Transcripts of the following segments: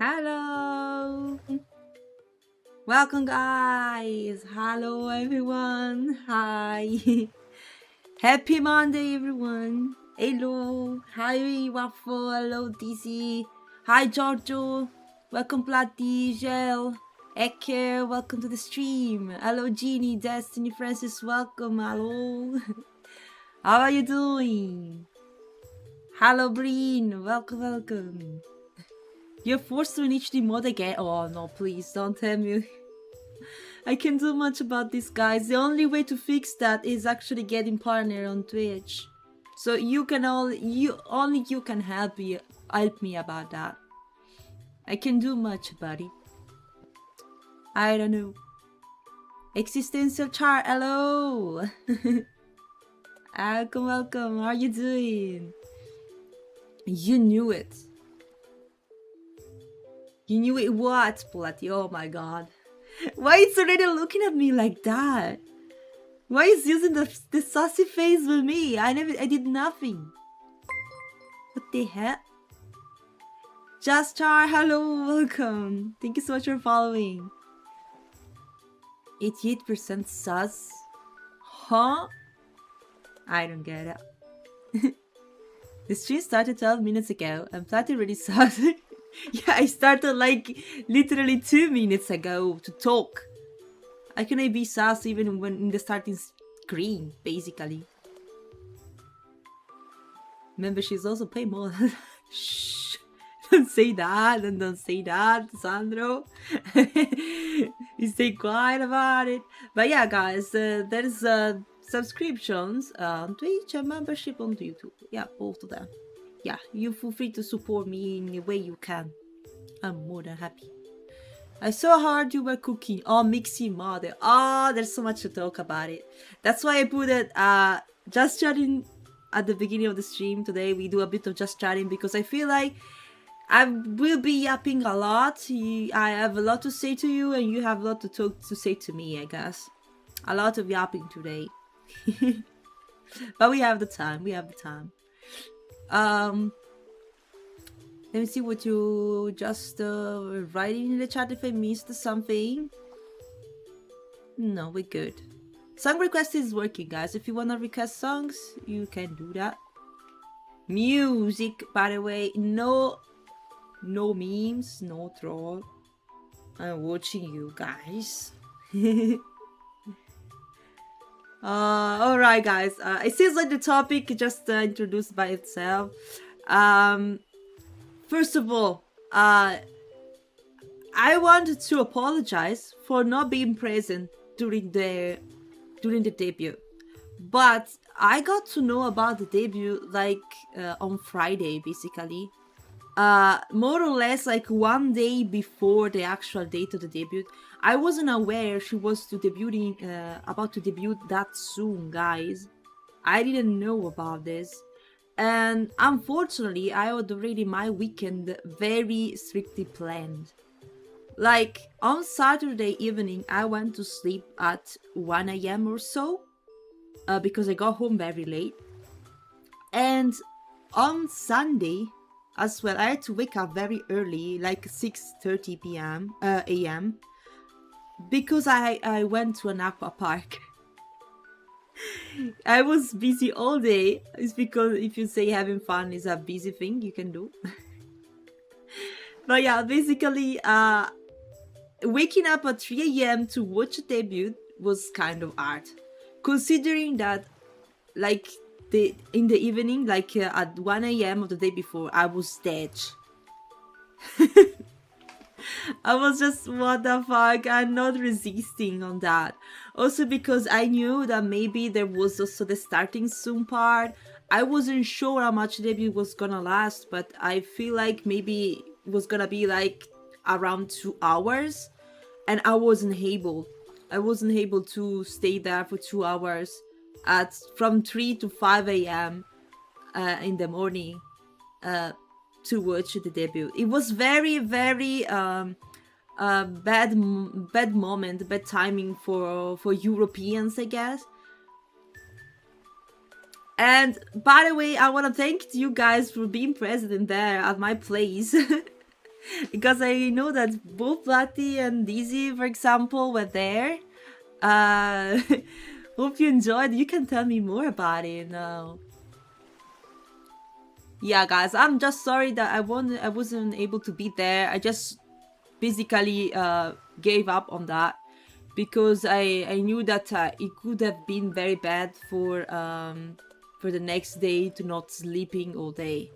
Hello! Welcome, guys! Hello, everyone! Hi! Happy Monday, everyone! Hello! Hi, Waffle! Hello, Desii! Hi, Giorgio! Welcome, Plati, Gel! Eke, welcome to the stream! Hello, Jeannie, Destiny, Francis, welcome! Hello! How are you doing? Hello, Breen! Welcome! You're forced to an HD mod again? Oh no, please don't tell me. I can't do much about this, guys. The only way to fix that is actually getting partner on Twitch. So you can only you can help me about that. I can do much about it. I don't know. Existential chart, hello. Welcome. How are you doing? You knew it. You knew it what, Platty? Oh my god. Why is already looking at me like that? Why is using the sassy face with me? I did nothing. What the heck? Just Char, hello, welcome. Thank you so much for following. 88% sus? Huh? I don't get it. The stream started 12 minutes ago. I'm Platty really sus. Yeah, I started like literally 2 minutes ago to talk. I can be sus even when in the starting screen, basically. Memberships also pay more. Shh, don't say that, and don't say that, Sandro. You stay quiet about it. But yeah, guys, there's subscriptions on Twitch and membership on YouTube. Yeah, both of them. Yeah, you feel free to support me in the way you can. I'm more than happy. I saw how hard you were cooking. Oh, mixing mother. Oh, there's so much to talk about it. That's why I put it just chatting at the beginning of the stream today. We do a bit of just chatting because I feel like I will be yapping a lot. I have a lot to say to you and you have a lot to say to me, I guess. A lot of yapping today. But we have the time. Let me see what you just writing in the chat if I missed something. No, we're good. Song request is working, guys. If you wanna request songs, you can do that. Music, by the way, no memes, no troll. I'm watching you guys. Alright, guys. It seems like the topic just introduced by itself. First of all, I wanted to apologize for not being present during the debut, but I got to know about the debut like on Friday, basically. More or less like one day before the actual date of the debut. I wasn't aware she was about to debut that soon, guys. I didn't know about this. And unfortunately, I had already my weekend very strictly planned. Like, on Saturday evening, I went to sleep at 1 AM or so, because I got home very late. And on Sunday, as well, I had to wake up very early, like 6:30 AM, because I went to an aqua park. I was busy all day. It's because if you say having fun is a busy thing you can do. But yeah, basically, waking up at 3 AM to watch a debut was kind of hard. Considering that, like, in the evening, like at 1 AM of the day before, I was dead. I was just, what the fuck, I'm not resisting on that. Also because I knew that maybe there was also the starting soon part. I wasn't sure how much the debut was gonna last, but I feel like maybe it was gonna be like around 2 hours. And I wasn't able to stay there for 2 hours from 3 to 5 AM in the morning to watch the debut. It was very, very bad moment, bad timing for Europeans, I guess. And by the way, I want to thank you guys for being present there at my place. because I know that both Platty and Desii, for example, were there. Uh, hope you enjoyed. You can tell me more about it now. Yeah, guys, I'm just sorry that I wasn't able to be there. I just basically gave up on that because I knew that it could have been very bad for the next day to not sleeping all day.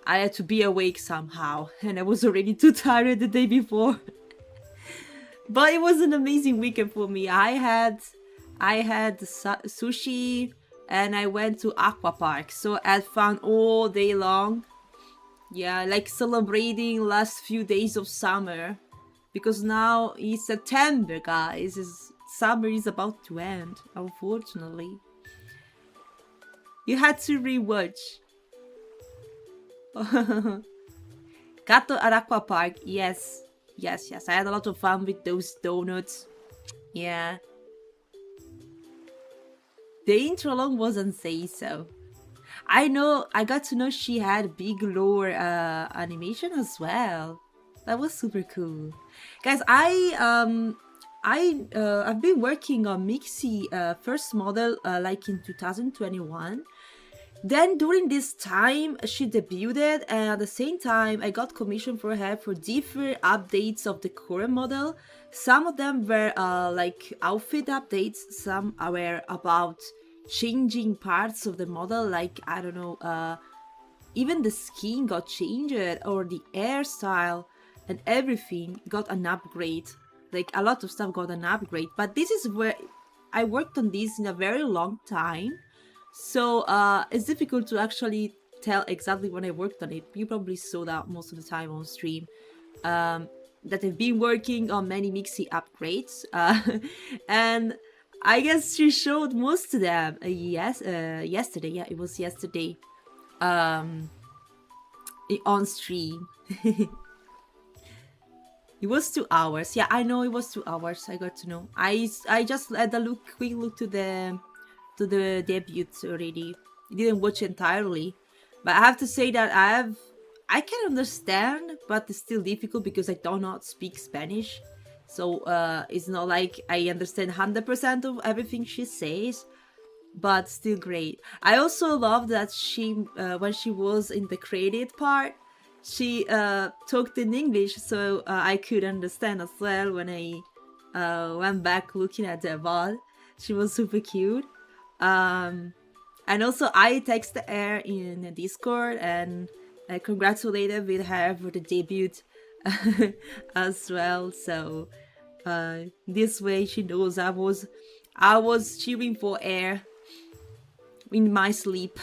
I had to be awake somehow, and I was already too tired the day before. But it was an amazing weekend for me. I had sushi, and I went to aqua park, so I had fun all day long. Yeah, like celebrating last few days of summer, because now it's September, guys. Summer is about to end, unfortunately. You had to rewatch. Gato at Aqua Park, yes. Yes, yes. I had a lot of fun with those donuts. Yeah. The intro long wasn't say so. I got to know she had big lore animation as well. That was super cool. Guys, I've been working on Mixie first model like in 2021. Then during this time, she debuted, and at the same time, I got commission for her for different updates of the current model. Some of them were like outfit updates, some were about changing parts of the model, like, I don't know, even the skin got changed, or the hairstyle, and everything got an upgrade. Like, a lot of stuff got an upgrade, but this is where I worked on this in a very long time. So it's difficult to actually tell exactly when I worked on it. You probably saw that most of the time on stream. That I've been working on many Mixie upgrades. And I guess she showed most of them yesterday. Yeah, it was yesterday. On stream. It was 2 hours. Yeah, I know it was 2 hours. I got to know. I just had a quick look to the debut already. I didn't watch entirely, but I have to say that I can understand, but it's still difficult because I do not speak Spanish. So it's not like I understand 100% of everything she says, but still great. I also love that she when she was in the credit part, she talked in English, so I could understand as well when I went back looking at the VOD. She was super cute. And also I texted her in Discord and I congratulated with her for the debut as well. So this way she knows I was cheering for her in my sleep.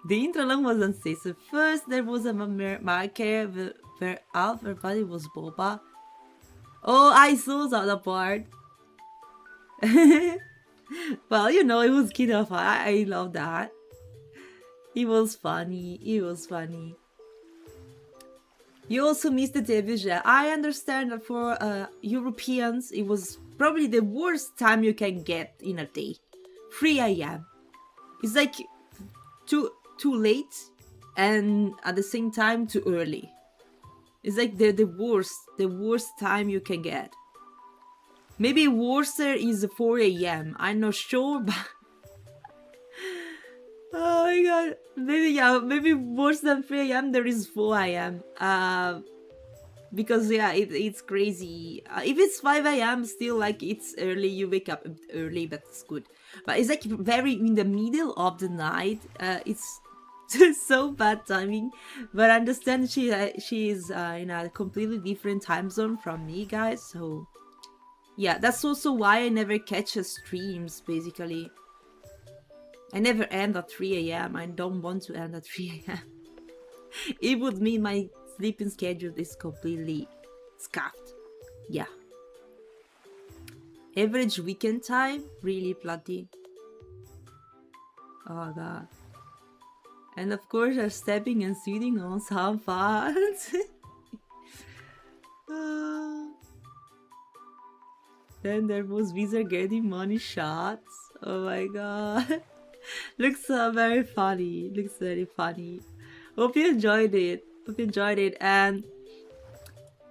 The intro long wasn't safe. So first there was a marker where half her body was boba. Oh, I saw that part. Well, you know, it was kind of fun. I love that. It was funny. It was funny. You also missed the debut. I understand that for Europeans, it was probably the worst time you can get in a day. 3 a.m. It's like too late, and at the same time too early. It's like the worst time you can get. Maybe worse is 4 a.m. I'm not sure, but oh my god, maybe worse than 3 a.m. there is 4 a.m. Because yeah, it's crazy. If it's 5 a.m. still like it's early, you wake up early, that's good. But it's like very in the middle of the night. It's so bad timing. But I understand she is in a completely different time zone from me, guys. So yeah, that's also why I never catch streams, basically. I never end at 3 a.m. I don't want to end at 3 a.m. It would mean my sleeping schedule is completely scuffed. Yeah. Average weekend time? Really, Platty? Oh god. And of course, I'm stepping and sitting on some parts. Then there was Wizard getting money shots. Oh my god. Looks very funny. Looks very funny. Hope you enjoyed it. Hope you enjoyed it. And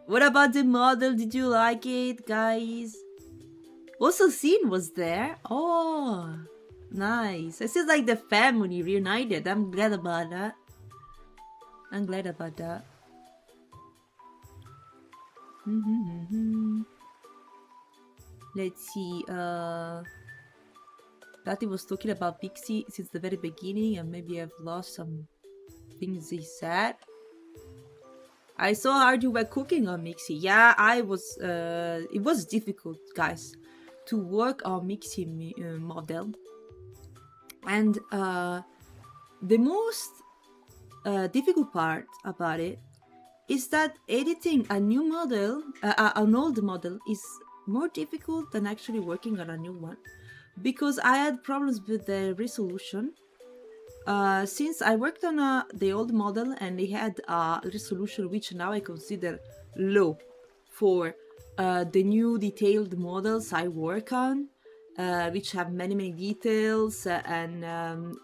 what about the model? Did you like it, guys? Also, Scene was there. Oh, nice. It seems like the family reunited. I'm glad about that. I'm glad about that. Let's see. Lati was talking about Pixie since the very beginning, and maybe I've lost some things he said. I saw how you were cooking on Mixie. Yeah, I was. It was difficult, guys, to work on Mixie model, and the most difficult part about it is that editing a new model, an old model, is more difficult than actually working on a new one, because I had problems with the resolution. Since I worked on the old model and they had a resolution which now I consider low for the new detailed models I work on, which have many details and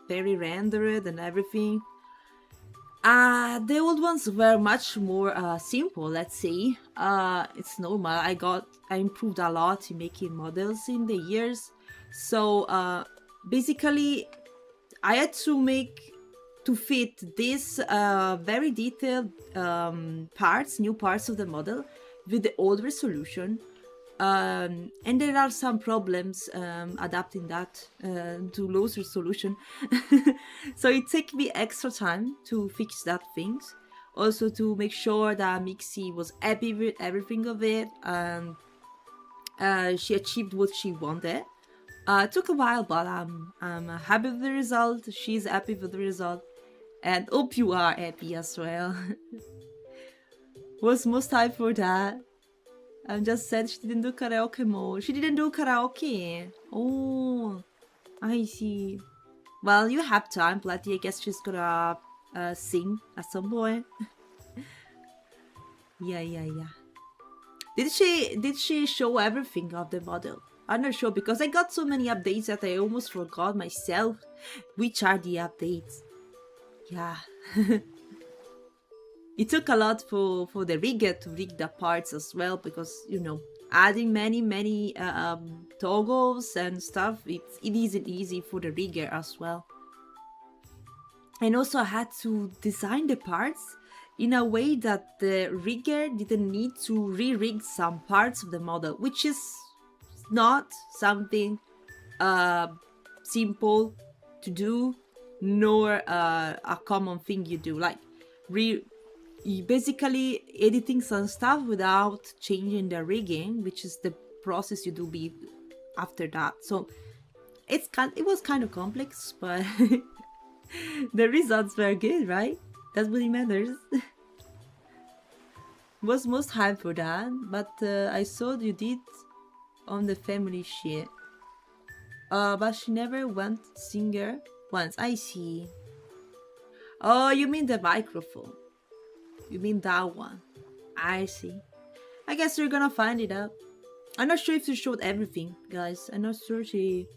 very rendered and everything. The old ones were much more simple, let's say. It's normal. I improved a lot in making models in the years. So basically, I had to fit these very detailed new parts of the model with the old resolution. And there are some problems adapting that to low resolution. So it took me extra time to fix that things. Also to make sure that Mixie was happy with everything of it, and she achieved what she wanted. It took a while, but I'm happy with the result. She's happy with the result, and hope you are happy as well. Was most time for that. I just said she didn't do karaoke more. She didn't do karaoke. Oh, I see. Well, you have time, Platty. I guess she's gonna sing at some point. Yeah. Did she show everything of the model? I'm not sure, because I got so many updates that I almost forgot myself which are the updates. Yeah. It took a lot for the rigger to rig the parts as well, because, you know, adding many toggles and stuff, it isn't easy for the rigger as well. And also I had to design the parts in a way that the rigger didn't need to re-rig some parts of the model, which is not something simple to do, nor a common thing you do. Like basically editing some stuff without changing the rigging, which is the process you do after that. So it was kind of complex, but the results were good, right? That's what matters. Was most hyped for that, but I saw you did on the family shit. But she never went singer once. I see. Oh, you mean the microphone? You mean that one? I see. I guess we're gonna find it out. I'm not sure if she showed everything, guys. I'm not sure she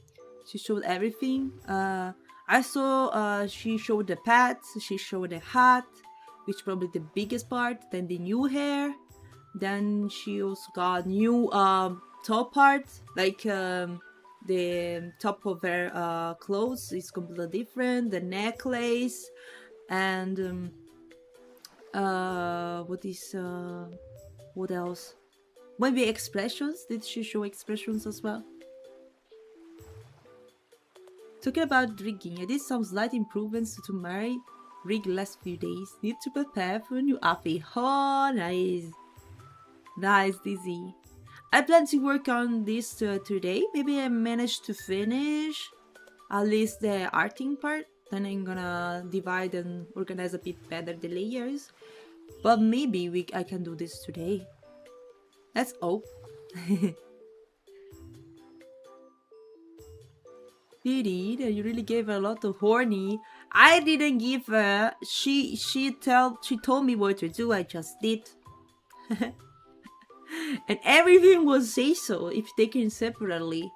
showed everything. I saw she showed the pants, she showed the hat, which probably the biggest part. Then the new hair. Then she also got new top part, like the top of her clothes is completely different. The necklace and what else? Maybe expressions. Did she show expressions as well? Talking about rigging, I did some slight improvements to my rig last few days. Need to prepare for a new outfit. Oh, nice. Nice, Desii. I plan to work on this today. Maybe I managed to finish at least the arting part. Then I'm gonna divide and organize a bit better the layers. But maybe I can do this today. Let's hope. You really gave her a lot of horny. I didn't give her. She told me what to do. I just did. And everything was say so if taken separately.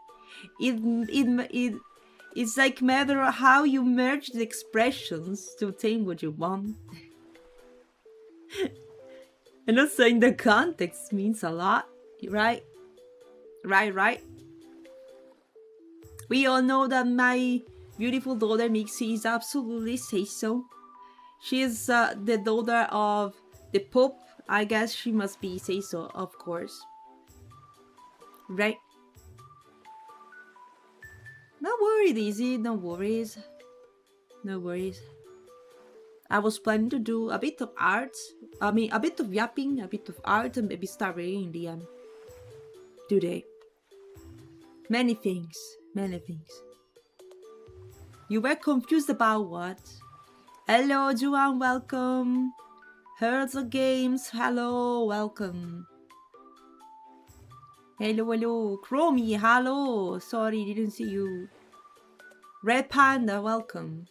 It It's like matter how you merge the expressions to obtain what you want. And also in the context means a lot, right? Right. We all know that my beautiful daughter Mixie is absolutely say so. She is the daughter of the Pope. I guess she must be say so, of course. Right? No worries, Desii. No worries. No worries. I was planning to do a bit of art. I mean, a bit of yapping, a bit of art, and maybe start reading in the end. Today. Many things. Many things. You were confused about what? Hello, Juan, welcome. Herds of Games, hello, welcome. Hello. Chromie, hello. Sorry, didn't see you. Red Panda, welcome.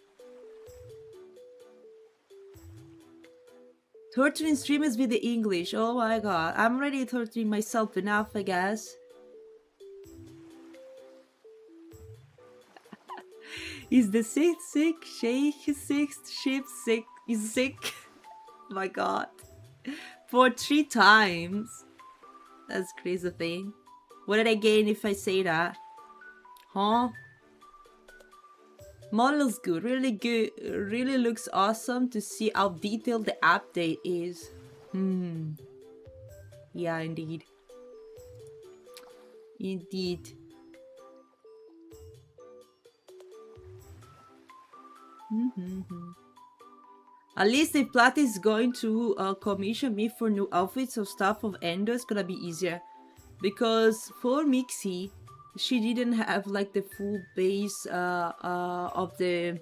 Torturing streamers with the English. Oh my god. I'm already torturing myself enough, I guess. Is the sixth sick? Sixth ship sick? Is sick? My god. For 3 times. That's crazy thing. What did I gain if I say that? Huh? Model's good, really good. Really looks awesome to see how detailed the update is. Yeah, indeed. Indeed. At least if Platy is going to commission me for new outfits or stuff of Endo, it's gonna be easier. Because for Mixie, she didn't have like the full base of the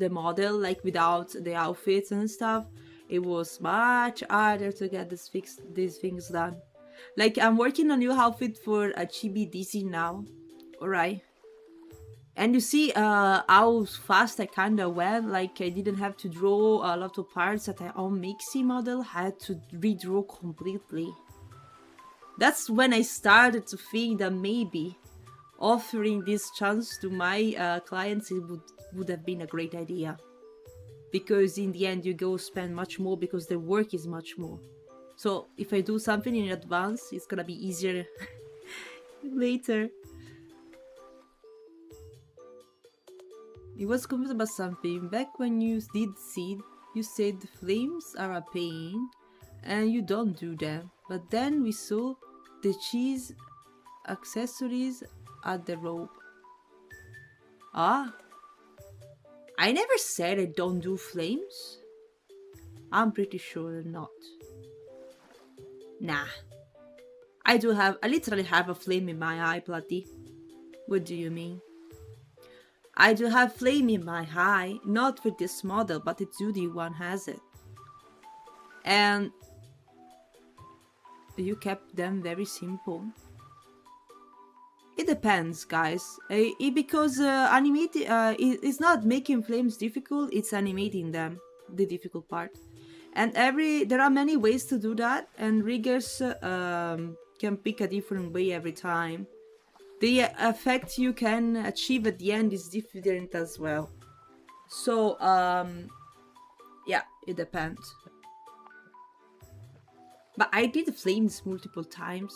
model, like without the outfits and stuff. It was much harder to get these things done. Like I'm working on a new outfit for a Chibi Desii now, alright? And you see how fast I kinda went, like I didn't have to draw a lot of parts that I own Mixie model, I had to redraw completely. That's when I started to think that maybe offering this chance to my clients would have been a great idea. Because in the end you go spend much more because the work is much more. So if I do something in advance, it's gonna be easier later. It was confused about something. Back when you did seed, you said flames are a pain and you don't do them. But then we saw the cheese accessories at the rope. Ah, I never said I don't do flames. I'm pretty sure not. Nah. I literally have a flame in my eye, Platy. What do you mean? I do have flame in my eye, not with this model, but the 2D one has it. And you kept them very simple. It depends, guys. Because animating it's not making flames difficult, it's animating them, the difficult part. And there are many ways to do that, and riggers can pick a different way every time. The effect you can achieve at the end is different as well. So, yeah, it depends. But I did flames multiple times.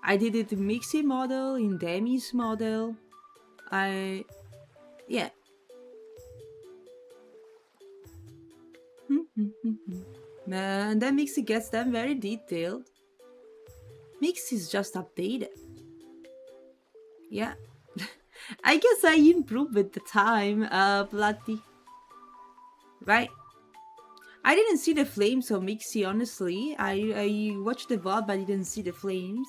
I did it in Mixie model, in Demi's model. Yeah. And then Mixie gets them very detailed. Mix is just updated. Yeah. I guess I improved with the time, Platy. Right? I didn't see the flames of Mixie, honestly. I watched the VOD, but I didn't see the flames.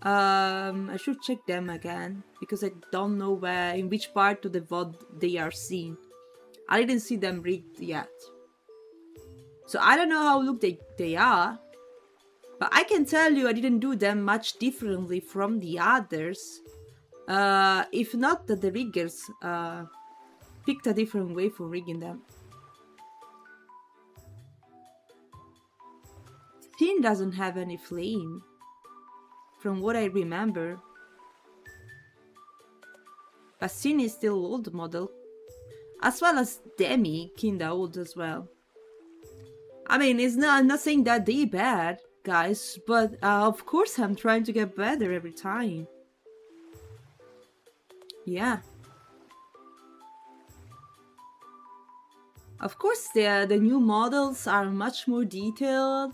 I should check them again, because I don't know in which part of the VOD they are seen. I didn't see them rigged yet. So I don't know how look they are. But I can tell you I didn't do them much differently from the others. If not that the riggers picked a different way for rigging them. Finn doesn't have any flame. From what I remember. Cassini is still old model. As well as Demi, kinda old as well. I mean, I'm not saying that they bad, guys, but of course I'm trying to get better every time. Yeah. Of course, the new models are much more detailed,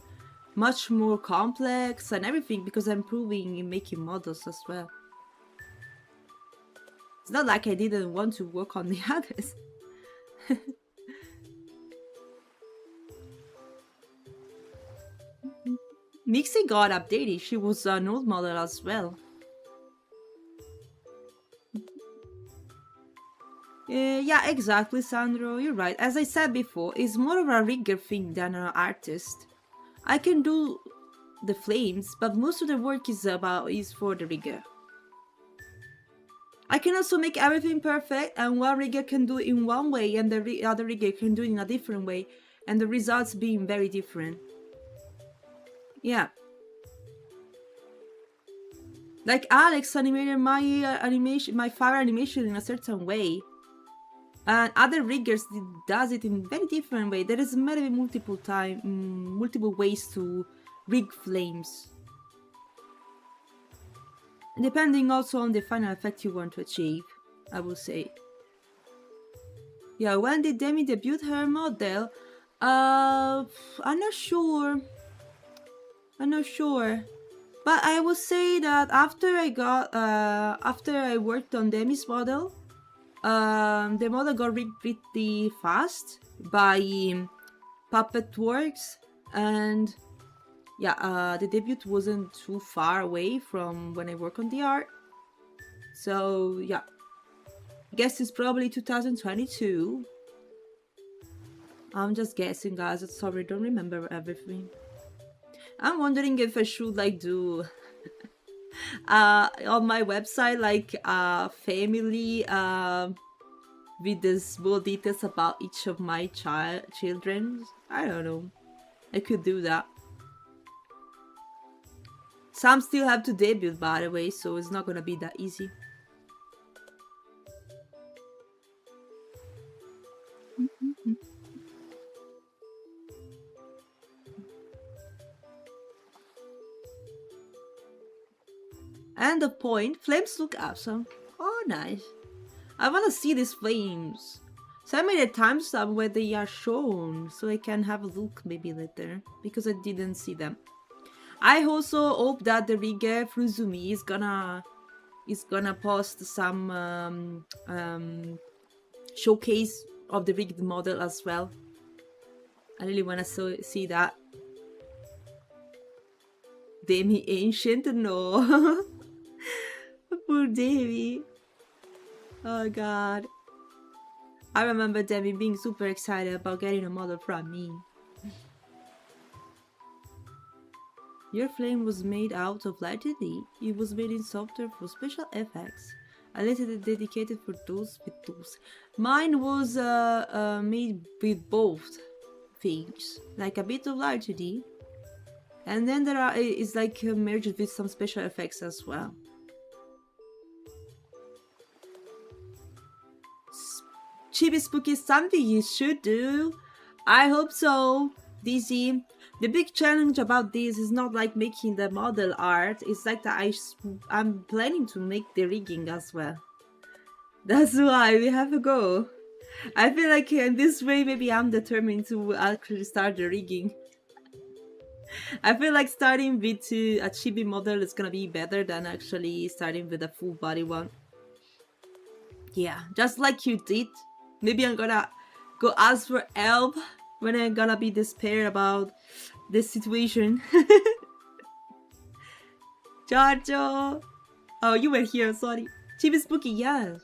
much more complex and everything because I'm improving in making models as well. It's not like I didn't want to work on the others. Nixie got updated. She was an old model as well. Yeah, exactly, Sandro. You're right. As I said before, it's more of a rigger thing than an artist. I can do the flames, but most of the work is for the rigger. I can also make everything perfect, and one rigger can do it in one way, and the other rigger can do it in a different way, and the results being very different. Yeah. Like Alex animated my fire animation in a certain way. And other riggers does it in very different way. There is maybe multiple ways to rig flames. Depending also on the final effect you want to achieve, I will say. Yeah, when did Demi debut her model? I'm not sure. But I will say that after I worked on Demi's model, the model got rigged pretty fast by Puppetworks, and yeah, the debut wasn't too far away from when I work on the art. So yeah, I guess it's probably 2022. I'm just guessing, guys. Sorry, don't remember everything. I'm wondering if I should like do on my website like family with the small details about each of my children. I don't know. I could do that. Some still have to debut, by the way, so it's not gonna be that easy. And the point, flames look awesome. Oh, nice. I wanna see these flames. Send me the timestamp where they are shown so I can have a look maybe later, because I didn't see them. I also hope that the rigger Fuzumi is gonna post some showcase of the rigged model as well. I really wanna see that. Demi Ancient? No. Poor Demi. Oh god. I remember Demi being super excited about getting a model from me. Your flame was made out of lighted D. It was made in software for special effects. I later dedicated for those with tools. Mine was made with both things, like a bit of lighted D, and then it's like merged with some special effects as well. Chibi Spooky is something you should do. I hope so, Desii. The big challenge about this is not like making the model art, it's like that I'm planning to make the rigging as well. That's why we have to go. I feel like in this way maybe I'm determined to actually start the rigging. I feel like starting with a chibi model is gonna be better than actually starting with a full body one. Yeah, just like you did. Maybe I'm gonna go ask for help when I'm gonna be despair about this situation. Giorgio! Oh, you were here, sorry. Chibi Spooky, yes.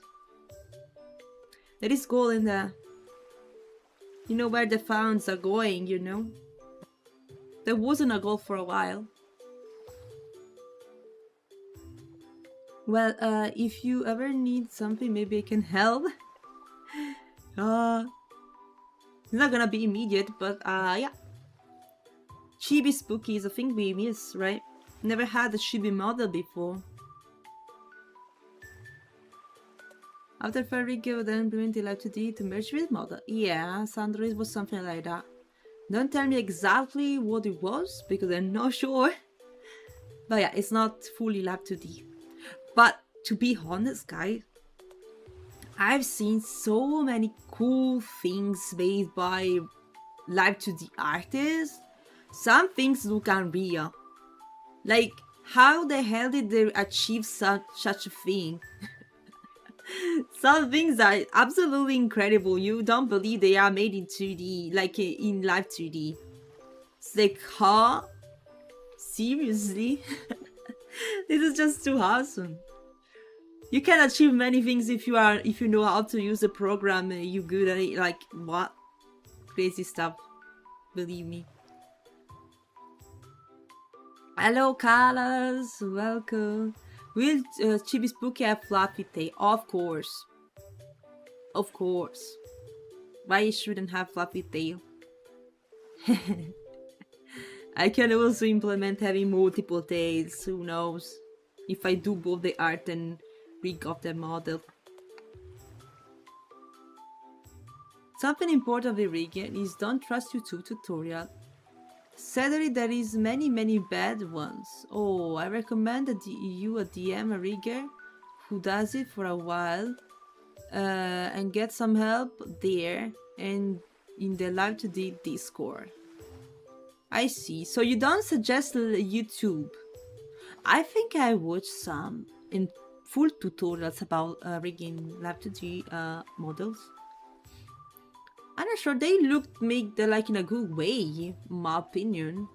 There is gold in there. You know where the founds are going, you know? There wasn't a goal for a while. Well, if you ever need something, maybe I can help. It's not gonna be immediate, but yeah. Chibi Spooky is a thing we miss, right? Never had a chibi model before. After Federico then implemented Live 2D to merge with model. Yeah, Sandro, it was something like that. Don't tell me exactly what it was, because I'm not sure. But yeah, it's not fully Live 2D. But to be honest, guys, I've seen so many cool things made by Live 2D artists. Some things look unreal. Like, how the hell did they achieve such a thing? Some things are absolutely incredible. You don't believe they are made in 2D, like in Live 2D. It's like, huh? Seriously? This is just too awesome. You can achieve many things if you know how to use the program. You good at it. Like, what? Crazy stuff. Believe me. Hello, Carlos. Welcome. Will Chibi Spuky have fluffy tail? Of course. Of course. Why you shouldn't have fluffy tail? I can also implement having multiple tails. Who knows? If I do both the art and rig of the model. Something important with rigging is don't trust YouTube tutorial. Sadly, there is many bad ones. Oh, I recommend that you a DM a rigger who does it for a while and get some help there and in the Live 2D Discord. I see. So you don't suggest YouTube. I think I watched some in full tutorials about rigging Live 2D models. I'm not sure they looked make the like in a good way, in my opinion.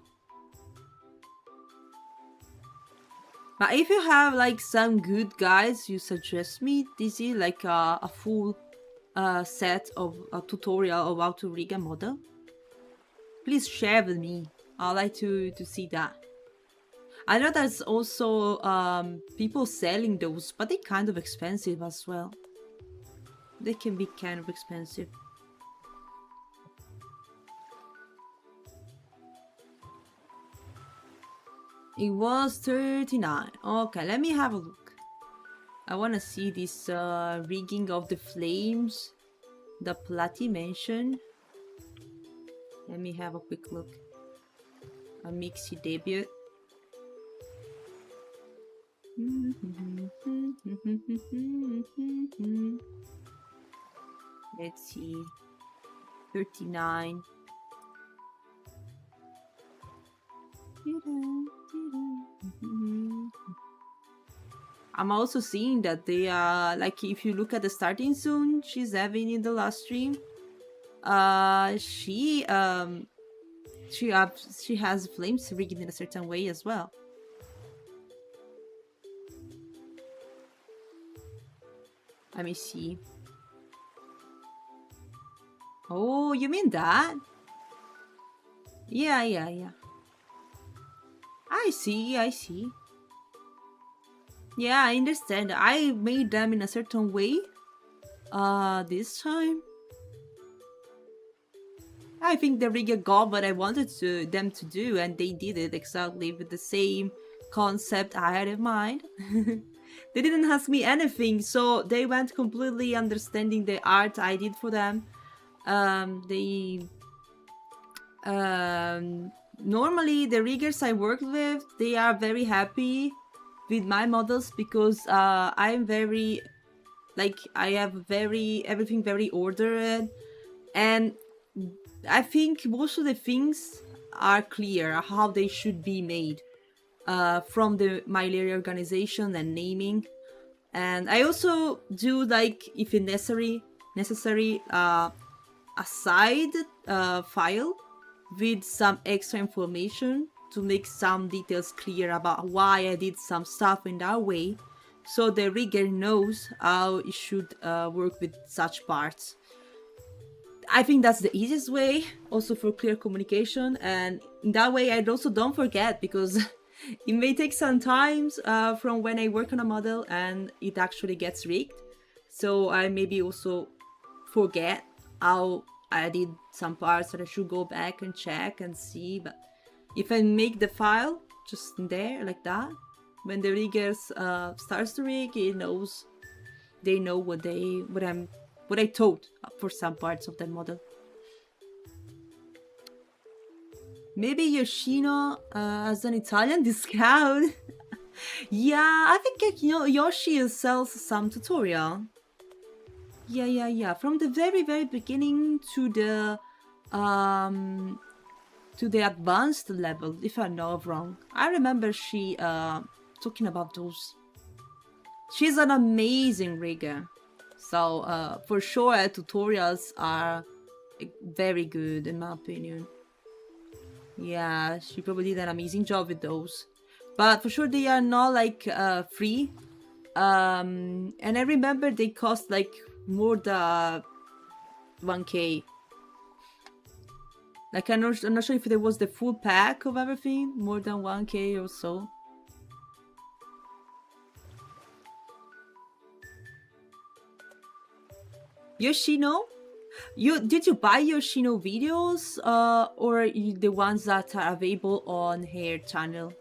But if you have like some good guides you suggest me, this is like a full set of a tutorial of how to rig a model. Please share with me. I'd like to see that. I know there's also people selling those, but they're kind of expensive as well. They can be kind of expensive. It was 39. Okay, let me have a look. I want to see this rigging of the flames the Plati mentioned. Let me have a quick look. A Mixie debut. Let's see. 39. I'm also seeing that they are like, if you look at the starting soon she's having in the last stream, she has flames rigged in a certain way as well. Let me see. Oh, you mean that? Yeah. I see. Yeah, I understand. I made them in a certain way. This time. I think the rigger got what I wanted them to do, and they did it exactly with the same concept I had in mind. They didn't ask me anything, so they went completely understanding the art I did for them. Normally the riggers I worked with, they are very happy with my models because I'm very, like, I have everything very ordered, and I think most of the things are clear how they should be made from the My Layer organization and naming. And I also do, like, if it's necessary a side file with some extra information to make some details clear about why I did some stuff in that way, so the rigger knows how it should work with such parts. I think that's the easiest way, also for clear communication, and in that way I also don't forget, because it may take some time from when I work on a model and it actually gets rigged, so I maybe also forget how I did some parts that I should go back and check and see. But if I make the file just in there like that, when the rigger starts to rig, it knows they know what I taught for some parts of the model. Maybe Yoshino as an Italian discount. Yeah, I think Yoshi sells some tutorial. Yeah. From the very beginning to the advanced level, if I'm not wrong. I remember she talking about those. She's an amazing rigger. So for sure tutorials are very good in my opinion. Yeah, she probably did an amazing job with those. But for sure they are not like free. And I remember they cost like more than 1k. Like I'm not sure if there was the full pack of everything, more than 1k or so. Yoshino? Did you buy Yoshino videos or the ones that are available on her channel?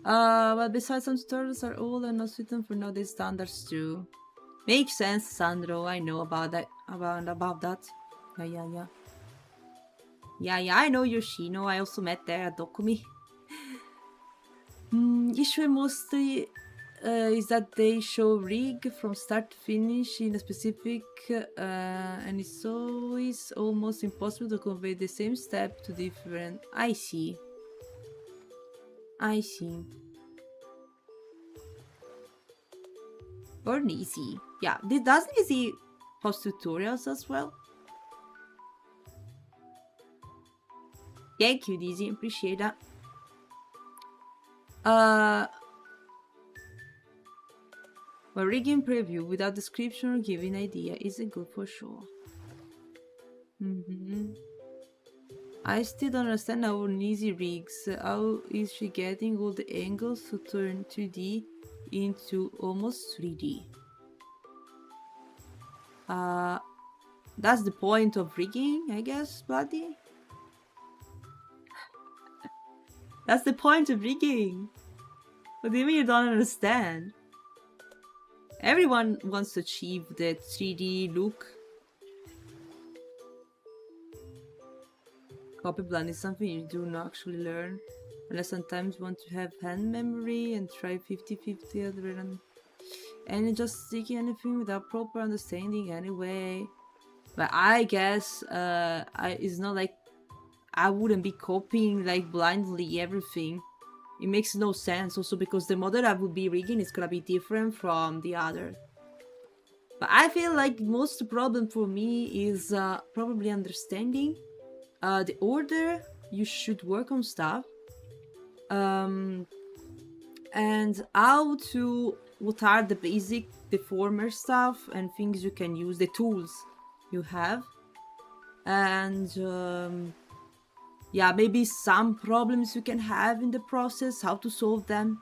Well, besides some tutorials are old and not suited for nowadays standards too. Makes sense, Sandro. I know about that. About that. Yeah. Yeah, I know Yoshino. I also met there at Dokumi. Issue mostly is that they show rig from start to finish in a specific and it's always almost impossible to convey the same step to different. I see. Or Desii. Yeah, does Desii post tutorials as well? Thank you, Desii. Appreciate that. A rigging preview without description or giving idea isn't good for sure. I still don't understand how Desii rigs. How is she getting all the angles to turn 2D into almost 3D? That's the point of rigging, I guess, buddy. That's the point of rigging. What do you mean you don't understand? Everyone wants to achieve the 3D look. Copy blind is something you do not actually learn. And I sometimes want to have hand memory and try 50-50 at random. And just sticking anything without proper understanding anyway. But I guess it's not like I wouldn't be copying like blindly everything. It makes no sense also because the model I would be rigging is gonna be different from the other. But I feel like most problem for me is probably understanding the order you should work on stuff and what are the basic deformer stuff and things you can use, the tools you have, and yeah, maybe some problems you can have in the process, how to solve them,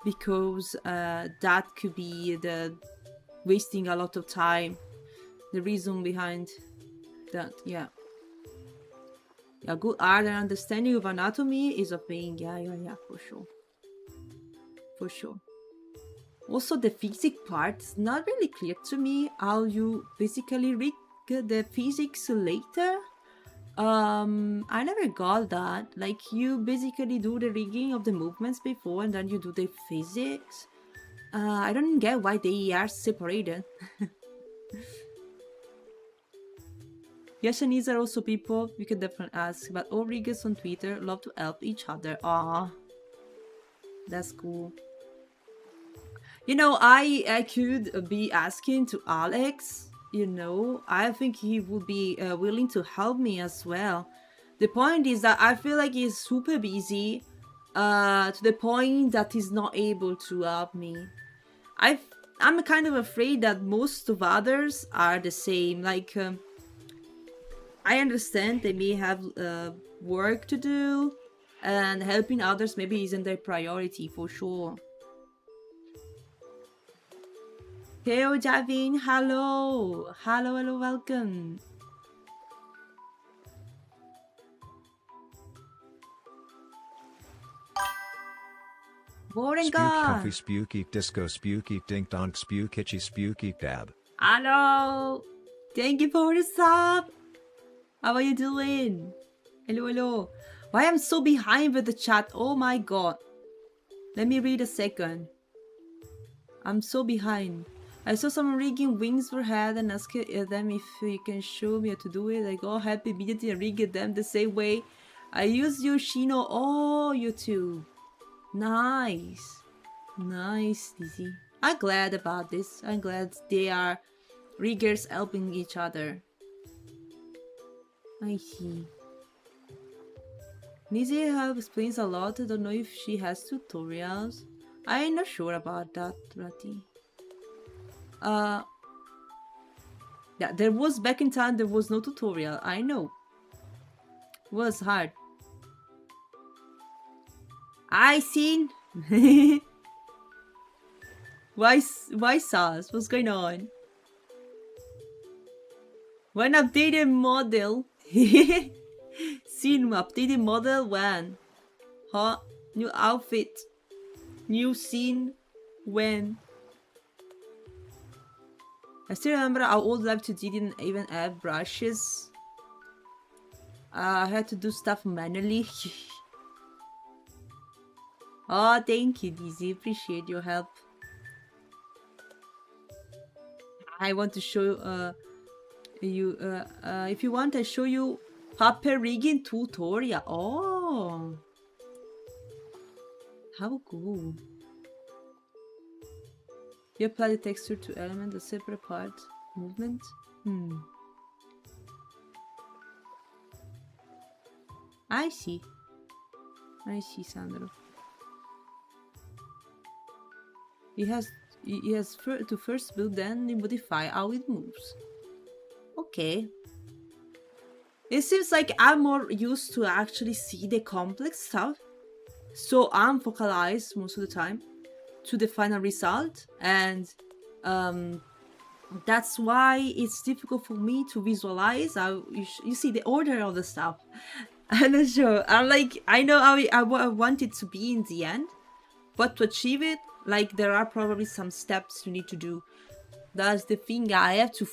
because that could be the wasting a lot of time, the reason behind that. Yeah, good art and understanding of anatomy is a pain. Yeah, for sure. Also, the physics part is not really clear to me, how you basically rig the physics later. I never got that. Like, you basically do the rigging of the movements before and then you do the physics. I don't get why they are separated. Yes, and these are also people we could definitely ask, but all riggers on Twitter love to help each other. Ah, that's cool. You know, I could be asking to Alex. You know, I think he would be willing to help me as well. The point is that I feel like he's super busy to the point that he's not able to help me. I'm kind of afraid that most of others are the same. Like, I understand they may have work to do and helping others maybe isn't their priority for sure. Hello, Javin. Hello, welcome. Spuky comfy Spuky disco Spuky dink donk Spukitchy Spuky dab. Hello! Thank you for the sub! How are you doing? Hello, hello. Why I'm so behind with the chat? Oh my god. Let me read a second. I'm so behind. I saw someone rigging wings for head and asked them if you can show me how to do it. I go help immediately and rig them the same way I use Yoshino. Oh, you too. Nice. Nice, Desii. I'm glad about this. I'm glad they are riggers helping each other. I see. Desii explains a lot. I don't know if she has tutorials. I'm not sure about that, Rati. Yeah, there was back in time, there was no tutorial. I know. It was hard. I seen. Why sauce? What's going on? When updated model. Seen updated model when? Huh? New outfit. New scene when? I still remember our old Lab 2D didn't even have brushes. I had to do stuff manually. Oh, thank you, Desii. Appreciate your help. I want to show you. If you want, I show you paper rigging tutorial. Oh, how cool! You apply the texture to element, a separate part movement. I see, Sandro. He has to first build, then modify how it moves. Okay. It seems like I'm more used to actually see the complex stuff, so I'm focalized most of the time to the final result, and that's why it's difficult for me to visualize how you see the order of the stuff. I'm not sure. I'm like, I know how I want it to be in the end, but to achieve it, like, there are probably some steps you need to do. That's the thing I have to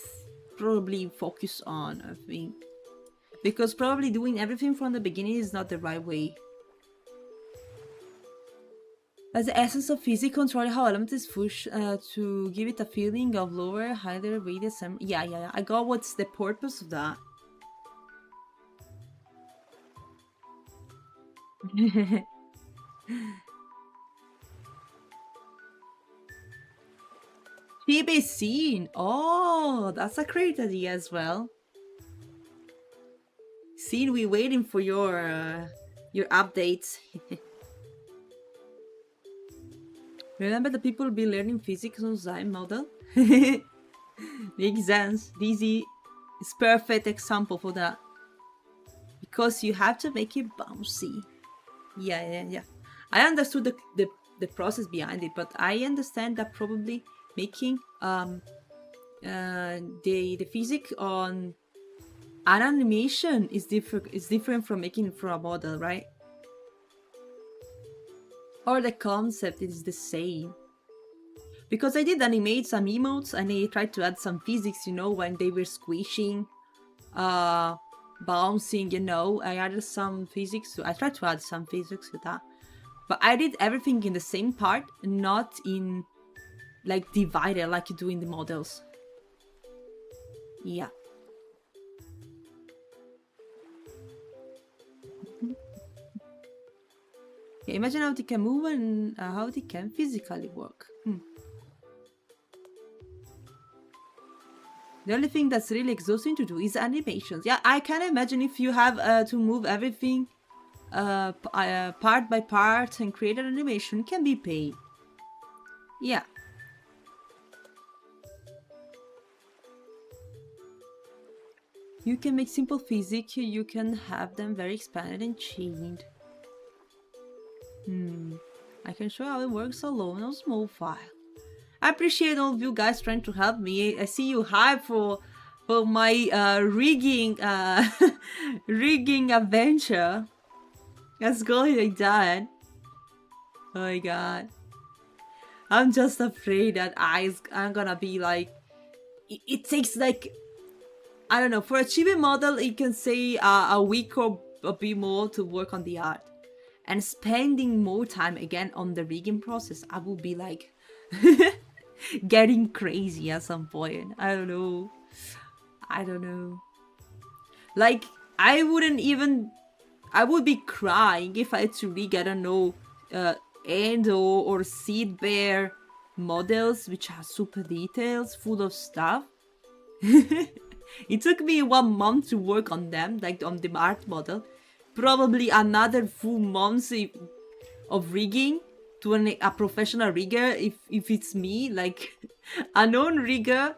probably focus on, I think. Because probably doing everything from the beginning is not the right way. As the essence of physics, control how element is pushed to give it a feeling of lower, higher radius. Yeah. I got what's the purpose of that. Chibi scene. Oh, that's a great idea as well. Scene, we waiting for your updates. Remember the people will be learning physics on Zyme model? Makes sense. Desii is perfect example for that. Because you have to make it bouncy. Yeah. I understood the process behind it, but I understand that probably making the physics on an animation is different from making it for a model, right? Or the concept is the same. Because I did animate some emotes and I tried to add some physics, you know, when they were squishing, bouncing, you know. I added some physics. I tried to add some physics to that. But I did everything in the same part, not in, like, divided like you do in the models. Yeah. Yeah, imagine how they can move and how they can physically work. The only thing that's really exhausting to do is animations. Yeah, I can imagine if you have to move everything part by part and create an animation, it can be pain. Yeah. You can make simple physics, you can have them very expanded and chained. I can show how it works alone on a small file. I appreciate all of you guys trying to help me. I see you hype for my rigging rigging adventure. Let's go like that. Oh my god. I'm just afraid that I'm gonna be like... It takes like... I don't know, for a chibi model, it can say a week or a bit more to work on the art. And spending more time again on the rigging process, I will be like... getting crazy at some point. I don't know. Like, I would be crying if I had to rig, I don't know, Endo or Seed Bear models, which are super details, full of stuff. It took me 1 month to work on them, like on the art model. Probably another full month of rigging to a professional rigger, if it's me, like a non-rigger,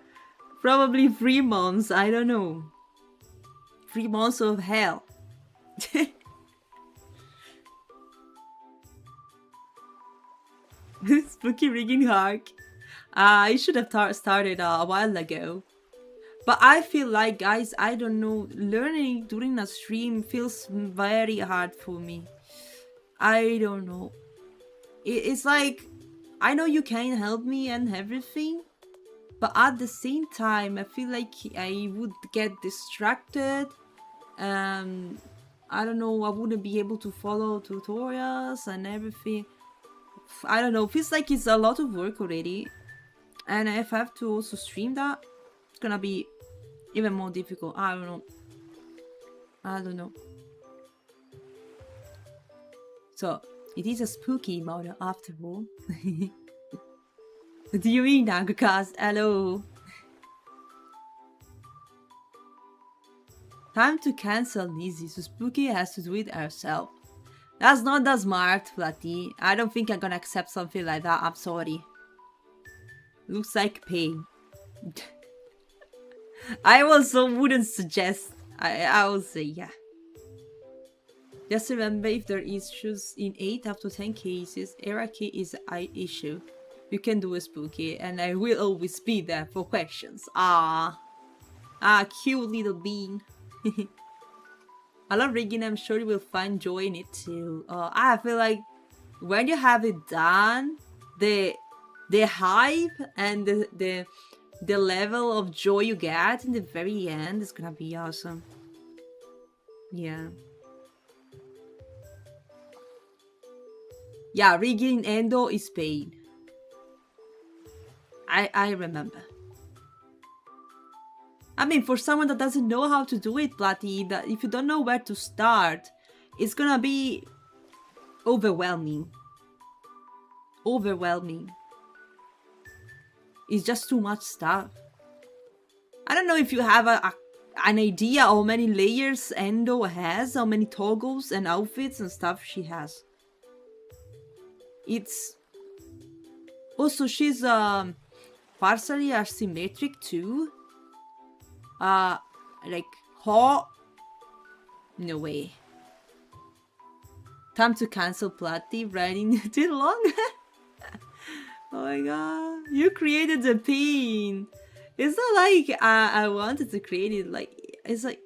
probably 3 months, I don't know. 3 months of hell. Spooky rigging arc. I should have started a while ago. But I feel like, guys, I don't know, learning during a stream feels very hard for me. I don't know. It's like, I know you can help me and everything, but at the same time, I feel like I would get distracted. I don't know, I wouldn't be able to follow tutorials and everything. I don't know, feels like it's a lot of work already. And if I have to also stream that, it's gonna be even more difficult. I don't know. So, it is a spooky model after all. What do you mean, Nagacast? Hello. Time to cancel Desii, so Spooky has to do it herself. That's not that smart, Flatty. I don't think I'm gonna accept something like that, I'm sorry. Looks like pain. I also wouldn't suggest. I would say, yeah. Just remember, if there are issues in 8 out of 10 cases, error key is an issue. You can do a Spooky, and I will always be there for questions. Cute little bean. I love rigging, I'm sure you will find joy in it too. I feel like when you have it done, the hype and the level of joy you get in the very end is gonna be awesome. Yeah. Yeah, rigging Endo is pain. I remember. I mean, for someone that doesn't know how to do it, Platty, that if you don't know where to start, it's gonna be overwhelming. It's just too much stuff. I don't know if you have an idea how many layers Endo has, how many toggles and outfits and stuff she has. It's... Also, she's partially asymmetric too. Like, how? No way. Time to cancel Platty, writing too long. Oh my god, you created the pin. It's not like I wanted to create it, like, it's like,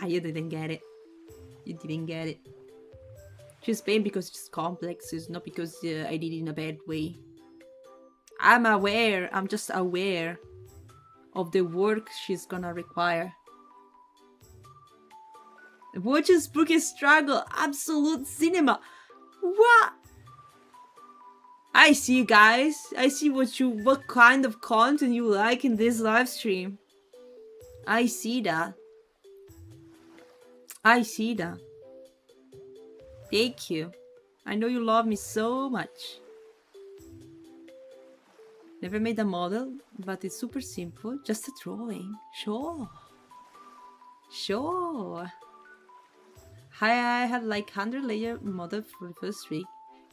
you didn't get it. You didn't get it. She's pain because it's complex, it's not because I did it in a bad way. I'm just aware of the work she's gonna require. Watching Spooky struggle, absolute cinema. What? I see, guys. I see what kind of content you like in this live stream. I see that. Thank you. I know you love me so much. Never made a model, but it's super simple. Just a drawing. Sure. I had like 100 layer model for the first week.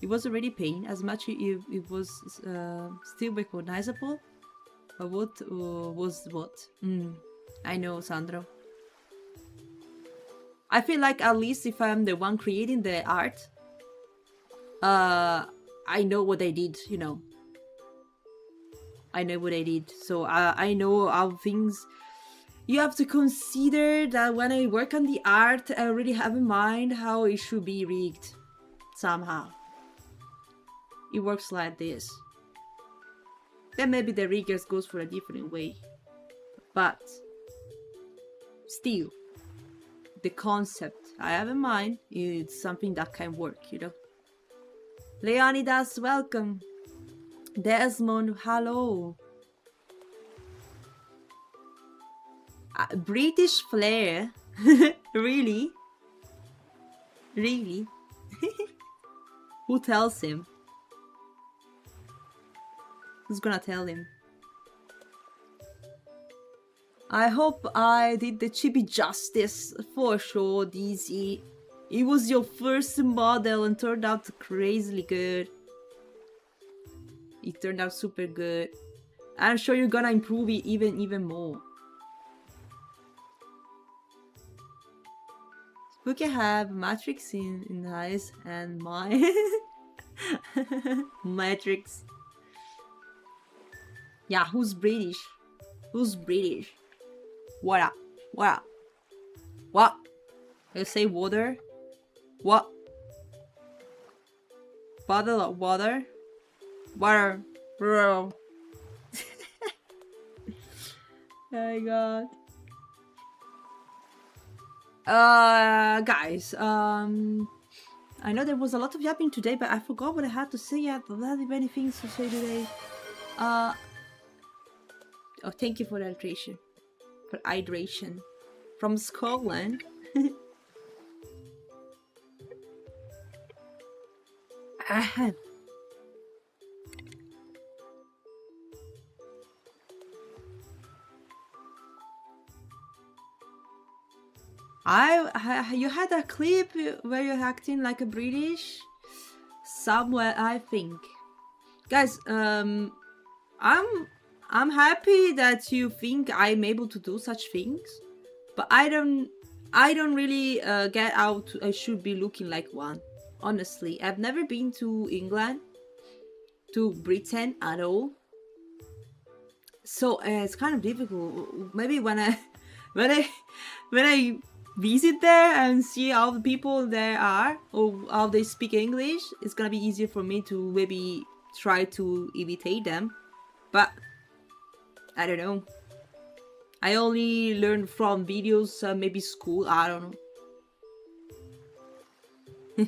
It was already pain, as much it was still recognizable. But what was what? I know, Sandro. I feel like at least if I'm the one creating the art, I know what I did, you know. I know what I did, so I know how things... You have to consider that when I work on the art, I already have in mind how it should be rigged, somehow. it works like this. Then maybe the riggers goes for a different way. But still, the concept I have in mind is something that can work, you know. Leonidas, welcome. Desmond, hello. British flair? Really? Really? Who tells him? Who's gonna tell him? I hope I did the chibi justice for sure, Desii. It was your first model and turned out crazily good. It turned out super good. I'm sure you're gonna improve it even more. Spuky have Matrix in eyes and my Matrix. Yeah, who's British? Who's British? What up? What up? What? You say water? What? Bottle of water? Water. Bro. Oh my god. Guys, I know there was a lot of yapping today, but I forgot what I had to say. I had many things to say today. Oh, thank you for the hydration. For hydration. From Scotland. You had a clip where you're acting like a British somewhere, I think. Guys, I'm happy that you think I'm able to do such things, but I don't really get how I should be looking like one. Honestly, I've never been to England, to Britain at all, so it's kind of difficult. Maybe when I visit there and see how the people there are or how they speak English, it's gonna be easier for me to maybe try to imitate them. But I don't know. I only learned from videos, maybe school, I don't know.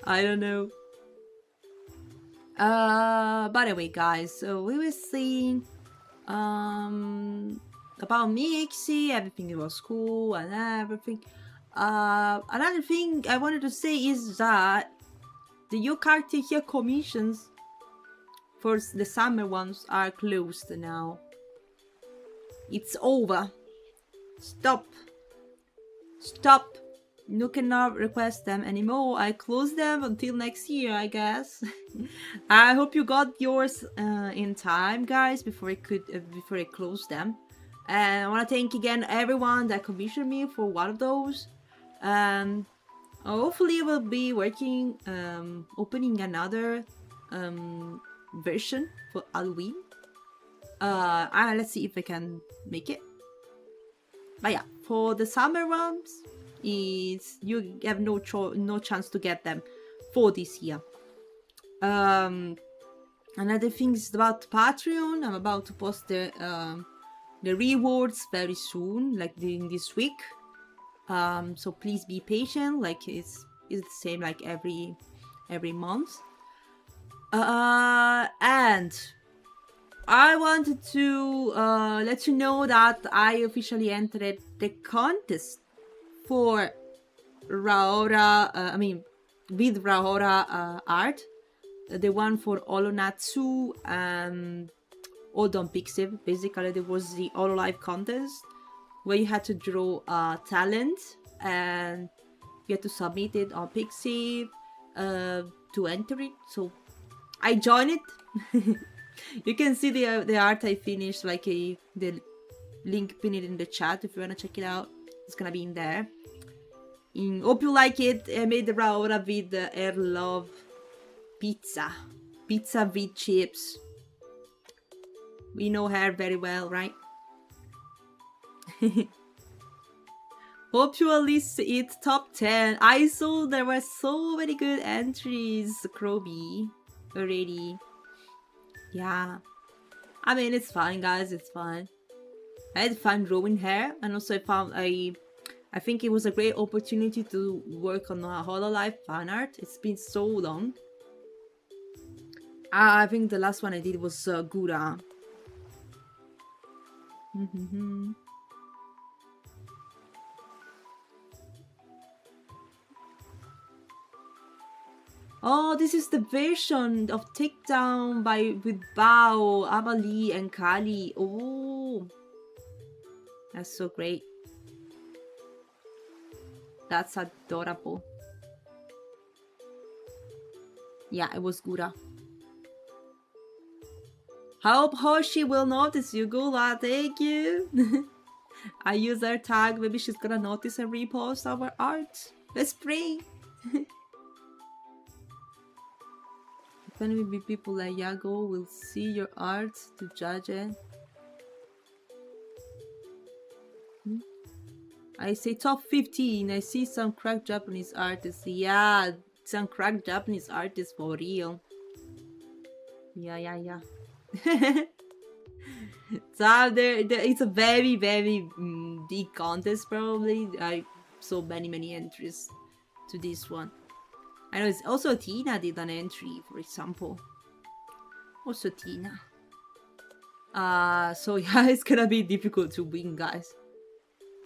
I don't know. By the way, guys, so we were seeing about Mixie, everything was cool and everything. Another thing I wanted to say is that the Your Character Here commissions for the summer ones are closed now. It's over. Stop. Stop. You cannot request them anymore. I closed them until next year, I guess. I hope you got yours in time, guys, before I closed them. And I want to thank again everyone that commissioned me for one of those. Hopefully we'll be working, opening another version for Halloween. Let's see if I can make it. But yeah, for the summer ones, you have no chance to get them for this year. Another thing is about Patreon. I'm about to post the rewards very soon, like during this week. So please be patient. Like it's the same like every month. And I wanted to let you know that I officially entered the contest for Raora, with Raora art. The one for Olonatsu and Odon Pixiv. Basically, there was the Hololive contest where you had to draw a talent and you had to submit it on Pixiv to enter it. So I joined it. You can see the art I finished, like the link pinned in the chat if you wanna check it out. It's gonna be in there. Hope you like it. I made the Raora with Air Love pizza with chips. We know her very well, right? Hope you at least hit top 10. I saw there were so many good entries, Kroby, already. Yeah. I mean, it's fine, guys. It's fine. I had fun drawing her, and also I think it was a great opportunity to work on a Hololive fan art. It's been so long. I think the last one I did was Gura. Oh, this is the version of Takedown with Bao, Amali, and Kali. Oh, that's so great. That's adorable. Yeah, it was Gura. Hope Hoshi will notice you, Gula. Thank you. I use her tag. Maybe she's gonna notice and repost our art. Let's pray. When maybe people like Yago will see your art to judge it. I say top 15. I see some cracked Japanese artists. Yeah, some cracked Japanese artists for real. Yeah. So it's a very big contest probably. I saw many entries to this one. I know it's also Tina did an entry, for example. Also Tina. So yeah, it's gonna be difficult to win, guys.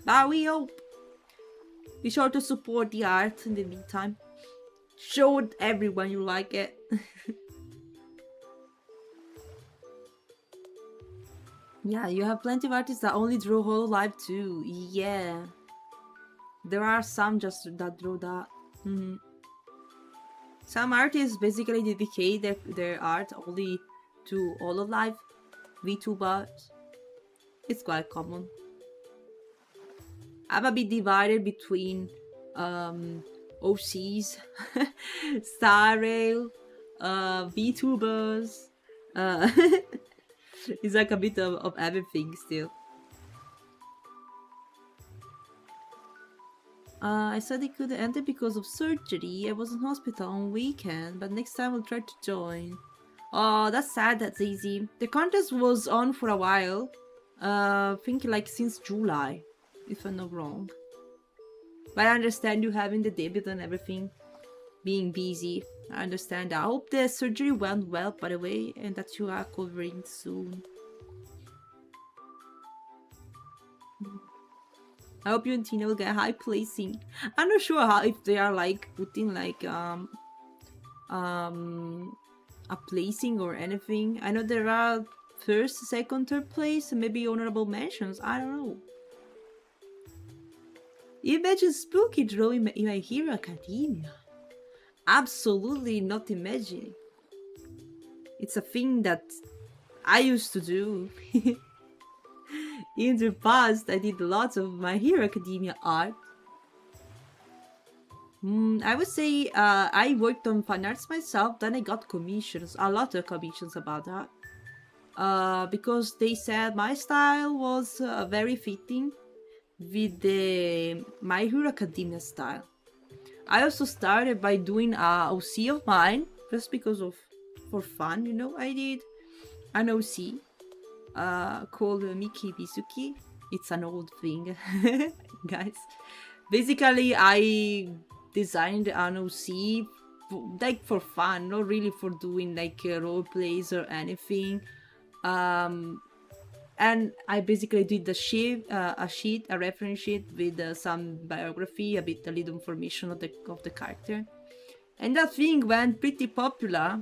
But we hope. Be sure to support the art in the meantime. Show everyone you like it. Yeah, you have plenty of artists that only draw Hololive too. Yeah. There are some just that draw that. Some artists basically dedicate their art only to Hololive, VTubers. It's quite common. I'm a bit divided between OCs, Star Rail, VTubers. It's like a bit of everything still. I said I couldn't enter because of surgery. I was in hospital on weekend, but next time I'll try to join. Oh, that's sad, that's easy. The contest was on for a while. I think like since July, if I'm not wrong. But I understand you having the debut and everything, being busy. I understand. I hope the surgery went well, by the way, and that you are recovering soon. I hope you and Tina will get high placing. I'm not sure how if they are like putting like a placing or anything. I know there are first, second, third place, and maybe honorable mentions. I don't know. Imagine Spuky drawing in My Hero Academia. Absolutely not imagining. It's a thing that I used to do. In the past, I did lots of My Hero Academia art. I would say I worked on fan arts myself, then I got commissions, a lot of commissions about that. Because they said my style was very fitting with the My Hero Academia style. I also started by doing a OC of mine, just because of, for fun, you know. I did an OC called Miki Bisuki. It's an old thing, guys. Basically, I designed an OC like for fun, not really for doing like role plays or anything. And I basically did a reference sheet with some biography, a little information of the character, and that thing went pretty popular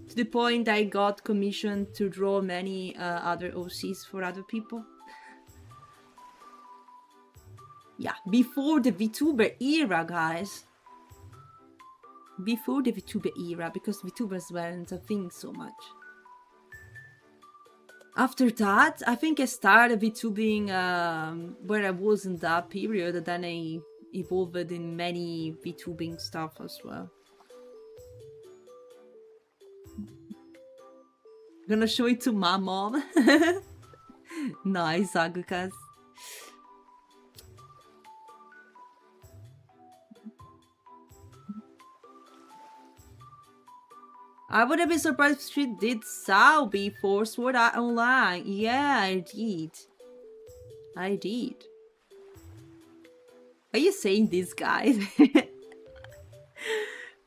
to the point I got commissioned to draw many other OCs for other people. Yeah, before the VTuber era, guys. Before the VTuber era, because VTubers weren't a thing so much. After that, I think I started VTubing where I was in that period, and then I evolved in many VTubing stuff as well. Gonna show it to my mom. Nice, Agukas. I wouldn't be surprised if she did Sao before Sword Art Online. Yeah, I did. I did. Are you saying this, guys?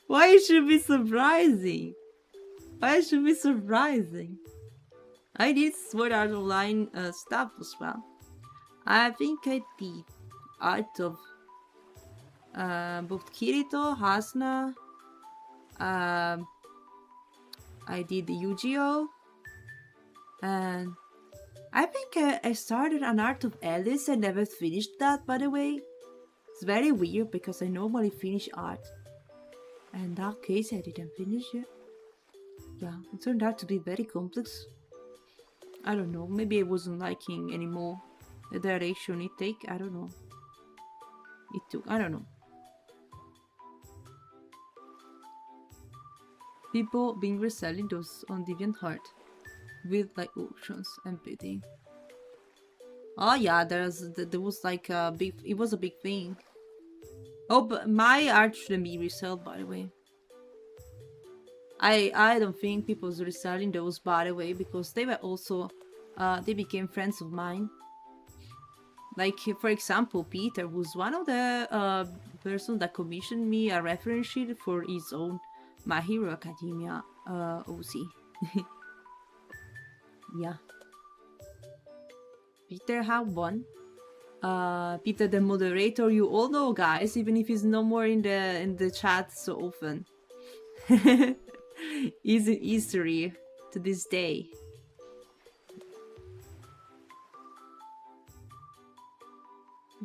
Why it should be surprising? Why it should be surprising? I did Sword Art Online stuff as well. I think I did art of both Kirito, Hasuna. I did Yu-Gi-Oh! And I think I started an art of Alice and never finished that, by the way. It's very weird because I normally finish art. And in that case, I didn't finish it. Yeah, it turned out to be very complex. I don't know, maybe I wasn't liking anymore the direction it take. I don't know. It took, I don't know. People being reselling those on DeviantArt with like auctions and bidding. Oh yeah, there was like a big, it was a big thing. Oh, but my art shouldn't be resold, by the way. I don't think people was reselling those, by the way, because they were also they became friends of mine. Like, for example, Peter was one of the person that commissioned me a reference sheet for his own My Hero Academia OC. Yeah. Peter had one. Peter the moderator, you all know, guys, even if he's no more in the chat so often. He's in history to this day.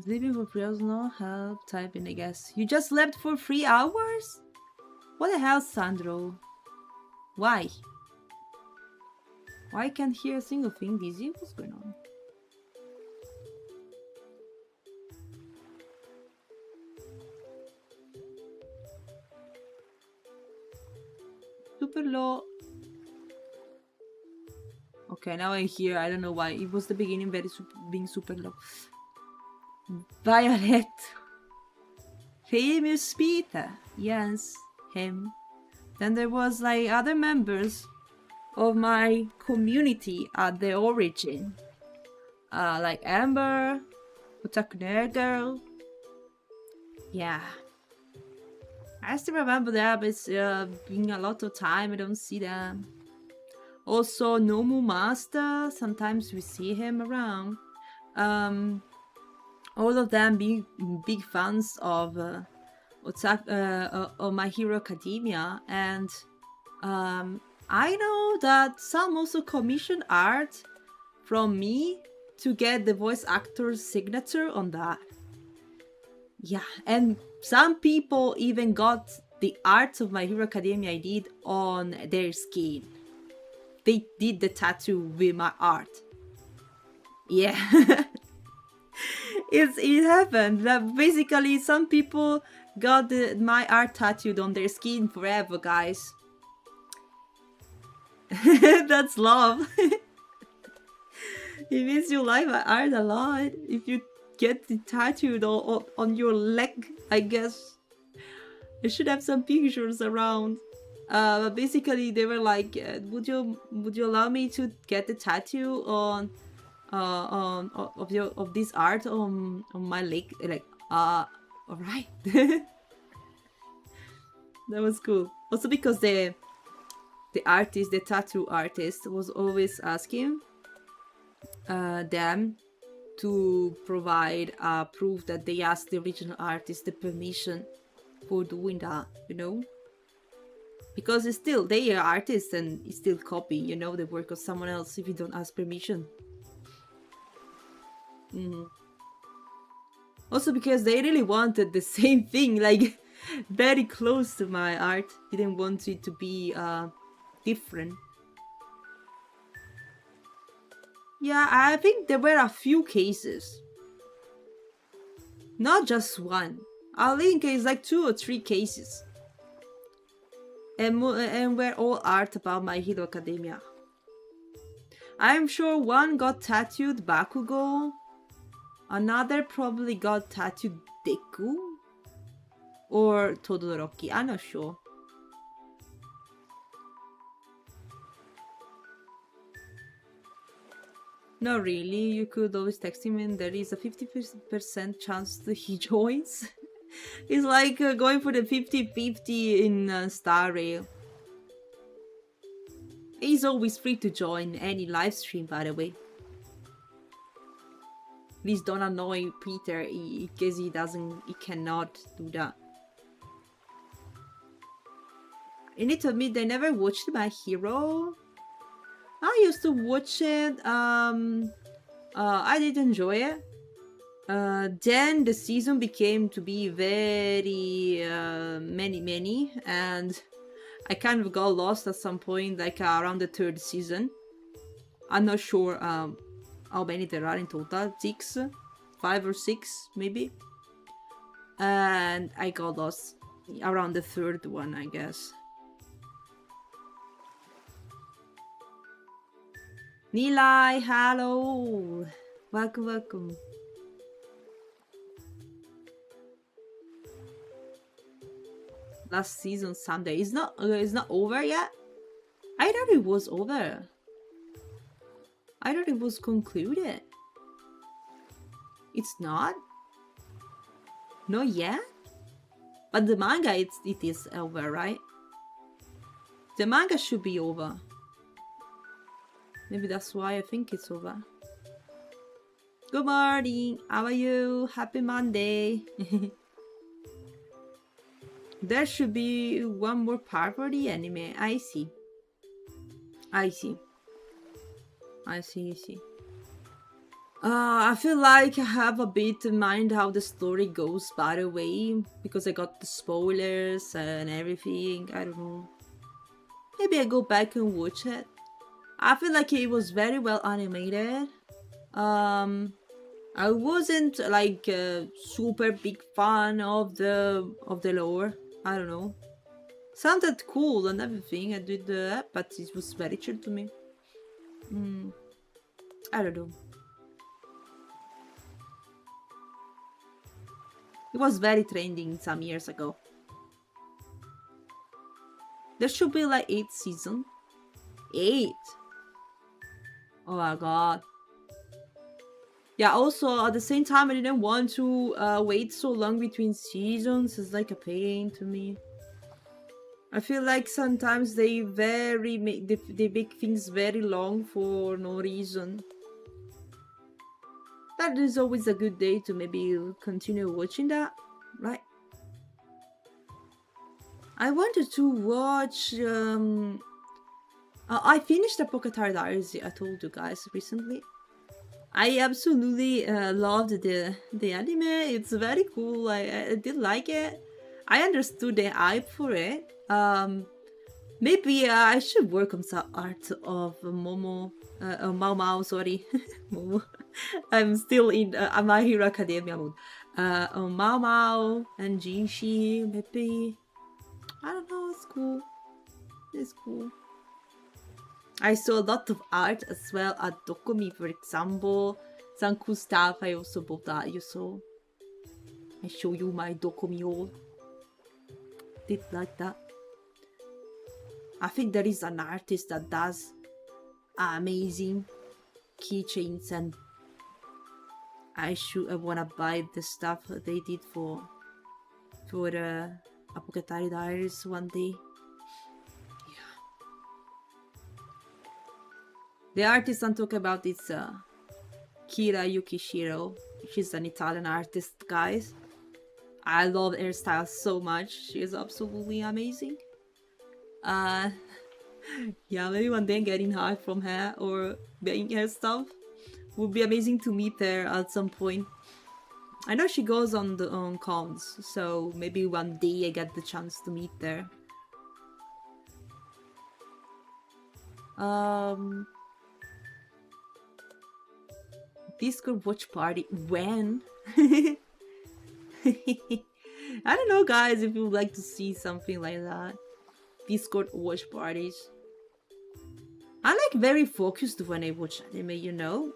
Sleeping for 3 hours, no help typing, I guess. You just slept for 3 hours? What the hell, Sandro? Why? Why can't hear a single thing, Desii? What's going on? Super low. Okay, now I hear. I don't know why. It was the beginning being super low. Violet. Famous Peter. Yes, him. Then there was like other members of my community at the origin. Like Amber, Otaku Nerd Girl. Yeah. I still remember that, but it's been a lot of time. I don't see them. Also, Nomu Master. Sometimes we see him around. All of them being big fans of My Hero Academia, and I know that some also commission art from me to get the voice actor's signature on that. Yeah, and some people even got the art of My Hero Academia I did on their skin. They did the tattoo with my art. Yeah. It happened. Basically, some people got my art tattooed on their skin forever, guys. That's love. It means you like my art a lot. If you get it tattooed on your leg, I guess. I should have some pictures around. But basically, they were like, "Would you allow me to get the tattoo of this art on my leg?" Like, all right. That was cool. Also because the artist, the tattoo artist, was always asking them to provide proof that they asked the original artist the permission for doing that, you know? Because it's still, they are artists and it's still copy, you know, the work of someone else if you don't ask permission. Also because they really wanted the same thing, like very close to my art. Didn't want it to be different. Yeah, I think there were a few cases. Not just one. I think it's like 2 or 3 cases. And we're all art about My Hero Academia. I'm sure one got tattooed Bakugo. Another probably got tattooed Deku. Or Todoroki, I'm not sure. Not really. You could always text him and there is a 50% chance that he joins. It's like going for the 50-50 in Star Rail. He's always free to join any live stream, by the way. Please don't annoy Peter in case he cannot do that. I need to admit, I never watched My Hero. I used to watch it. I did enjoy it. Then the season became to be very many, and I kind of got lost at some point, like around the 3rd season. I'm not sure how many there are in total. 6, 5 or 6 maybe. And I got lost around the 3rd one, I guess. Nilai, hello! Welcome. Last season Sunday. It's not over yet? I thought it was over. I thought it was concluded. It's not? Not yet? But the manga, it is over, right? The manga should be over. Maybe that's why I think it's over. Good morning, how are you? Happy Monday. There should be one more part for the anime. I see. I feel like I have a bit in mind how the story goes, by the way, because I got the spoilers and everything. I don't know. Maybe I go back and watch it. I feel like it was very well animated. I wasn't like a super big fan of the lore. I don't know. Sounded cool and everything. I did that, but it was very chill to me. I don't know. It was very trending some years ago. There should be like 8 seasons. 8? Oh my god. Yeah, also at the same time I didn't want to wait so long between seasons. It's like a pain to me. I feel like sometimes they make things very long for no reason. That is always a good day to maybe continue watching that, right? I wanted to watch I finished the Poketari Diaries, I told you guys recently. I absolutely loved the anime. It's very cool. I did like it. I understood the hype for it. Maybe I should work on some art of Mao Mao, sorry. Momo. I'm still in My Hero Academia mode. Mao Mao and Jinshi, maybe. I don't know, it's cool. It's cool. I saw a lot of art as well at Dokomi, for example. Some cool stuff. I also bought that, you saw. I show you my Dokomi haul. Did like that. I think there is an artist that does amazing keychains, and I wanna buy the stuff they did for Apokatari Diaries one day. Yeah. The artist I'm talking about is Kira Yukishiro. She's an Italian artist, guys. I love her style so much. She is absolutely amazing. Yeah, maybe one day getting high from her or buying her stuff would be amazing to meet her at some point. I know she goes on cons, so maybe one day I get the chance to meet her. Discord watch party when? I don't know, guys, if you would like to see something like that. Discord watch parties. I'm like very focused when I watch anime, you know?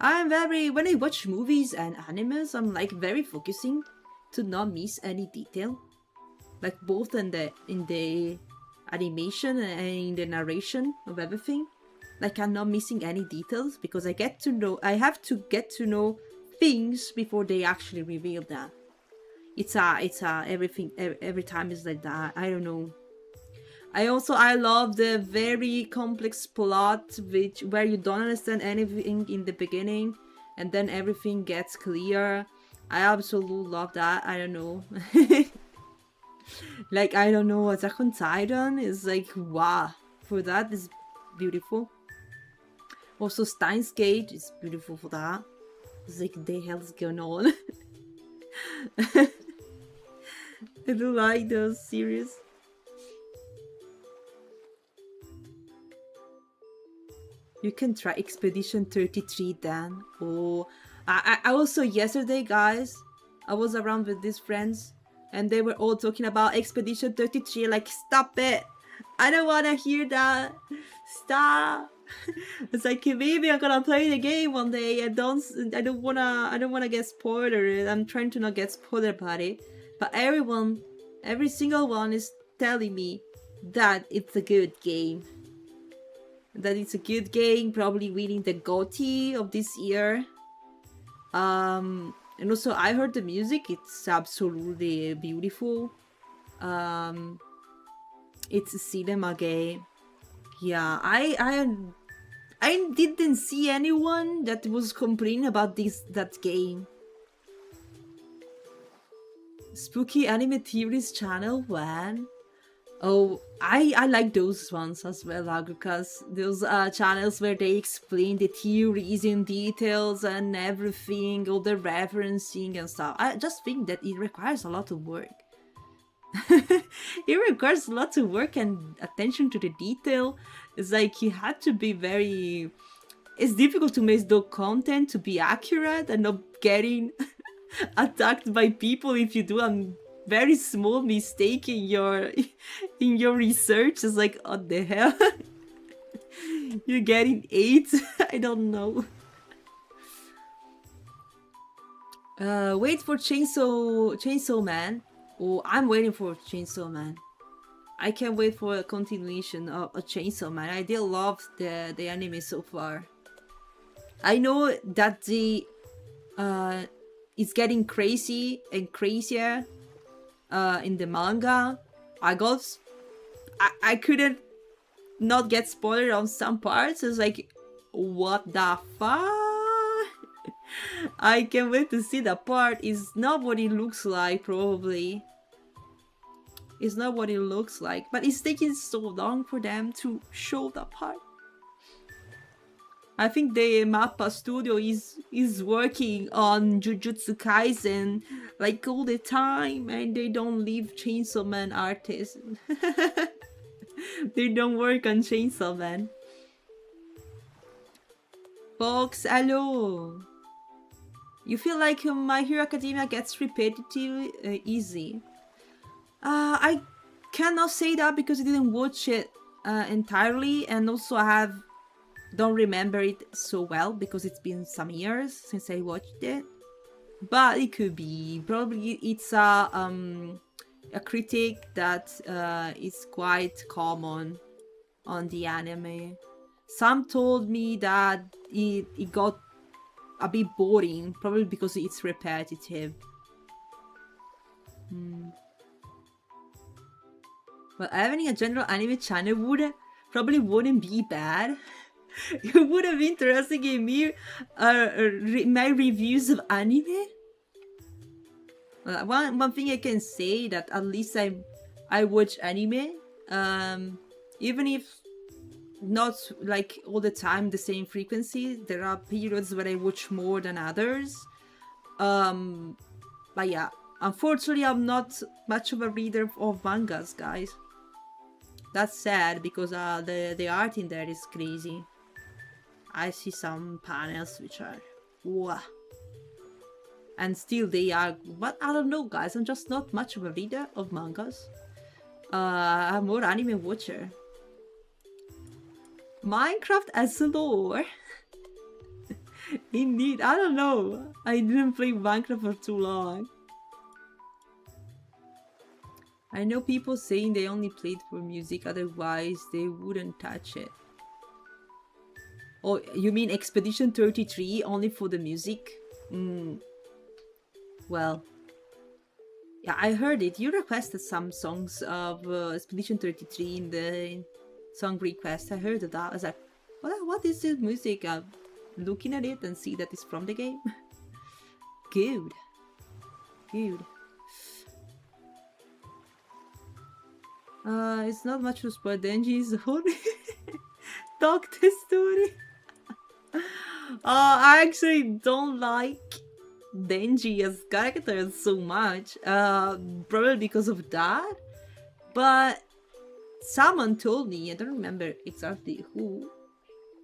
When I watch movies and animes, I'm like very focusing to not miss any detail. Like both in the animation and in the narration of everything. like I'm not missing any details, because I have to get to know things before they actually reveal that. It's everything every time is like that. I don't know. I love the very complex plot where you don't understand anything in the beginning and then everything gets clear. I absolutely love that. I don't know. Like, I don't know, Attack on Titan is like, wow. For that is beautiful. Also, Steins Gate is beautiful for that. It's like, the hell's going on? I do like those series. You can try Expedition 33 then. Oh, I also, yesterday, guys, I was around with these friends and they were all talking about Expedition 33. Like, stop it. I don't want to hear that. Stop. It's like, maybe I'm gonna play the game one day. I don't wanna get spoiled. I'm trying to not get spoiled about it. But every single one is telling me that it's a good game. That it's a good game, probably winning the GOTY of this year. And also I heard the music, it's absolutely beautiful. It's a cinema game. Yeah, I didn't see anyone that was complaining about that game. Spooky Anime Theories channel 1. Oh, I like those ones as well, because those channels where they explain the theories in details and everything, all the referencing and stuff. I just think that it requires a lot of work. It requires a lot of work and attention to the detail. It's like you have to be very... It's difficult to make the content to be accurate and not getting attacked by people if you do a very small mistake in your research. Is like, what the hell? You're getting 8? I don't know. Wait for Chainsaw Man. Oh, I'm waiting for Chainsaw Man. I can't wait for a continuation of a Chainsaw Man. I did love the anime so far. I know that it's getting crazy and crazier in the manga. I couldn't not get spoiled on some parts. It's like, what the fuck? I can't wait to see that part. It's not what it looks like, probably. It's not what it looks like, but it's taking so long for them to show that part. I think the Mappa studio is working on Jujutsu Kaisen like all the time, and they don't leave Chainsaw Man artists. They don't work on Chainsaw Man. Fox, hello. You feel like My Hero Academia gets repetitive easy? I cannot say that because I didn't watch it entirely, and also don't remember it so well because it's been some years since I watched it. But it could be. Probably it's a critique that is quite common on the anime. Some told me that it got a bit boring, probably because it's repetitive. Well, having a general anime channel probably wouldn't be bad. It would have been interesting in me, my reviews of anime. One thing I can say that at least I watch anime, even if not like all the time the same frequency. There are periods where I watch more than others. But yeah, unfortunately I'm not much of a reader of mangas, guys. That's sad because the art in there is crazy. I see some panels which are wow. And still they are, but I don't know, guys. I'm just not much of a reader of mangas. I'm more anime watcher. Minecraft as lore. Indeed, I don't know. I didn't play Minecraft for too long. I know people saying they only played for music, otherwise they wouldn't touch it. Oh, you mean Expedition 33 only for the music? Well, yeah, I heard it. You requested some songs of Expedition 33 in the song request. I heard that. I was like, what is this music? I'm looking at it and see that it's from the game. Good. Good. It's not much to spoil Denji's whole talk the story. I actually don't like Denji as character so much. Probably because of that. But someone told me, I don't remember exactly who,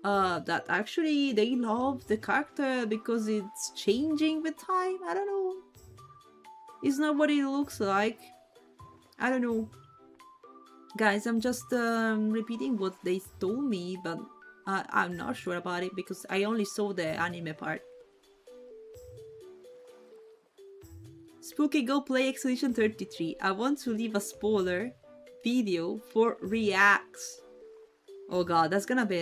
that actually they love the character because it's changing with time. I don't know. It's not what it looks like. I don't know. Guys, I'm just repeating what they told me, but I'm not sure about it because I only saw the anime part. Spuky, go play Expedition 33. I want to leave a spoiler video for reacts. Oh god, that's gonna be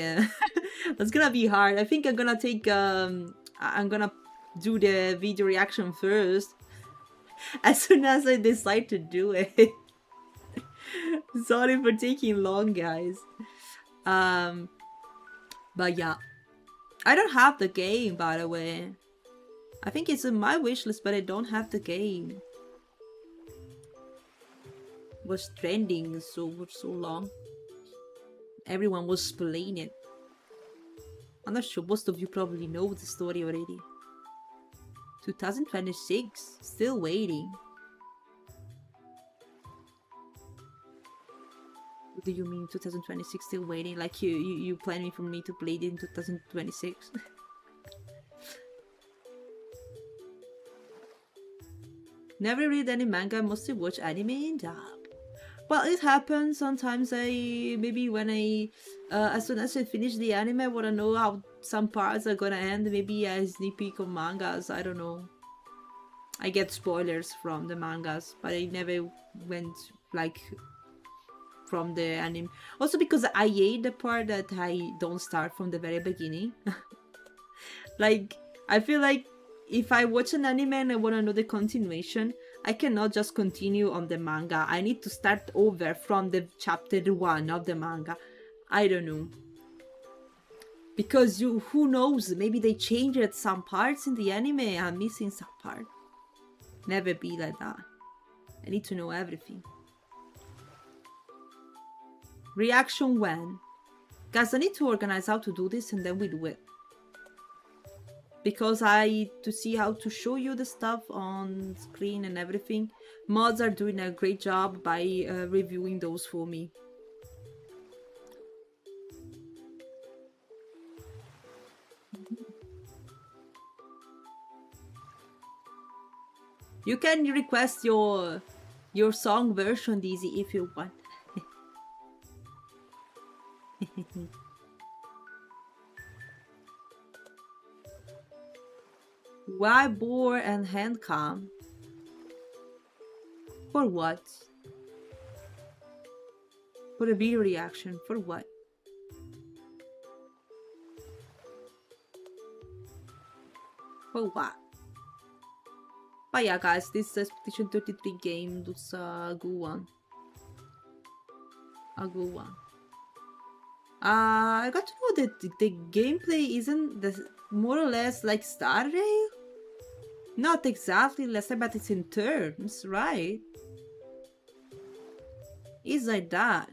that's gonna be hard. I think I'm gonna take I'm gonna do the video reaction first as soon as I decide to do it. Sorry for taking long, guys. But yeah, I don't have the game, by the way. I think it's in my wishlist, but I don't have the game. It was trending for so long. Everyone was playing it. I'm not sure, most of you probably know the story already. 2026, still waiting. What do you mean 2026 still waiting? Like you planning for me to play it in 2026? Never read any manga, mostly watch anime in dub. Well, it happens sometimes. Maybe when as soon as I finish the anime, I wanna know how some parts are gonna end. Maybe I sneak peek of mangas. I don't know. I get spoilers from the mangas, but I never went like from the anime. Also because I hate the part that I don't start from the very beginning. Like, I feel like if I watch an anime and I want to know the continuation, I cannot just continue on the manga. I need to start over from the chapter 1 of the manga. I don't know. Because who knows, maybe they changed some parts in the anime. I'm missing some part. Never be like that. I need to know everything. Reaction when? Guys, I need to organize how to do this and then we do it. Because to see how to show you the stuff on screen and everything, mods are doing a great job by reviewing those for me. You can request your song version, Desii, if you want. Why bore and hand cam? For what? For a video reaction, for what? For what? But yeah, guys, this Expedition 33 game looks a good one. A good one. I got to know that the gameplay isn't more or less like Star Rail? Not exactly, let's say, but it's in turns, right? It's like that.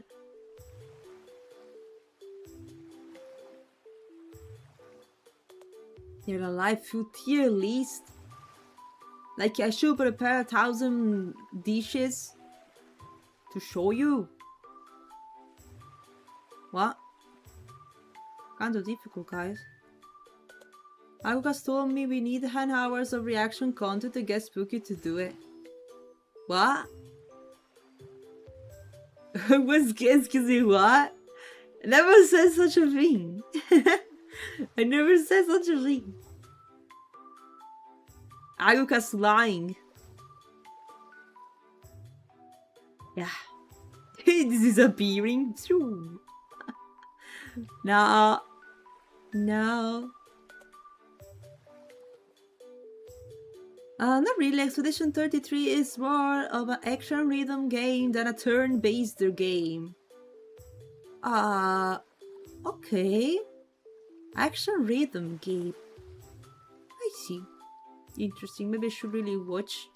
You're alive food tier list. Like I should prepare 1,000 dishes to show you. What? Kinda difficult, guys. Agukas told me we need 10 hours of reaction content to get Spuky to do it. What? Excuse me, what? I never said such a thing. I never said such a thing. Aguka's lying. Yeah. This is appearing true. Nah. No. Not really. Expedition 33 is more of an action rhythm game than a turn-based game. Okay. Action rhythm game. I see. Interesting. Maybe I should really watch.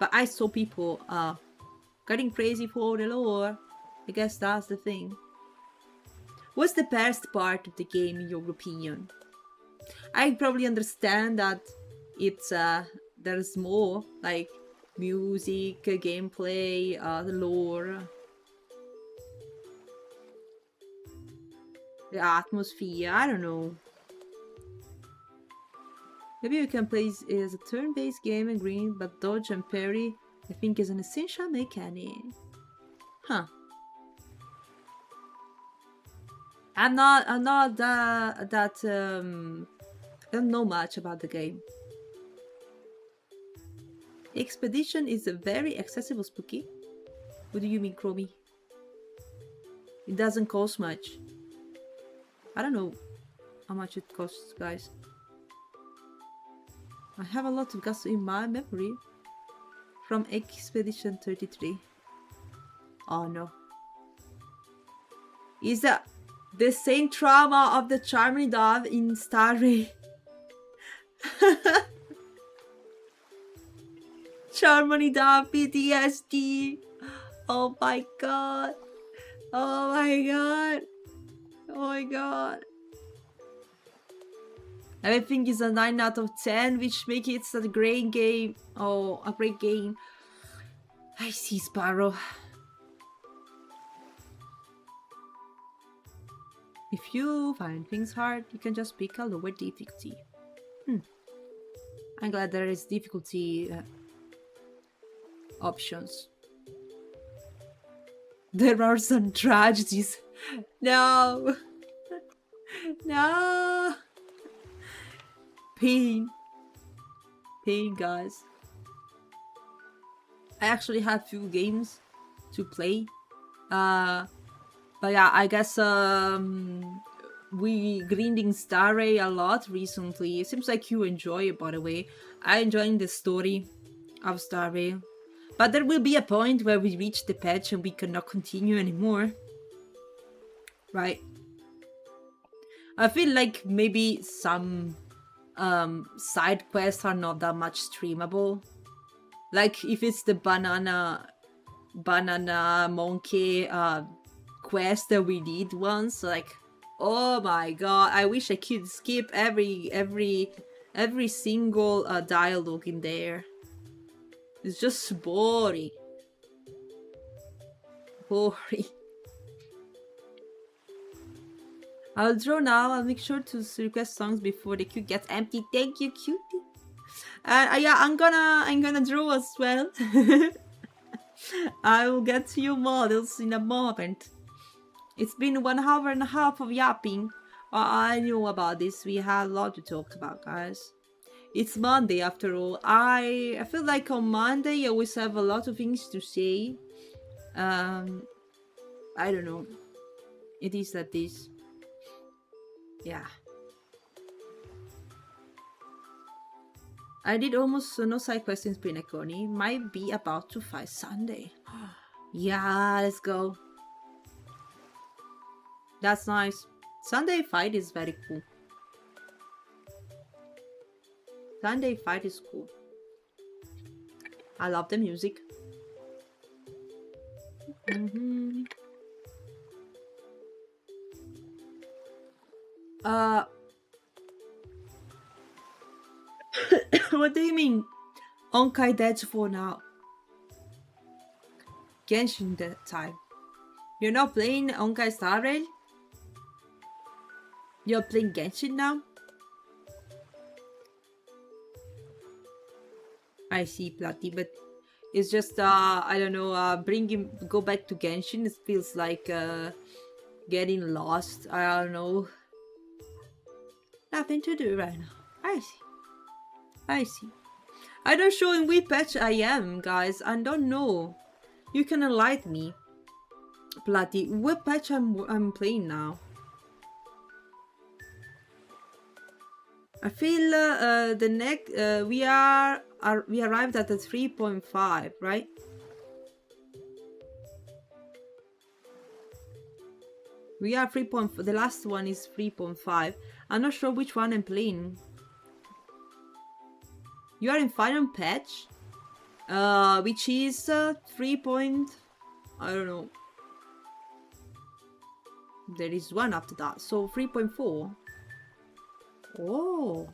But I saw people getting crazy for the lore. I guess that's the thing. What's the best part of the game in your opinion? I probably understand that it's there's more like music, gameplay, the lore, the atmosphere. I don't know. Maybe you can play as a turn-based game and green, but dodge and parry I think is an essential mechanic. Huh. I don't know much about the game. Expedition is a very accessible, Spuky. What do you mean, Chromie? It doesn't cost much. I don't know how much it costs, guys. I have a lot of gas in my memory from Expedition 33. Oh no. Is that the same trauma of the Charming Dove in Star Rail? Charming Dove PTSD. Oh my god. Oh my god. Oh my god. Everything is a 9 out of 10, which makes it a great game. Oh, a great game. I see, Sparrow. If you find things hard, you can just pick a lower difficulty. I'm glad there is difficulty options. There are some tragedies. No. No. Pain. Pain, guys. I actually had few games to play. But yeah, I guess we grinding Star Rail a lot recently. It seems like you enjoy it, by the way. I enjoying the story of Star Rail. But there will be a point where we reach the patch and we cannot continue anymore. Right? I feel like maybe some side quests are not that much streamable. Like if it's the banana monkey quest that we did once, like, oh my god, I wish I could skip every single dialogue in there. It's just boring. Boring. I'll draw now. I'll make sure to request songs before the queue gets empty. Thank you, cutie. Yeah, I'm gonna draw as well. I will get to your models in a moment. It's been 1 hour and a half of yapping. I knew about this. We had a lot to talk about, guys. It's Monday after all. I feel like on Monday I always have a lot of things to say. I don't know. It is like this. Yeah. I did almost no side quests in Spinaconi. Might be about to fight Sunday. Yeah, let's go. That's nice. Sunday fight is very cool. Sunday fight is cool. I love the music. What do you mean? Onkai dead for now. Genshin that time. You're not playing Onkai Star Rail? You're playing Genshin now? I see, Platy, but it's just I don't know, go back to Genshin. It feels like getting lost. I don't know. Nothing to do right now. I see. I see. I don't show in which patch I am, guys. I don't know. You can enlighten me. Platy, what patch I'm playing now? I feel the next we arrived at the 3.5, right? We are 3.4. The last one is 3.5. I'm not sure which one I'm playing. You are in final patch, which is 3. I don't know. There is one after that, so 3.4. Oh,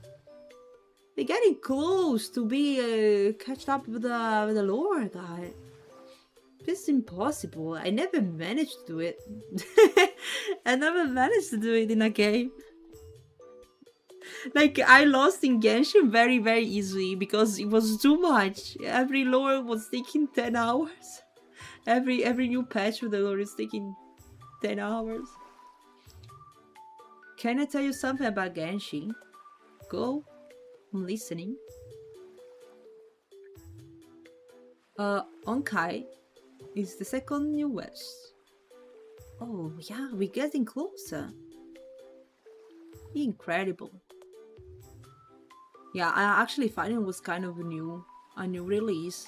we're getting close to be catched up with the lore guy. This is impossible. I never managed to do it. I never managed to do it in a game. Like, I lost in Genshin very, very easily because it was too much. Every lore was taking 10 hours. Every new patch with the lore is taking 10 hours. Can I tell you something about Genshin? Go. I'm listening. Onkai is the second newest. Oh yeah, we're getting closer. Incredible. Yeah, I actually find it was kind of a new release.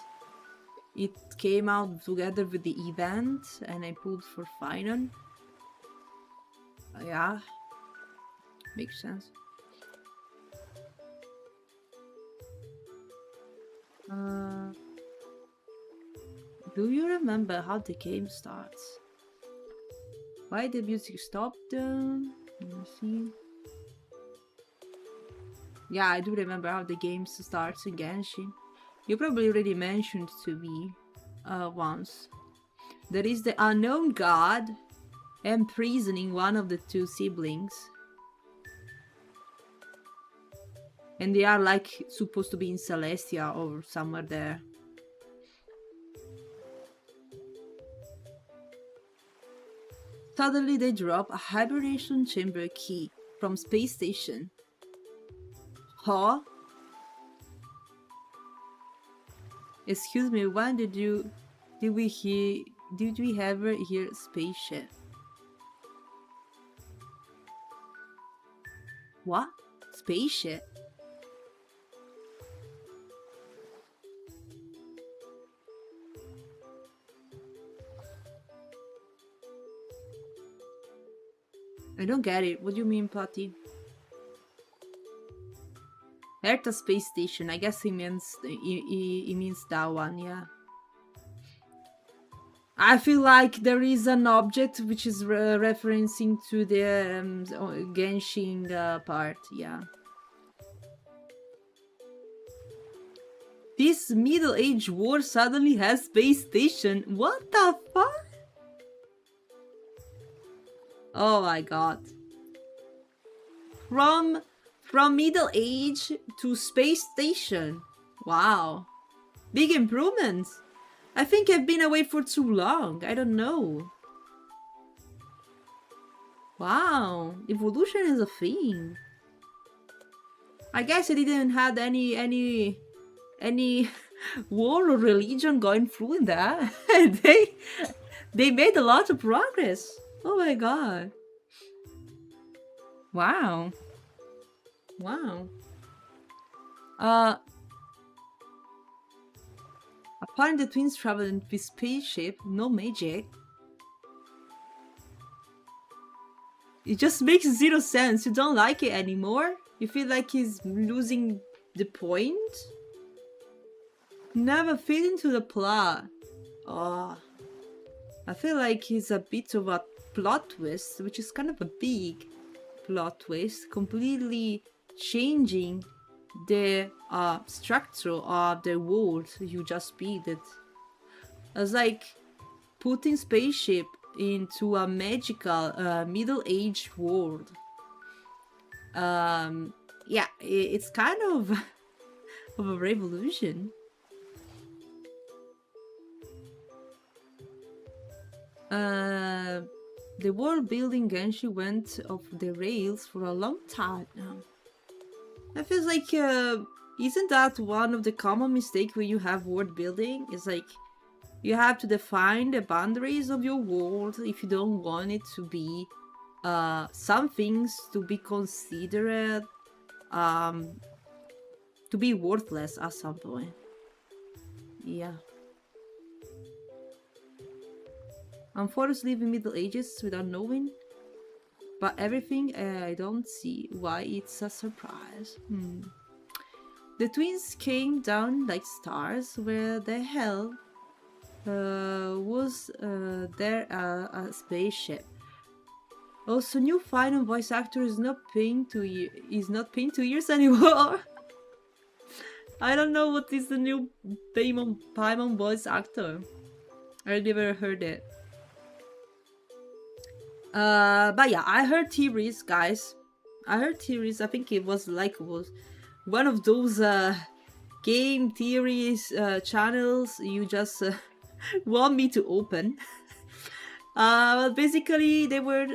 It came out together with the event and I pulled for final. Yeah, makes sense. Do you remember how the game starts? Why the music stopped? Let me see. Yeah, I do remember how the game starts in Genshin. You probably already mentioned to me once. There is the unknown god imprisoning one of the two siblings. And they are like supposed to be in Celestia or somewhere there. Suddenly they drop a hibernation chamber key from space station. Huh? Excuse me, when did we ever hear spaceship? What? Spaceship? I don't get it. What do you mean, Patty? Earth space station. I guess he means that one. Yeah. I feel like there is an object which is referencing to the Genshin part. Yeah. This Middle Age war suddenly has space station. What the fuck? Oh my god. From Middle Age to space station. Wow. Big improvements. I think I've been away for too long. I don't know. Wow. Evolution is a thing. I guess I didn't have any war or religion going through in that. they made a lot of progress. Oh my god. Wow. Wow. Apparently the twins traveled with spaceship, no magic. It just makes zero sense. You don't like it anymore? You feel like he's losing the point? Never fit into the plot. Oh. I feel like he's a bit of a plot twist, which is kind of a big plot twist, completely changing the structure of the world you just beat it. It's like putting spaceship into a magical middle age world. Yeah, it's kind of of a revolution. The world building Genshin went off the rails for a long time now. I feel like, isn't that one of the common mistakes when you have world building? It's like, you have to define the boundaries of your world if you don't want it to be some things to be considered to be worthless at some point. Yeah. I'm forced to live in Middle Ages without knowing, but everything I don't see why it's a surprise. The twins came down like stars. Where the hell was there a spaceship? Also, new final voice actor is not paying 2 years anymore. I don't know what is the new Paimon voice actor. I never heard it. But yeah, I heard theories, guys. I heard theories. I think it was one of those game theories channels you just want me to open. Basically, they were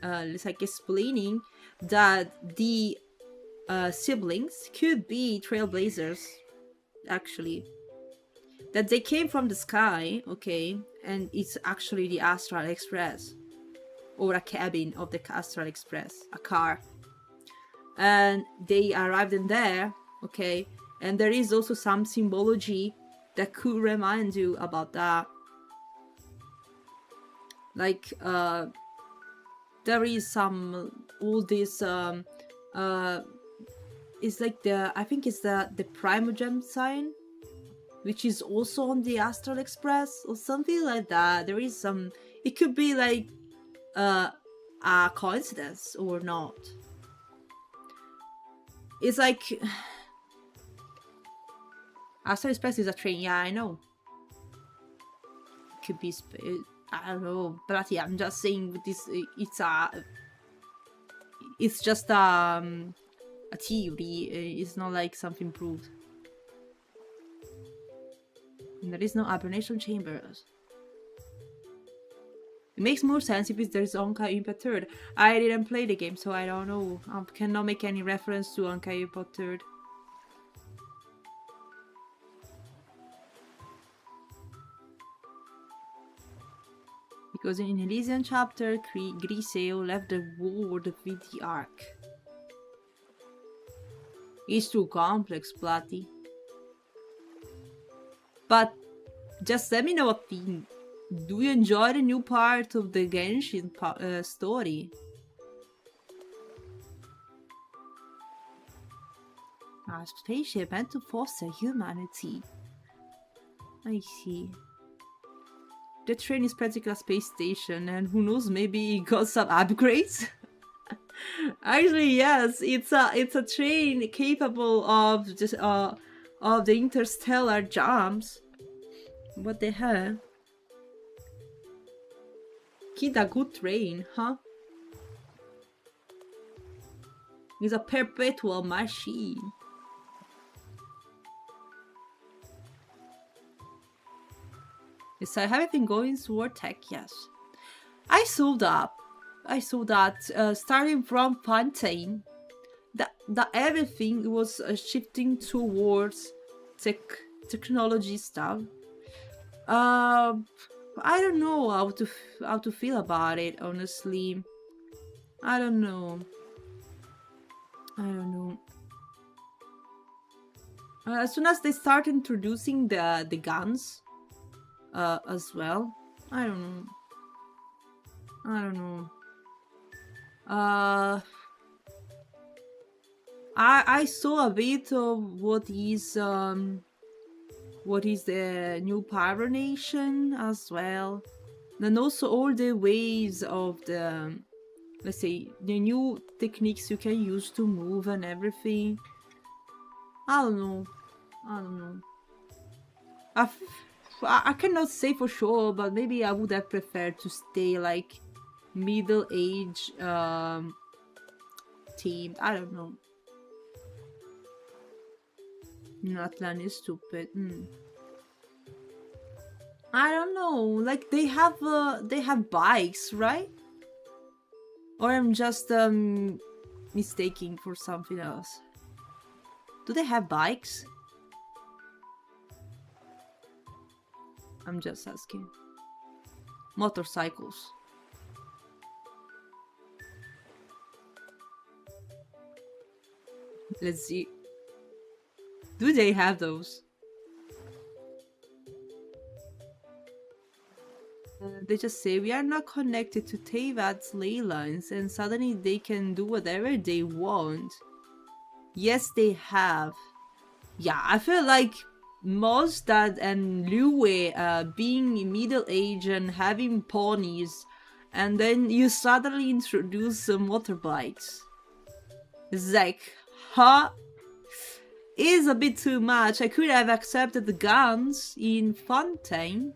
like explaining that the siblings could be trailblazers, actually. That they came from the sky, okay, and it's actually the Astral Express, or a cabin of the Astral Express, a car, and they arrived in there, okay, and there is also some symbology that could remind you about that. Like, there is some all this it's like I think it's the Primogem sign, which is also on the Astral Express or something like that. There is some. It could be like a coincidence or not. It's like Astral Express is a train. Yeah, I know. It could be. I don't know, but yeah, I'm just saying with this. It's just a theory. It's not like something proved. There is no hibernation chambers. It makes more sense if there is Onka Impact 3rd. I didn't play the game, so I don't know. I cannot make any reference to Onka Impact 3rd. Because in Elysian chapter, Griseo left the world with the Ark. It's too complex, Platty. But just let me know a thing. Do you enjoy the new part of the Genshin story? A spaceship meant to foster humanity. I see. The train is practically a space station, and who knows, maybe it got some upgrades? Actually, yes, it's a train capable of just of the interstellar jumps. What the hell? Kid, a good train, huh? It's a perpetual machine. Yes, I have everything going toward tech, yes. I saw that starting from Fontaine, that everything was shifting towards technology stuff. I don't know how to feel about it, honestly. I don't know. As soon as they start introducing the guns, as well, I don't know. I saw a bit of what is the new Pyro Nation as well, and also all the ways of the, let's say, the new techniques you can use to move and everything. I don't know. I cannot say for sure, but maybe I would have preferred to stay like middle age themed. I don't know. Atlan is stupid. I don't know. Like they have bikes, right? Or I'm just mistaking for something else. Do they have bikes? I'm just asking. Motorcycles. Let's see. Do they have those? They just say we are not connected to Teyvat's ley lines, and suddenly they can do whatever they want. Yes, they have. Yeah, I feel like Mondstadt and Liyue being middle-aged and having ponies, and then you suddenly introduce motorbikes. It's like, huh? Is a bit too much. I could have accepted the guns in Fontaine.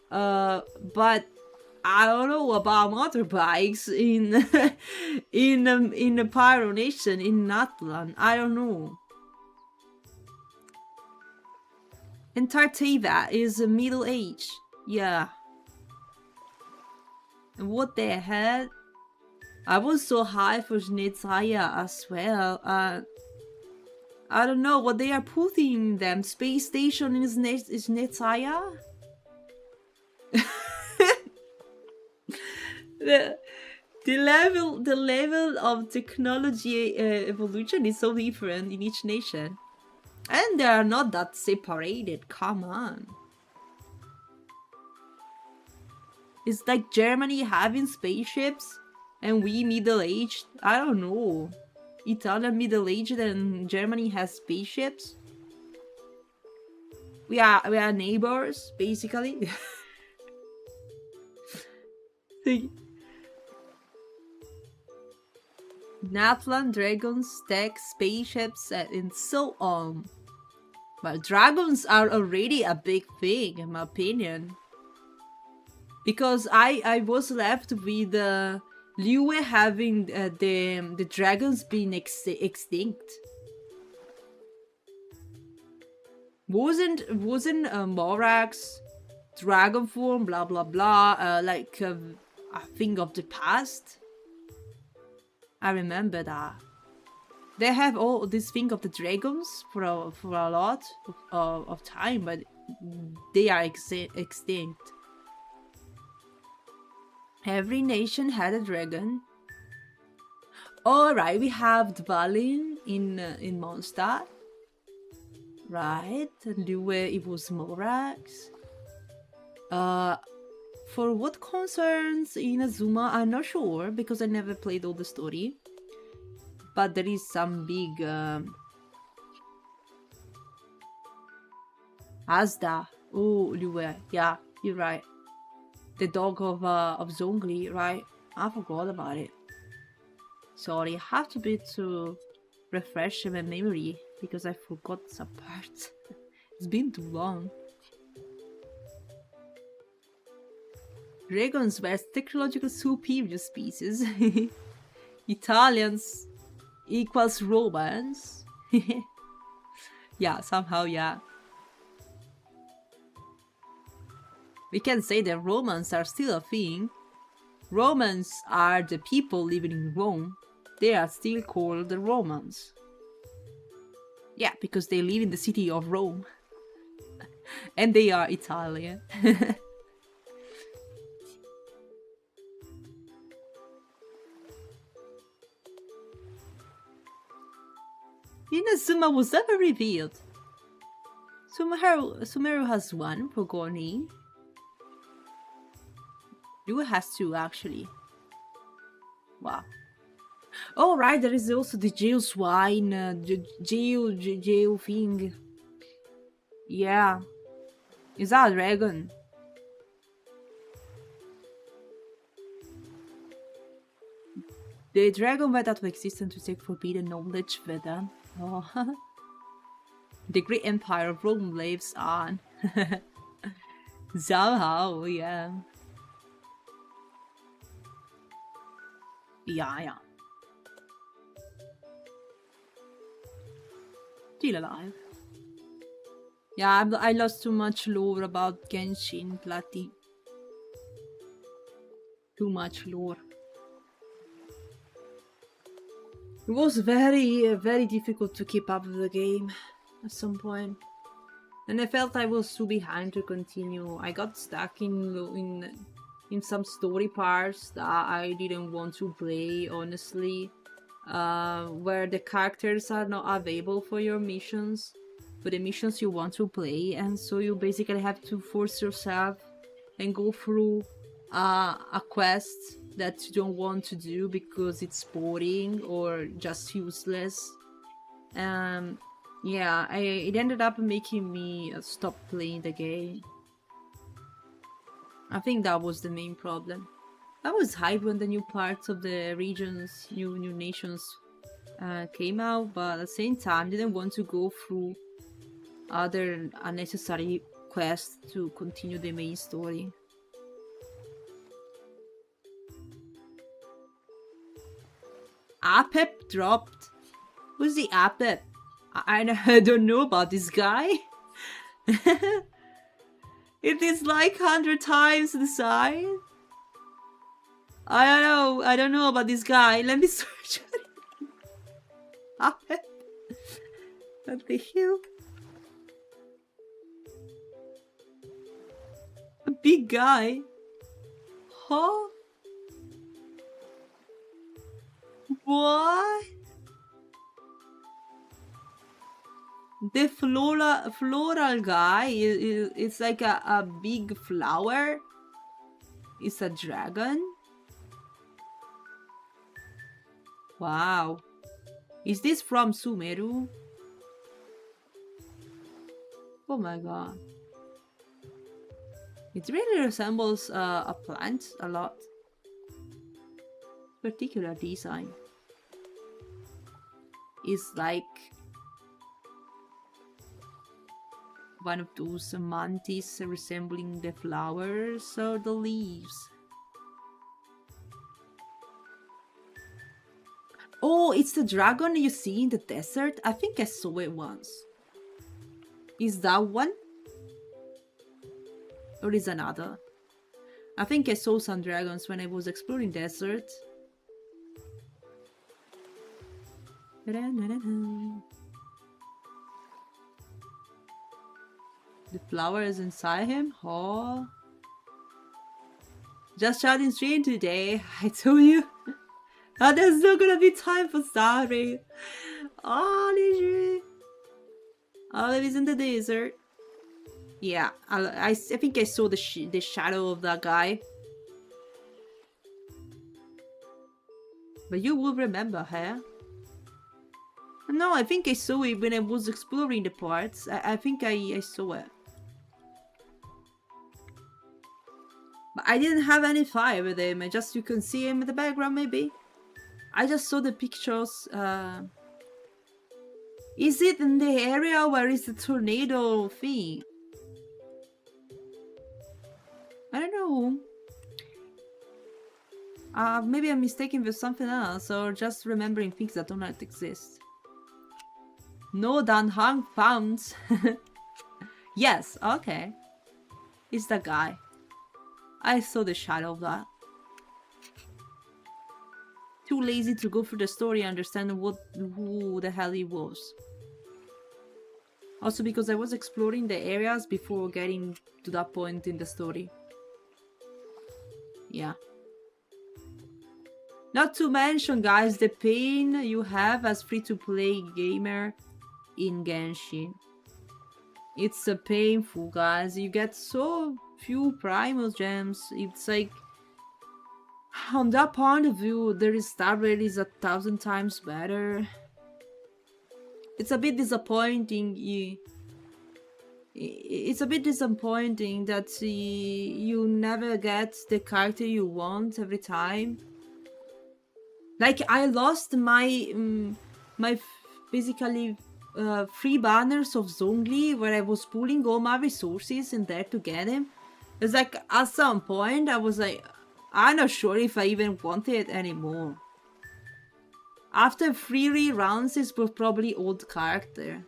But I don't know about motorbikes in in the Pyro Nation in Natlan. I don't know. And Tarteva is a middle age. Yeah. And what the hell? I was so high for Schnetzaya as well. I don't know what they are putting in them. Space station is Schnetzaya? The level of technology evolution is so different in each nation. And they are not that separated, come on. It's like Germany having spaceships and we middle-aged. I don't know. Italian middle-aged and Germany has spaceships. We are neighbors, basically. Natlan, dragons, tech, spaceships, and so on. Well, dragons are already a big thing, in my opinion. Because I was left with Liyue having the dragons being extinct. Wasn't Morax, dragon form, blah blah blah, like a thing of the past? I remember that. They have all this thing of the dragons for a lot of time, but they are extinct. Every nation had a dragon. Alright, we have Dvalin in Mondstadt. Right, Liyue, it was Morax. For what concerns Inazuma, I'm not sure because I never played all the story. But there is some big Asda. Oh, Liyue. Yeah, you're right. The dog of Zhongli, right? I forgot about it. Sorry, I have to refresh my memory because I forgot some parts. It's been too long. Dragons were technological superior species. Italians equals Romans. Yeah, somehow, yeah. We can say that Romans are still a thing. Romans are the people living in Rome. They are still called the Romans. Yeah, because they live in the city of Rome. And they are Italian. Inazuma was never revealed. Sumeru has one for Gorni. Liyue has two, actually. Wow. Oh, right, there is also the jail swine, jail thing. Yeah. Is that a dragon? The dragon went out of existence to take forbidden knowledge with them. Oh. The great empire of Rome lives on. Somehow, yeah. Yeah. Still alive. Yeah, I lost too much lore about Genshin, Plati. Too much lore. It was very, very difficult to keep up with the game at some point. And I felt I was too behind to continue. I got stuck in some story parts that I didn't want to play, honestly. where the characters are not available for your missions, for the missions you want to play, and so you basically have to force yourself and go through a quest that you don't want to do because it's boring or just useless. Yeah, it ended up making me stop playing the game. I think that was the main problem. I was hyped when the new parts of the regions, new nations came out, but at the same time didn't want to go through other unnecessary quests to continue the main story. Apep dropped. Who's the Apep? I don't know about this guy. It is like 100 times the size. I don't know about this guy. Let me search. Apep. What the hell? A big guy. Huh? What? The floral guy it's like a big flower. It's a dragon. Wow. Is this from Sumeru? Oh my god. It really resembles a plant a lot. Particular design. Is like one of those mantis resembling the flowers or the leaves. Oh, it's the dragon you see in the desert? I think I saw it once. Is that one? Or is another? I think I saw some dragons when I was exploring desert. The flower is inside him? Oh. Just chatting stream today. I told you. There's not gonna be time for starting. Oh, literally. Olive is in the desert. Yeah, I think I saw the shadow of that guy. But you will remember her. No, I think I saw it when I was exploring the parts. I think I saw it. But I didn't have any fire with him. You can see him in the background maybe. I just saw the pictures. Is it in the area where is the tornado thing? I don't know. Maybe I'm mistaken with something else or just remembering things that do not exist. No Dan Hang found. Yes, okay. It's that guy. I saw the shadow of that. Too lazy to go through the story and understand who the hell he was. Also because I was exploring the areas before getting to that point in the story. Yeah. Not to mention, guys, the pain you have as free-to-play gamer in Genshin. It's painful, guys. You get so few primal gems. It's like, on that point of view, the restart rate is 1,000 times better. It's a bit disappointing. It's a bit disappointing that you never get the character you want every time. Like, I lost my basically 3 banners of Zhongli where I was pulling all my resources in there to get him. It's like, at some point I was like, I'm not sure if I even want it anymore. After 3 reruns, it was probably old character.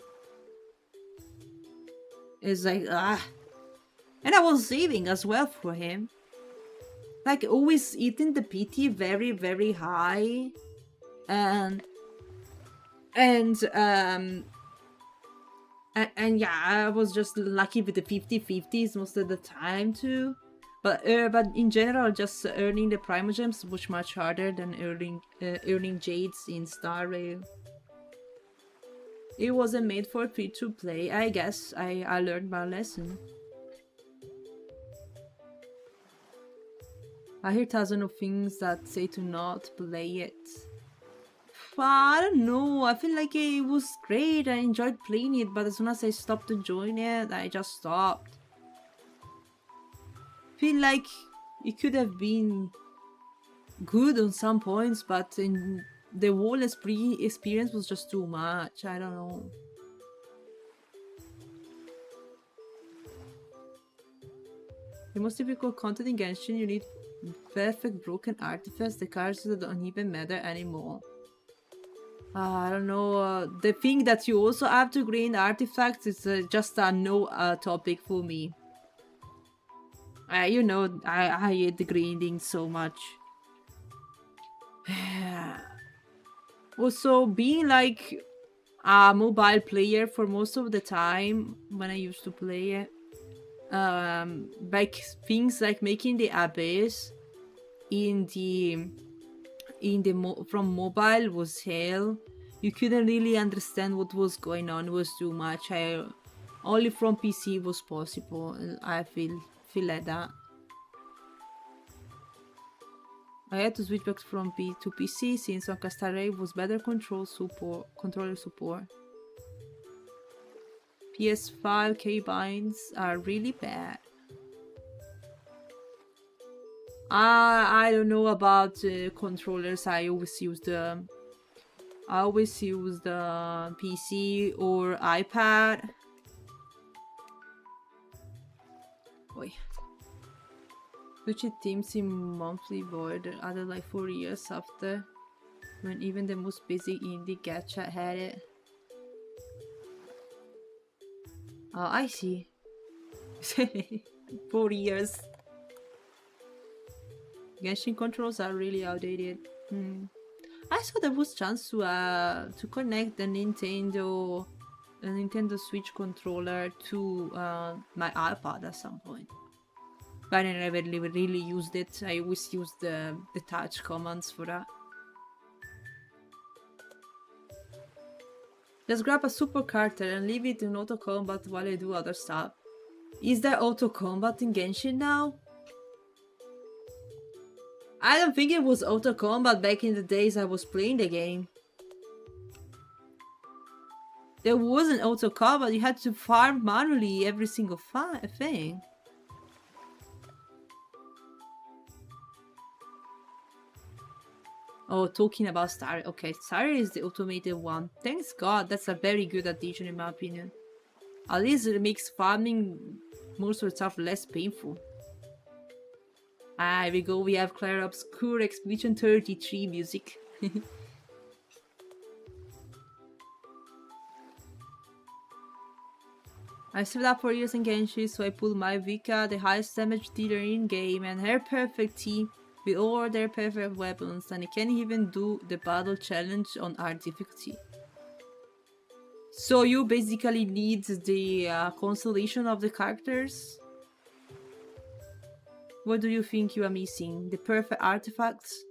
It's like, ah. And I was saving as well for him. Like, always eating the PT very, very high. And yeah, I was just lucky with the 50-50s most of the time too. But in general, just earning the primogems was much harder than earning jades in Star Rail. It wasn't made for free to play. I guess I learned my lesson. I hear thousands of things that say to not play it. I don't know. I feel like it was great. I enjoyed playing it, but as soon as I stopped enjoying it, I just stopped. I feel like it could have been good on some points, but in the whole experience was just too much. I don't know. The most difficult content in Genshin, you need perfect broken artifacts. The cards don't even matter anymore. I don't know. The thing that you also have to grind artifacts is just a no topic for me. You know, I hate the grinding so much. Also, being like a mobile player for most of the time when I used to play it, like things like making the abyss in the from mobile was hell. You couldn't really understand what was going on. It was too much. Only from PC was possible. I feel like that. I had to switch back from P to PC since on Castaray was better controller support. PS5 keybinds are really bad. I don't know about controllers. I always use the PC or iPad. Oi. Switched teams in monthly void other like 4 years after, when even the most basic indie gacha had it. Oh, I see. 4 years. Genshin controls are really outdated. I saw there was chance to connect the Nintendo Switch controller to my iPad at some point. But I never really used it. I always used the touch commands for that. Just grab a super character and leave it in auto combat while I do other stuff. Is there auto combat in Genshin now? I don't think it was auto combat back in the days I was playing the game. There wasn't auto combat, you had to farm manually every single thing. Oh, talking about Star. Okay, Star is the automated one. Thanks God, that's a very good addition in my opinion. At least it makes farming most of the stuff less painful. Ah, here we go, we have Clear Obscure Expedition 33 music. I saved up for years in Genshin, so I pulled my Vika, the highest damage dealer in game, and her perfect team with all their perfect weapons, and I can't even do the battle challenge on hard difficulty. So you basically need the constellation of the characters? What do you think you are missing? The perfect artifacts?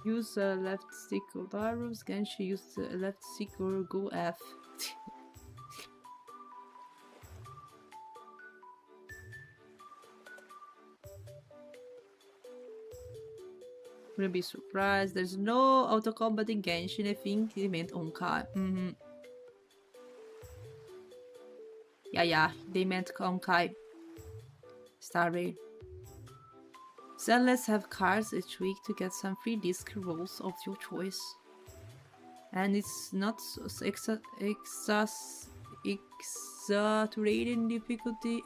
Use left stick or arrows. Genshin use left stick or go F. Wouldn't be surprised. There's no auto combat in Genshin. I think he meant Onkai. Yeah, they meant Onkai. Star Rail. So let's have cards each week to get some free disc rolls of your choice. And it's not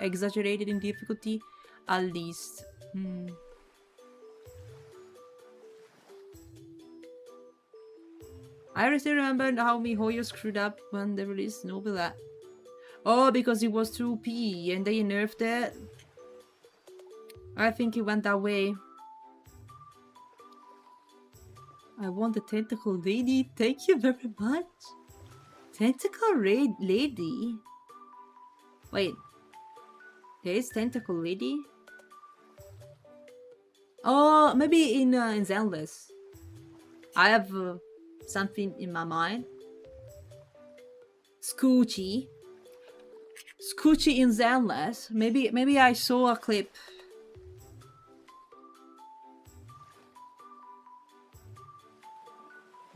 exaggerated in difficulty, at least. I still remember how MiHoYo screwed up when they released Nobila. Oh, because it was too OP and they nerfed it. I think it went that way. I want the tentacle lady. Thank you very much. Tentacle lady? Wait. There is tentacle lady? Oh, maybe in Zenless. I have something in my mind. Scoochie in Zenless. Maybe I saw a clip.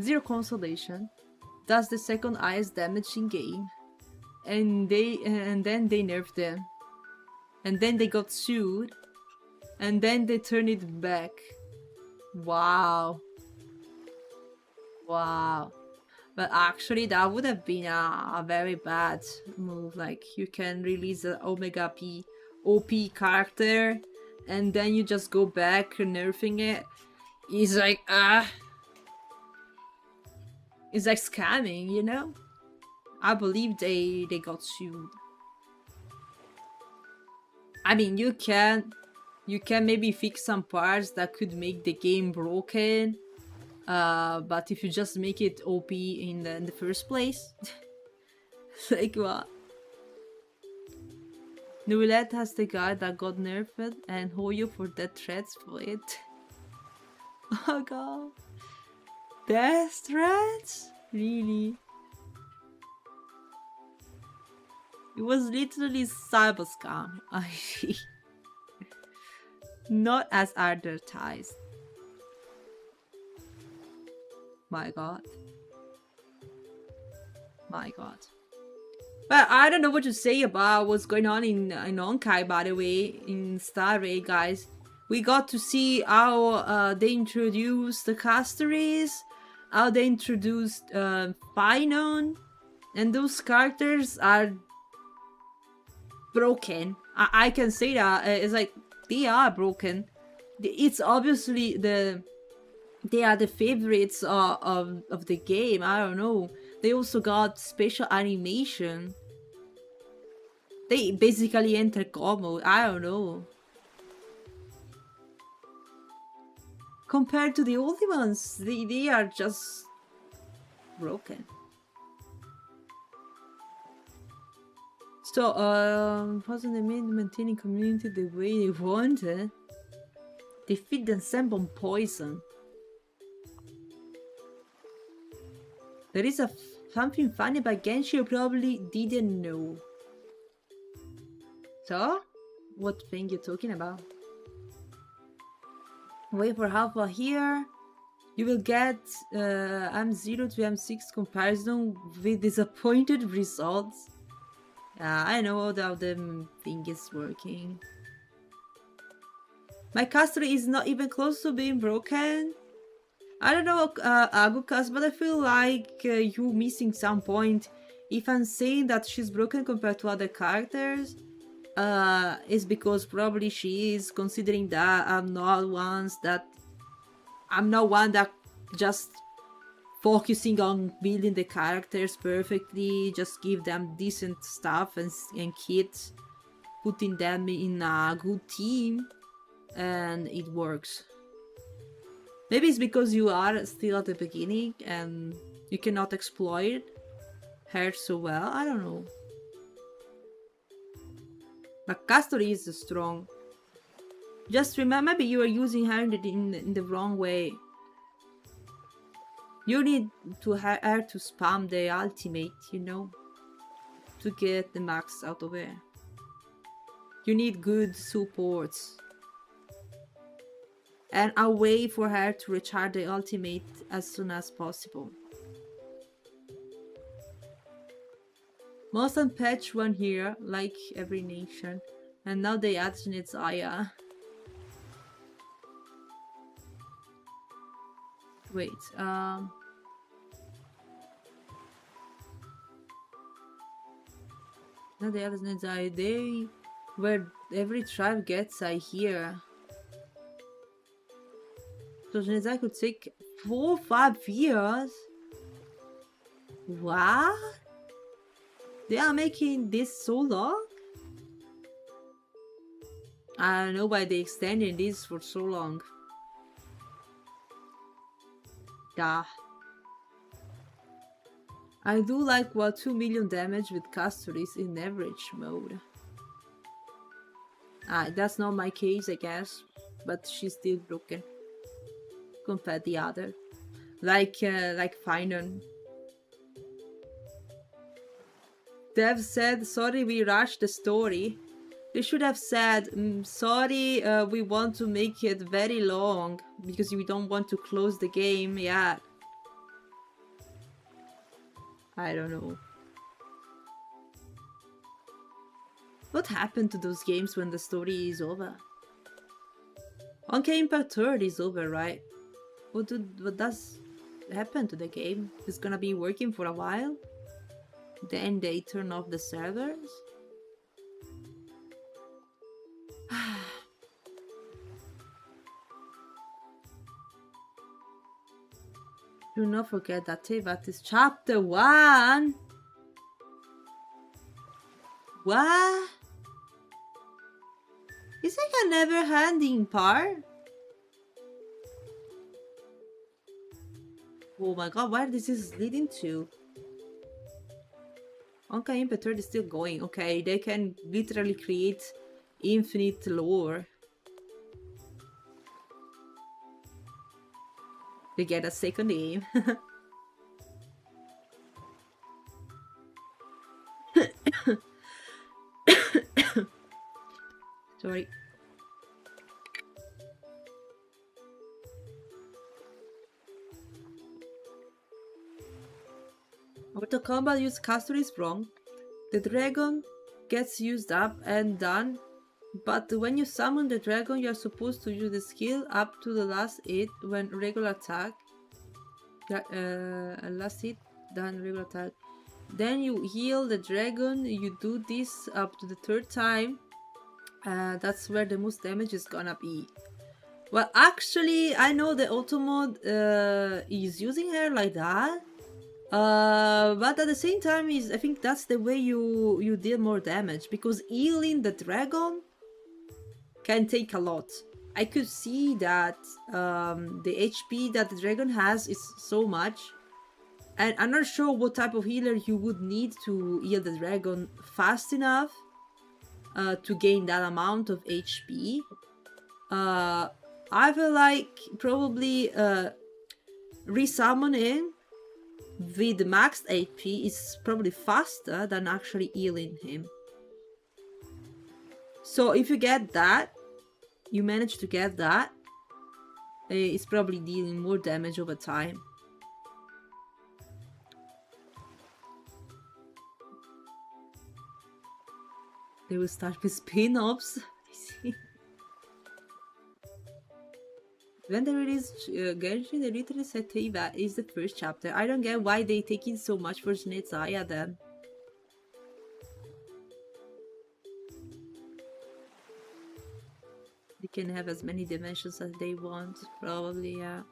Zero consolation. Does the second highest damage in game. And then they nerfed them. And then they got sued. And then they turned it back. Wow. Wow. But actually that would have been a very bad move. Like, you can release an Omega P OP character and then you just go back nerfing it. It's like it's like scamming, you know? I believe they got sued. I mean, you can maybe fix some parts that could make the game broken. But if you just make it OP in the first place, like what? Nuillet has the guy that got nerfed and Hoyo for death threats for it. Oh god. Death threats? Really? It was literally cyber scam. I see. Not as advertised. My god. My god. But I don't know what to say about what's going on in Onkai, by the way, in Star Raid, guys. We got to see how they introduced the casteries, how they introduced Finon, and those characters are broken. I can say that. It's like, they are broken. It's obviously they are the favorites of the game. I don't know. They also got special animation. They basically enter God mode. I don't know. Compared to the old ones, they are just broken. So, wasn't they maintaining community the way they wanted? They feed themselves on poison. There is something funny about Genshin you probably didn't know. So? What thing you talking about? Wait for Alpha here. You will get M0 to M6 comparison with disappointed results. I know how the thing is working. My caster is not even close to being broken. I don't know, Agukas, but I feel like you missing some point. If I'm saying that she's broken compared to other characters, is because probably she is considering that I'm not one that just focusing on building the characters perfectly, just give them decent stuff and kits, putting them in a good team, and it works. Maybe it's because you are still at the beginning and you cannot exploit her so well. I don't know. But Castor is strong. Just remember, maybe you are using her in the wrong way. You need her to spam the ultimate, you know, to get the max out of it. You need good supports. And a way for her to recharge the ultimate as soon as possible. Most unpatched one here, like every nation. And now they add Aya. Wait, now they add Aya. They where every tribe gets I here. So Genezai could take 4 or 5 years? What? They are making this so long? I don't know why they extended this for so long. Yeah. I do like 2 million damage with Castoris in average mode. That's not my case, I guess, but she's still broken compared to the other. Like Finon. Dev said, sorry we rushed the story. They should have said, sorry, we want to make it very long because we don't want to close the game. Yeah. I don't know. What happened to those games when the story is over? Honkai Impact 3 is over, right? What does happen to the game? It's gonna be working for a while? Then they turn off the servers? Do not forget that that is chapter 1! What? It's like a never-ending part? Oh my god, where this is leading to? Honkai Impact 3 is still going. Okay, they can literally create infinite lore. They get a second name. Sorry. Auto combat use caster is wrong. The dragon gets used up and done, but when you summon the dragon, you are supposed to use the skill up to the last hit when regular attack. Last hit, done regular attack. Then you heal the dragon. You do this up to the 3rd time. That's where the most damage is gonna be. Well, actually, I know the auto mode is using her like that. But at the same time, I think that's the way you deal more damage, because healing the dragon can take a lot. I could see that the HP that the dragon has is so much, and I'm not sure what type of healer you would need to heal the dragon fast enough to gain that amount of HP. I feel like probably resummoning with maxed HP is probably faster than actually healing him. So if you get that, you manage to get that, it's probably dealing more damage over time. They will start with spin-offs. I see. When they released Genshin, they literally said that is the first chapter. I don't get why they taking so much for Snezaya then. They can have as many dimensions as they want, probably, yeah.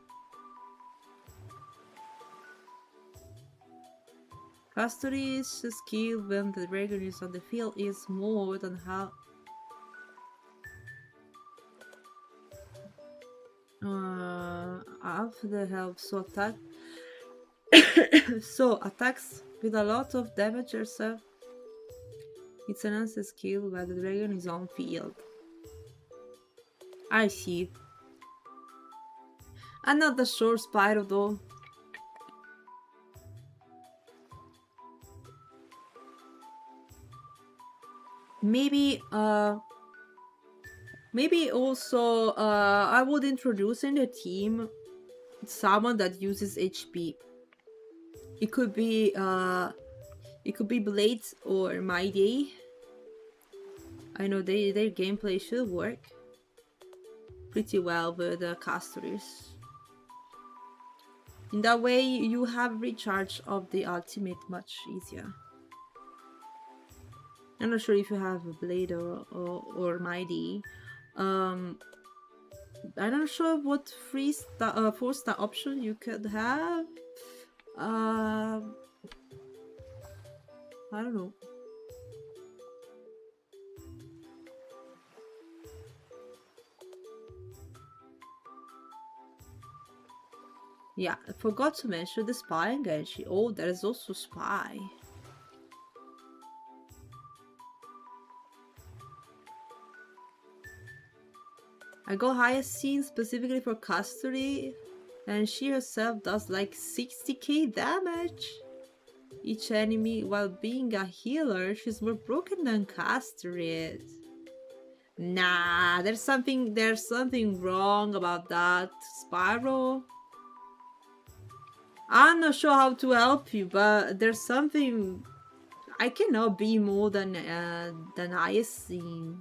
Castory's skill when the dragon is on the field is more than half the health, so attack so attacks with a lot of damage yourself. It's an answer skill while the dragon is on field. I see. I'm not the sure Spyro though. Maybe also I would introduce in the team someone that uses HP. It could be Blades or Mighty. I know their gameplay should work pretty well with the casters. In that way you have recharge of the ultimate much easier. I'm not sure if you have a Blade or Mighty. I'm not sure what 4-star option you could have. I don't know. Yeah, I forgot to mention the spy and Genshi. Oh, there is also spy. I got Hyacinth specifically for custody, and she herself does like 60k damage each enemy while being a healer. She's more broken than Caster is. Nah, there's something wrong about that, Spyro. I'm not sure how to help you, but there's something. I cannot be more than Hyacinth.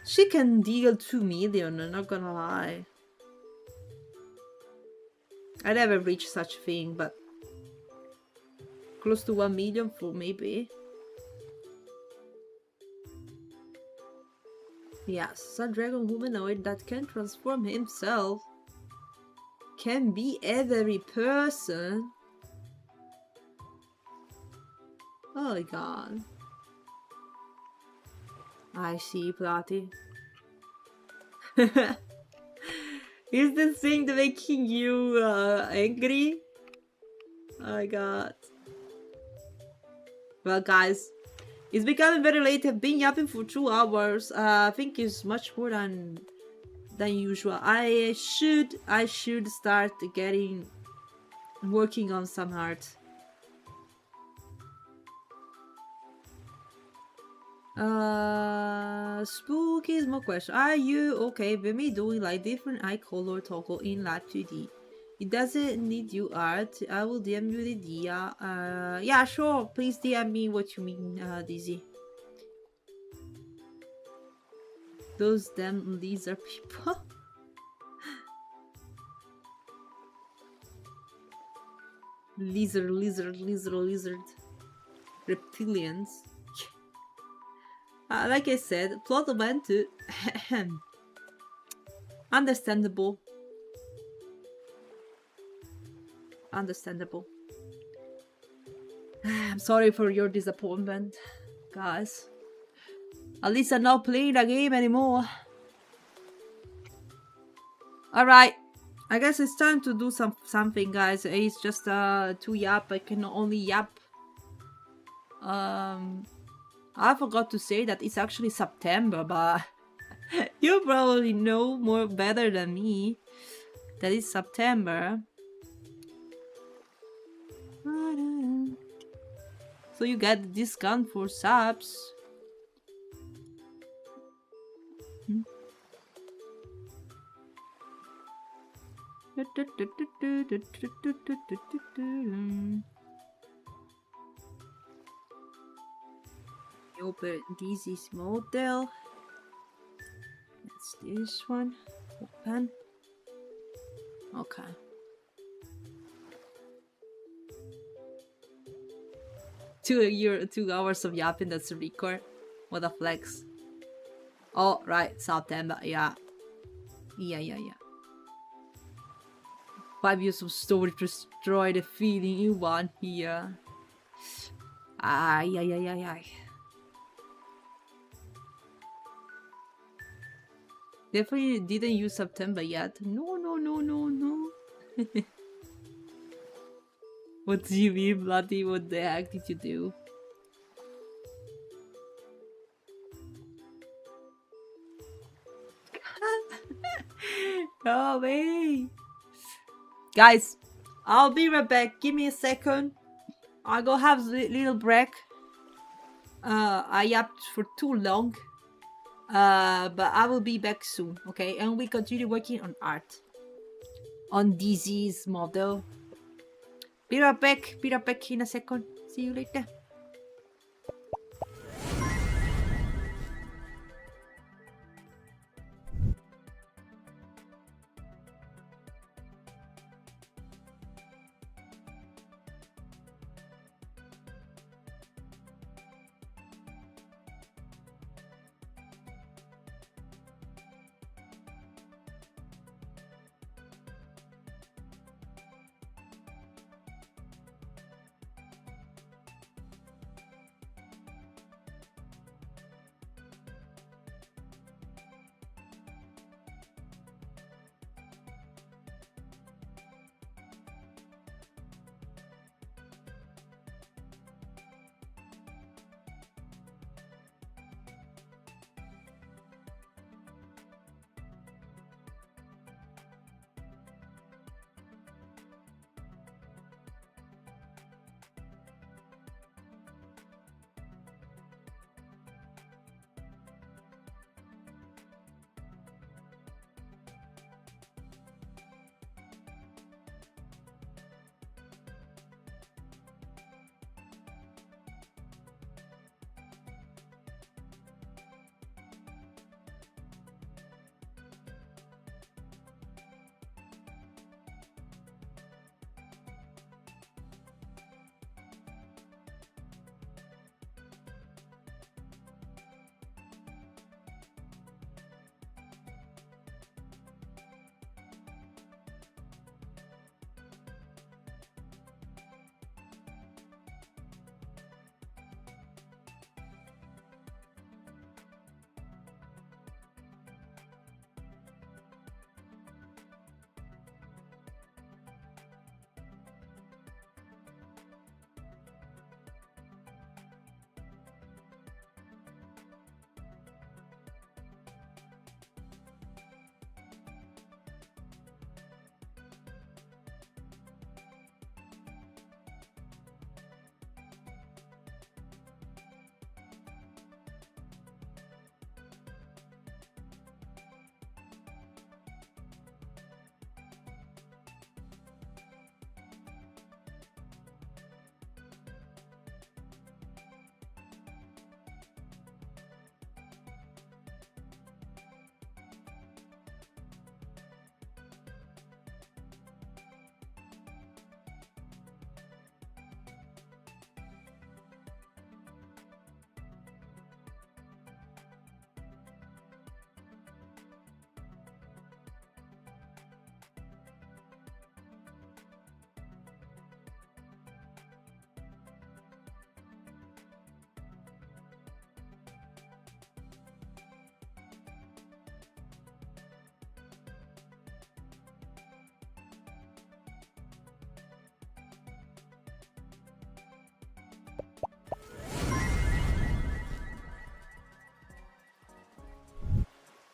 She can deal 2 million, I'm not gonna lie. I never reached such a thing, but close to 1 million for maybe. Yes, a dragon humanoid that can transform himself. Can be every person. Oh my god. I see, Platy. Is this thing making you angry? Oh my god. Well, guys, it's becoming very late. I've been yapping for 2 hours. I think it's much more than usual. I should start working on some art. Spooky is my question. Are you okay with me doing like different eye color toggle in Lab 2D? It doesn't need you art. I will DM you the idea. Yeah, sure. Please DM me what you mean, Desii. Those damn lizard people. lizard. Reptilians. Like I said, plot went to understandable. I'm sorry for your disappointment, guys. At least I'm not playing the game anymore. Alright. I guess it's time to do something, guys. It's just to yap. I can only yap. I forgot to say that it's actually September, but you probably know more better than me that it's September. So you get the discount for subs. Open Desii's model. That's this one. Open. Okay. Two hours of yapping. That's a record. What a flex. Oh right, September. Yeah. 5 years of story to destroy the feeling in one here. Ay. Definitely didn't use September yet. No. What do you mean, bloody? What the heck did you do? No way! Guys, I'll be right back. Give me a second. I'll go have a little break. I yapped for too long. But I will be back soon, okay? And we continue working on art. On Desii's model. Be right back in a second. See you later.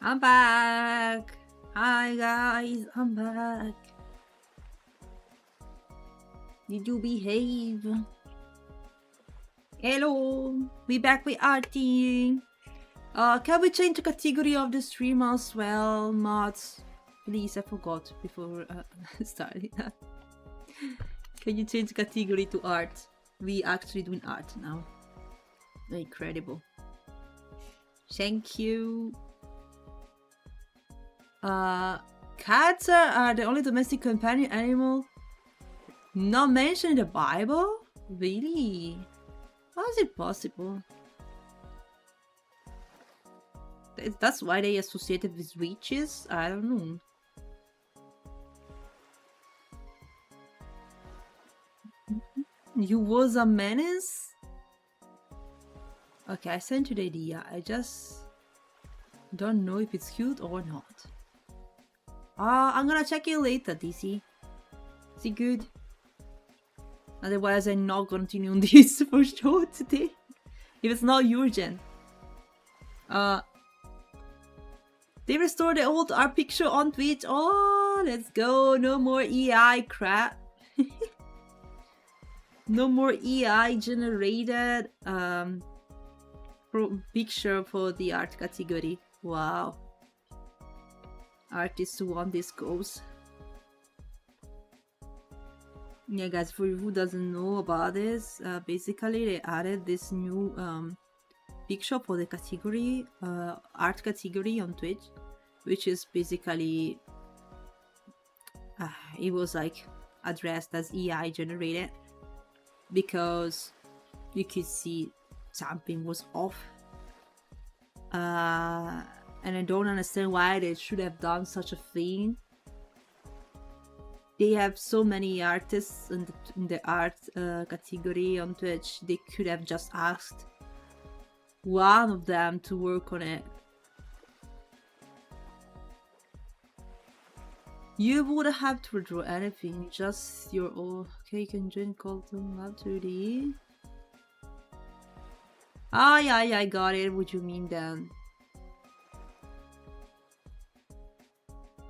I'm back. Hi guys, I'm back. Did you behave? Hello, we back with arting. Can we change the category of the stream as well, mods? Please, I forgot before starting that. Can you change the category to art? We actually doing art now. Incredible. Thank you. Cats are the only domestic companion animal not mentioned in the Bible? Really? How is it possible? That's why they associated with witches? I don't know. You was a menace? Okay, I sent you the idea. I just don't know if it's cute or not. I'm gonna check it later, Desii. Is it good? Otherwise, I'm not continuing this for sure today. If it's not urgent. They restored the old art picture on Twitch. Oh, let's go. No more AI crap. No more AI generated picture for the art category. Wow. Artists want this goes. Yeah, guys, for who doesn't know about this, basically they added this new picture for the category, art category on Twitch, which is basically it was like addressed as AI generated because you could see something was off, and I don't understand why they should have done such a thing. They have so many artists in the art category on Twitch. They could have just asked one of them to work on it. You would have to draw anything, just your own. Okay, you can join Colton Lab 2D. Ah, yeah, I got it. What you mean then?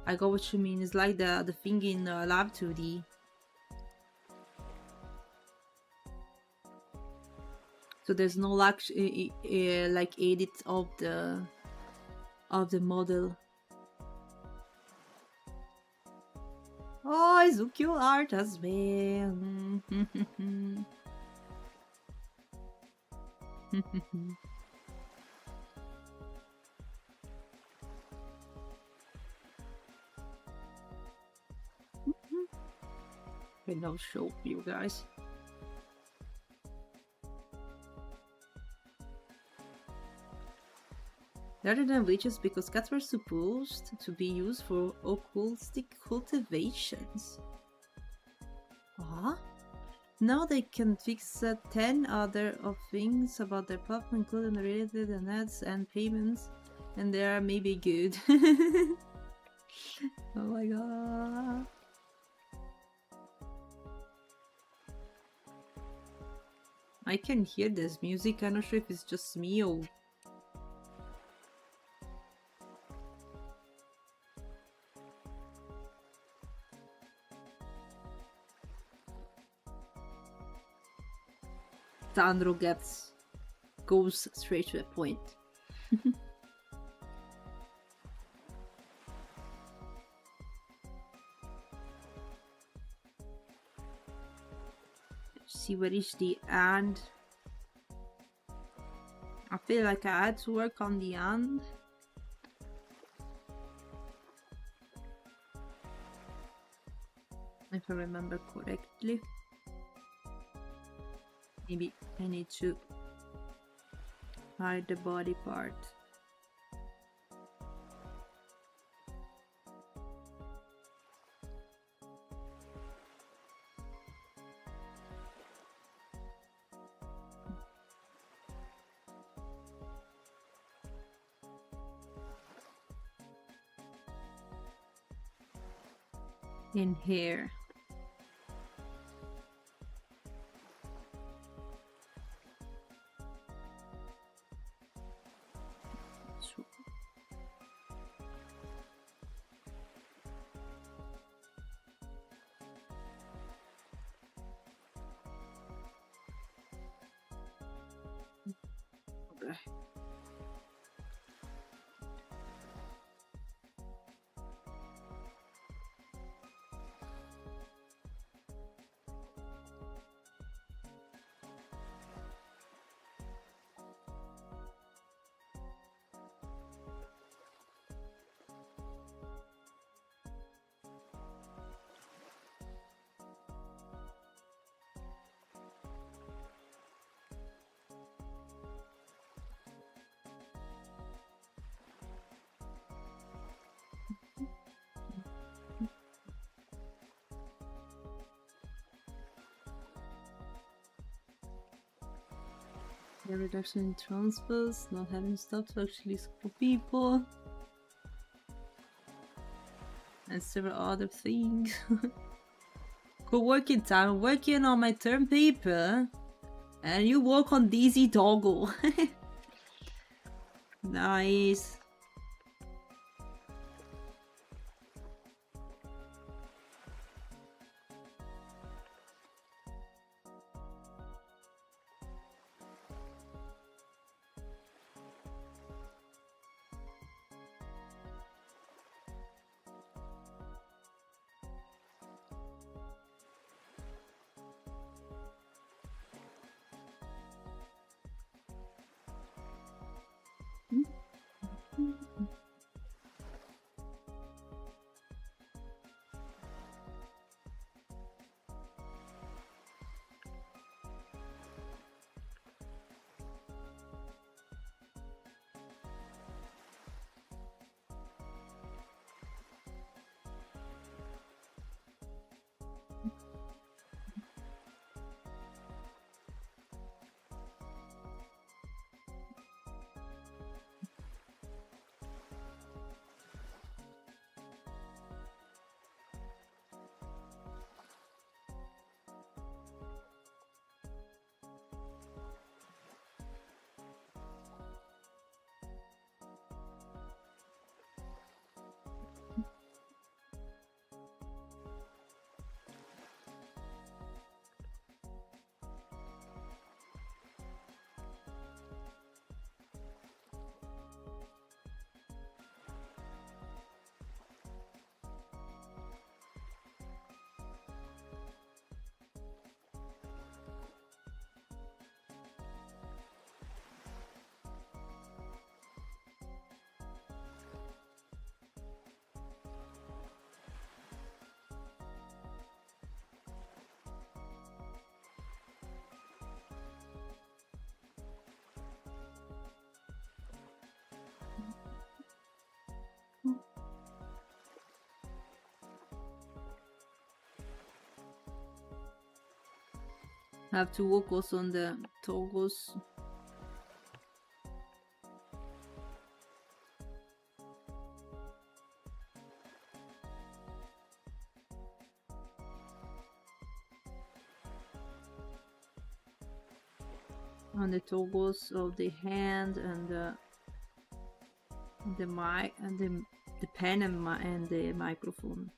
I got what you mean. It's like the thing in Lab 2D. So there's no like edit of the model. Oh, it's so cute art as well. Wait, no show for you guys. Rather than witches, because cats were supposed to be used for occultic cultivations. What? Now they can fix 10 other of things about their platform, including related ads and payments, and they are maybe good. Oh my god. I can hear this music. I'm not sure if it's just me or... Sandro goes straight to the point. See what is the and. I feel like I had to work on the and. If I remember correctly. Maybe I need to hide the body part. In here. Okay. Yeah, reduction in transfers, not having stuff to actually for people, and several other things. Co-working time, working on my term paper, and you work on Desii Doggle. Nice. Have to work also on the toggles. On the toggles of the hand and the mic and the pen and the microphone.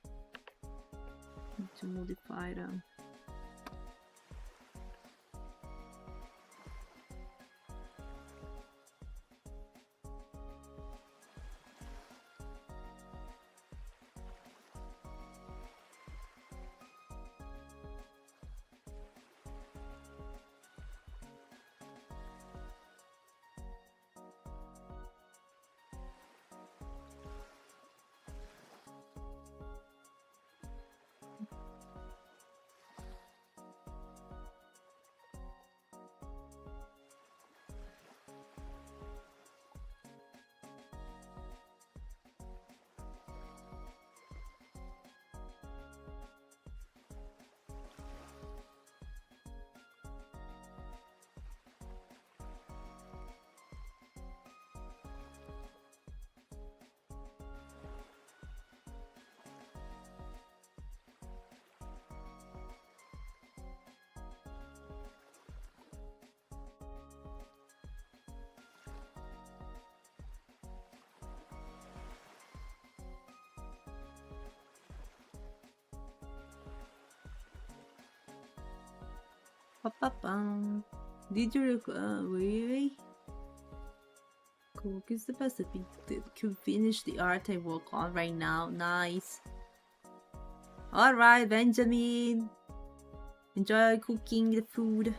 Need to modify them. Pa-pa-pam. Did you really? book is the best that we can finish the art I work on right now. Nice. Alright, Benjamin. Enjoy cooking the food.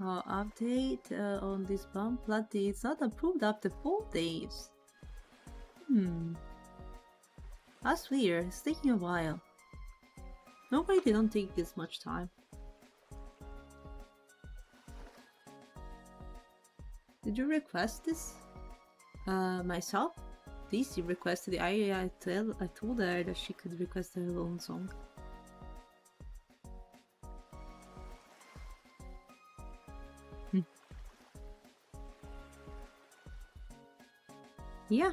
Update on this bomb platy. It's not approved after 4 days. That's weird. It's taking a while. Normally they don't take this much time. Did you request this? Myself? Desii requested it. I told her that she could request her own song. Yeah.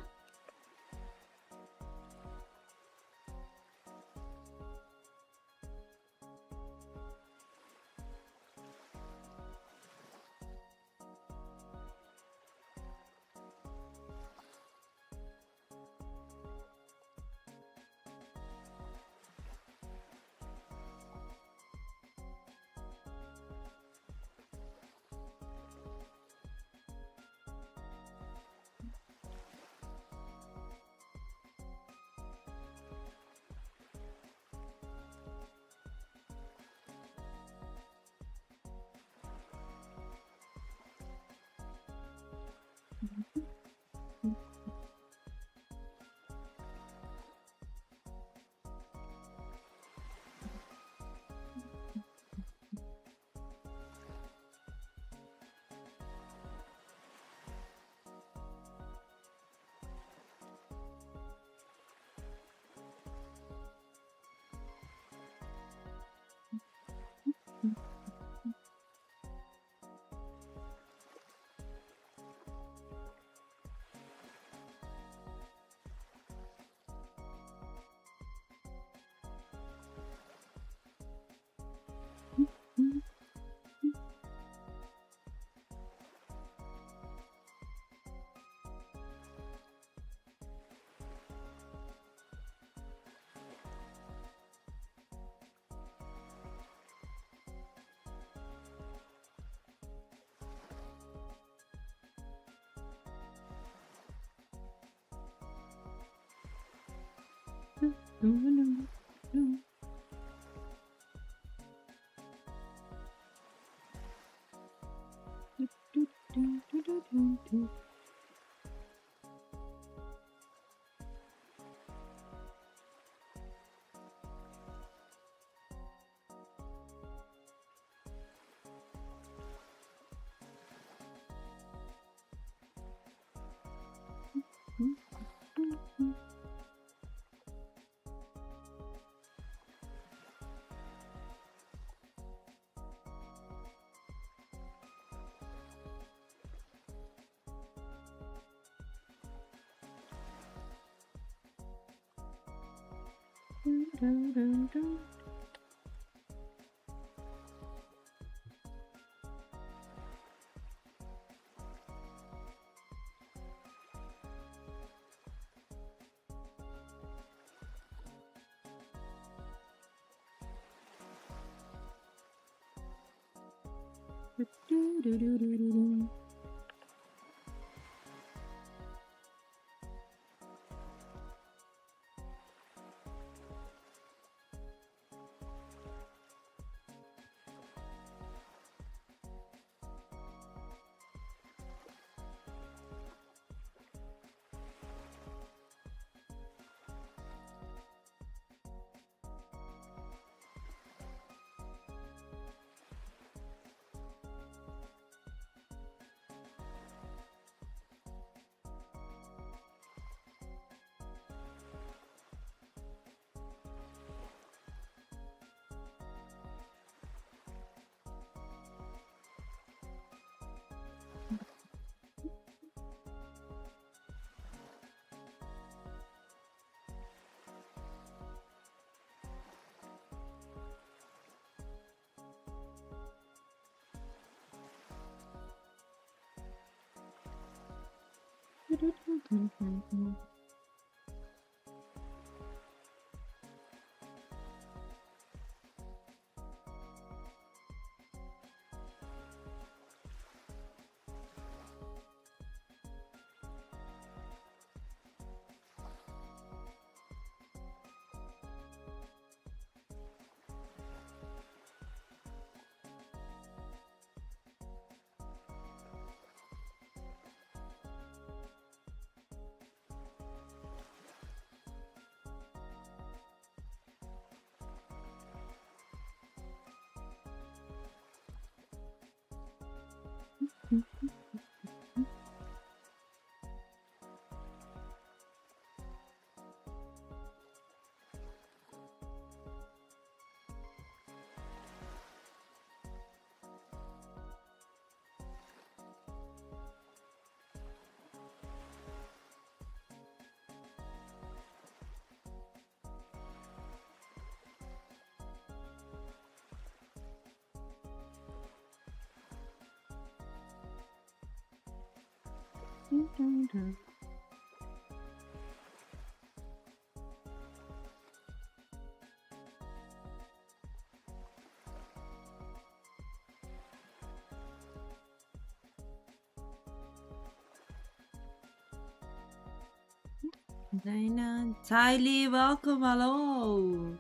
Dana, Tylee, welcome, hello.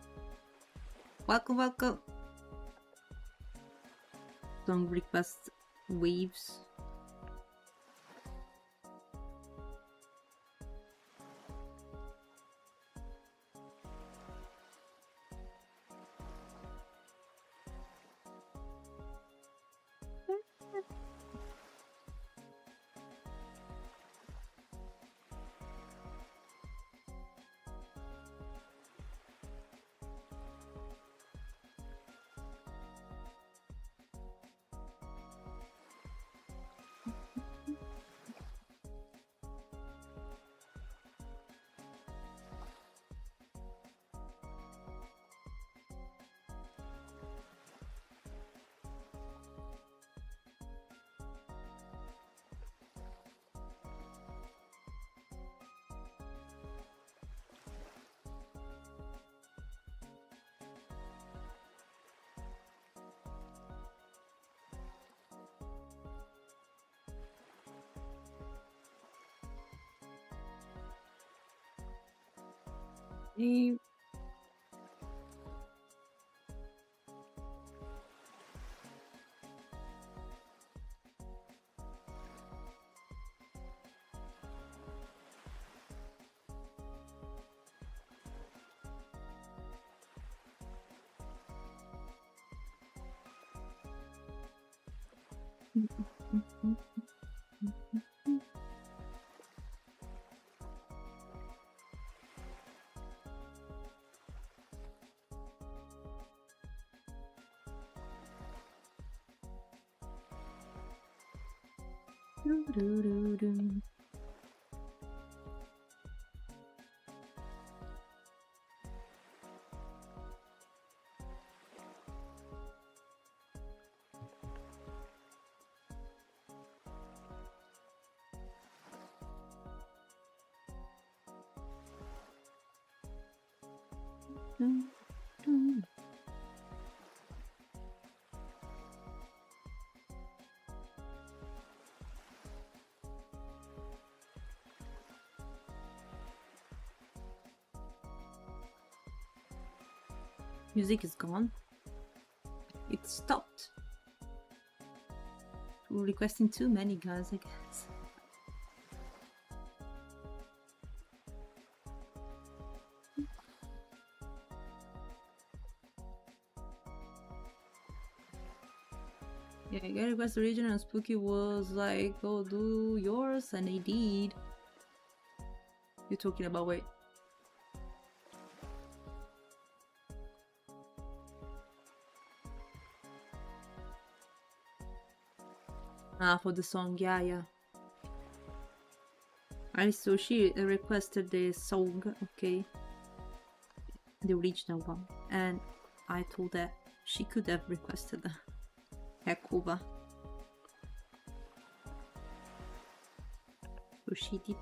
Welcome. Song request waves. Hey. Music is gone. It stopped. We're requesting too many guys, I guess. Yeah, I got request original and Spuky was like, oh, do yours, and I did. You're talking about, wait. Ah, for the song, yeah. So she requested the song, okay. The original one. And I told her she could have requested her cover. So she did.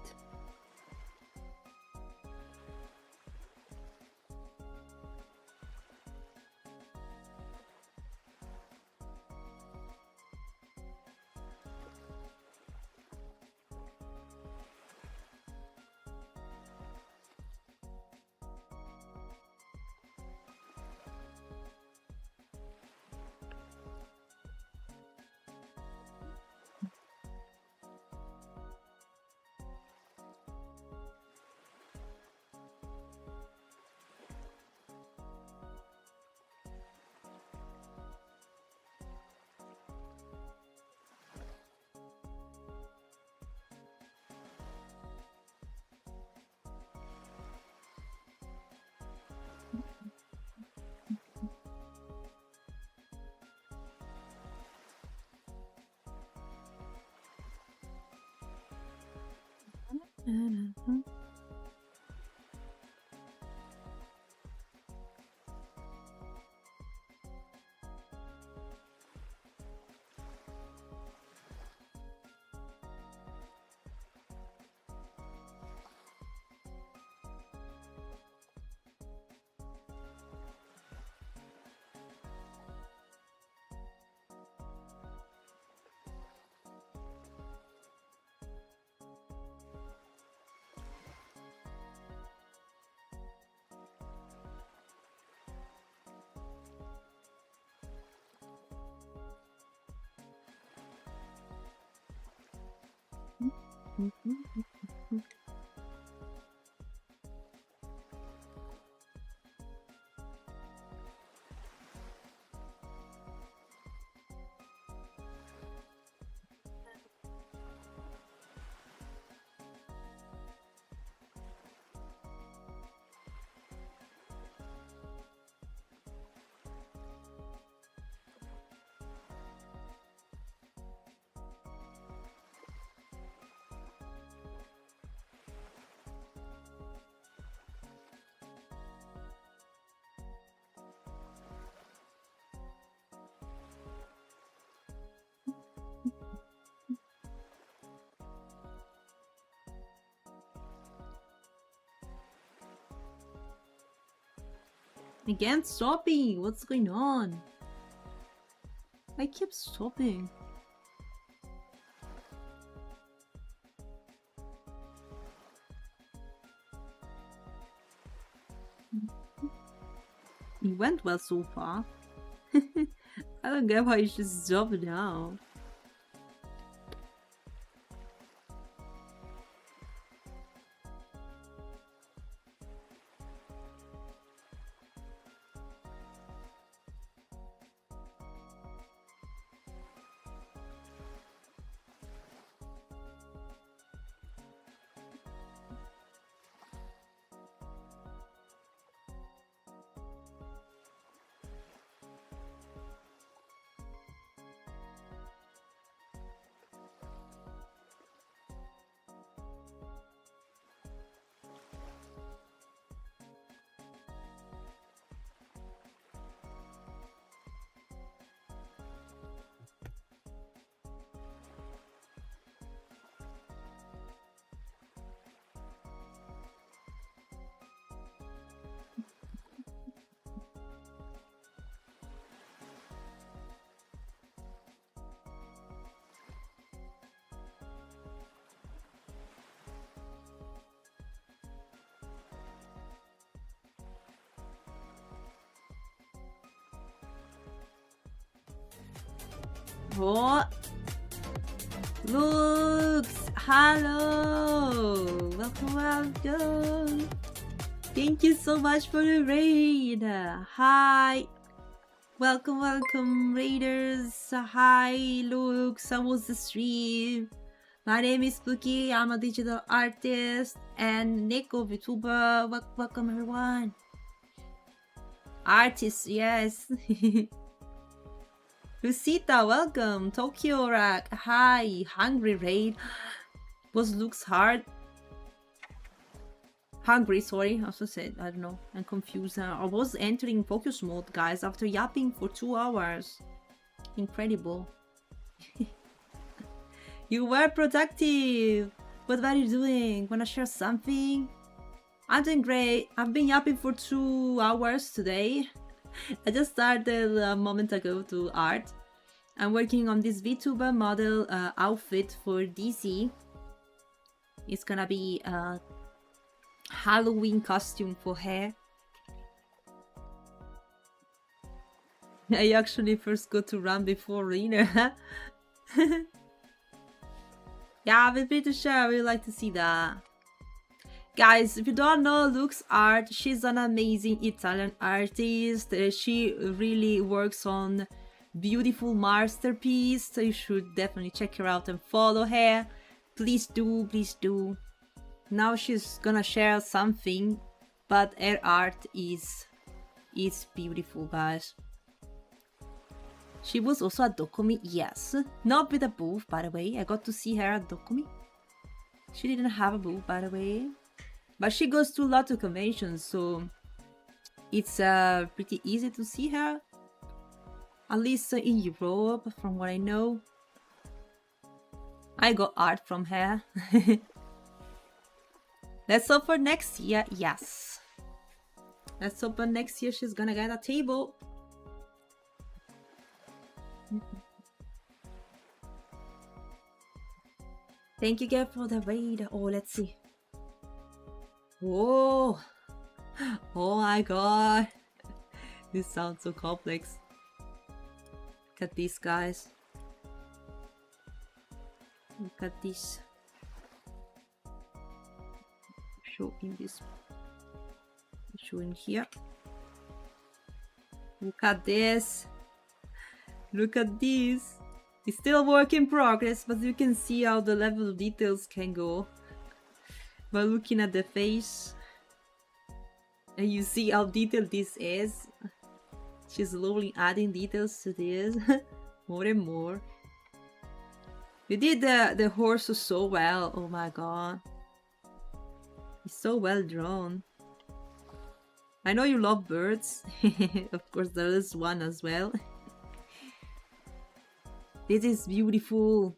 Again, stopping. What's going on? I keep stopping. It went well so far. I don't get why you should stop now. Oh, looks, hello, welcome. Thank you so much for the raid. Hi, welcome raiders. Hi, looks, how was the stream? My name is Spuky, I'm a digital artist, and neko, VTuber. Welcome everyone. Artist, yes. Lucita, welcome. Tokyo Rack, hi. Hungry raid. Was Luke's hard? Hungry, sorry. I also said, I don't know. I'm confused. I was entering focus mode, guys, after yapping for 2 hours. Incredible. You were productive. What are you doing? Wanna share something? I'm doing great. I've been yapping for 2 hours today. I just started a moment ago to art. I'm working on this VTuber model outfit for Desii. It's gonna be a Halloween costume for her. I actually first got to run before Rena. Yeah, with me to share, I would like to see that. Guys, if you don't know Luke's art, she's an amazing Italian artist. She really works on beautiful masterpiece. So you should definitely check her out and follow her. Please do, please do. Now she's gonna share something, but her art is beautiful, guys. She was also at Dokumi, yes. Not with a booth, by the way. I got to see her at Dokumi. She didn't have a booth, by the way. But she goes to a lot of conventions, so it's pretty easy to see her. At least in Europe, from what I know. I got art from her. Let's hope for next year, yes. Let's hope for next year she's gonna get a table. Thank you, Gab, for the raid. Oh, let's see. Whoa! Oh my god! This sounds so complex. Look at these guys. Look at this. show in this. Show in here. Look at this. Look at this. It's still a work in progress, but you can see how the level of details can go by looking at the face. And you see how detailed this is. She's slowly adding details to this. More and more. You did the horse so well. Oh my god. It's so well drawn. I know you love birds. Of course there is one as well. This is beautiful.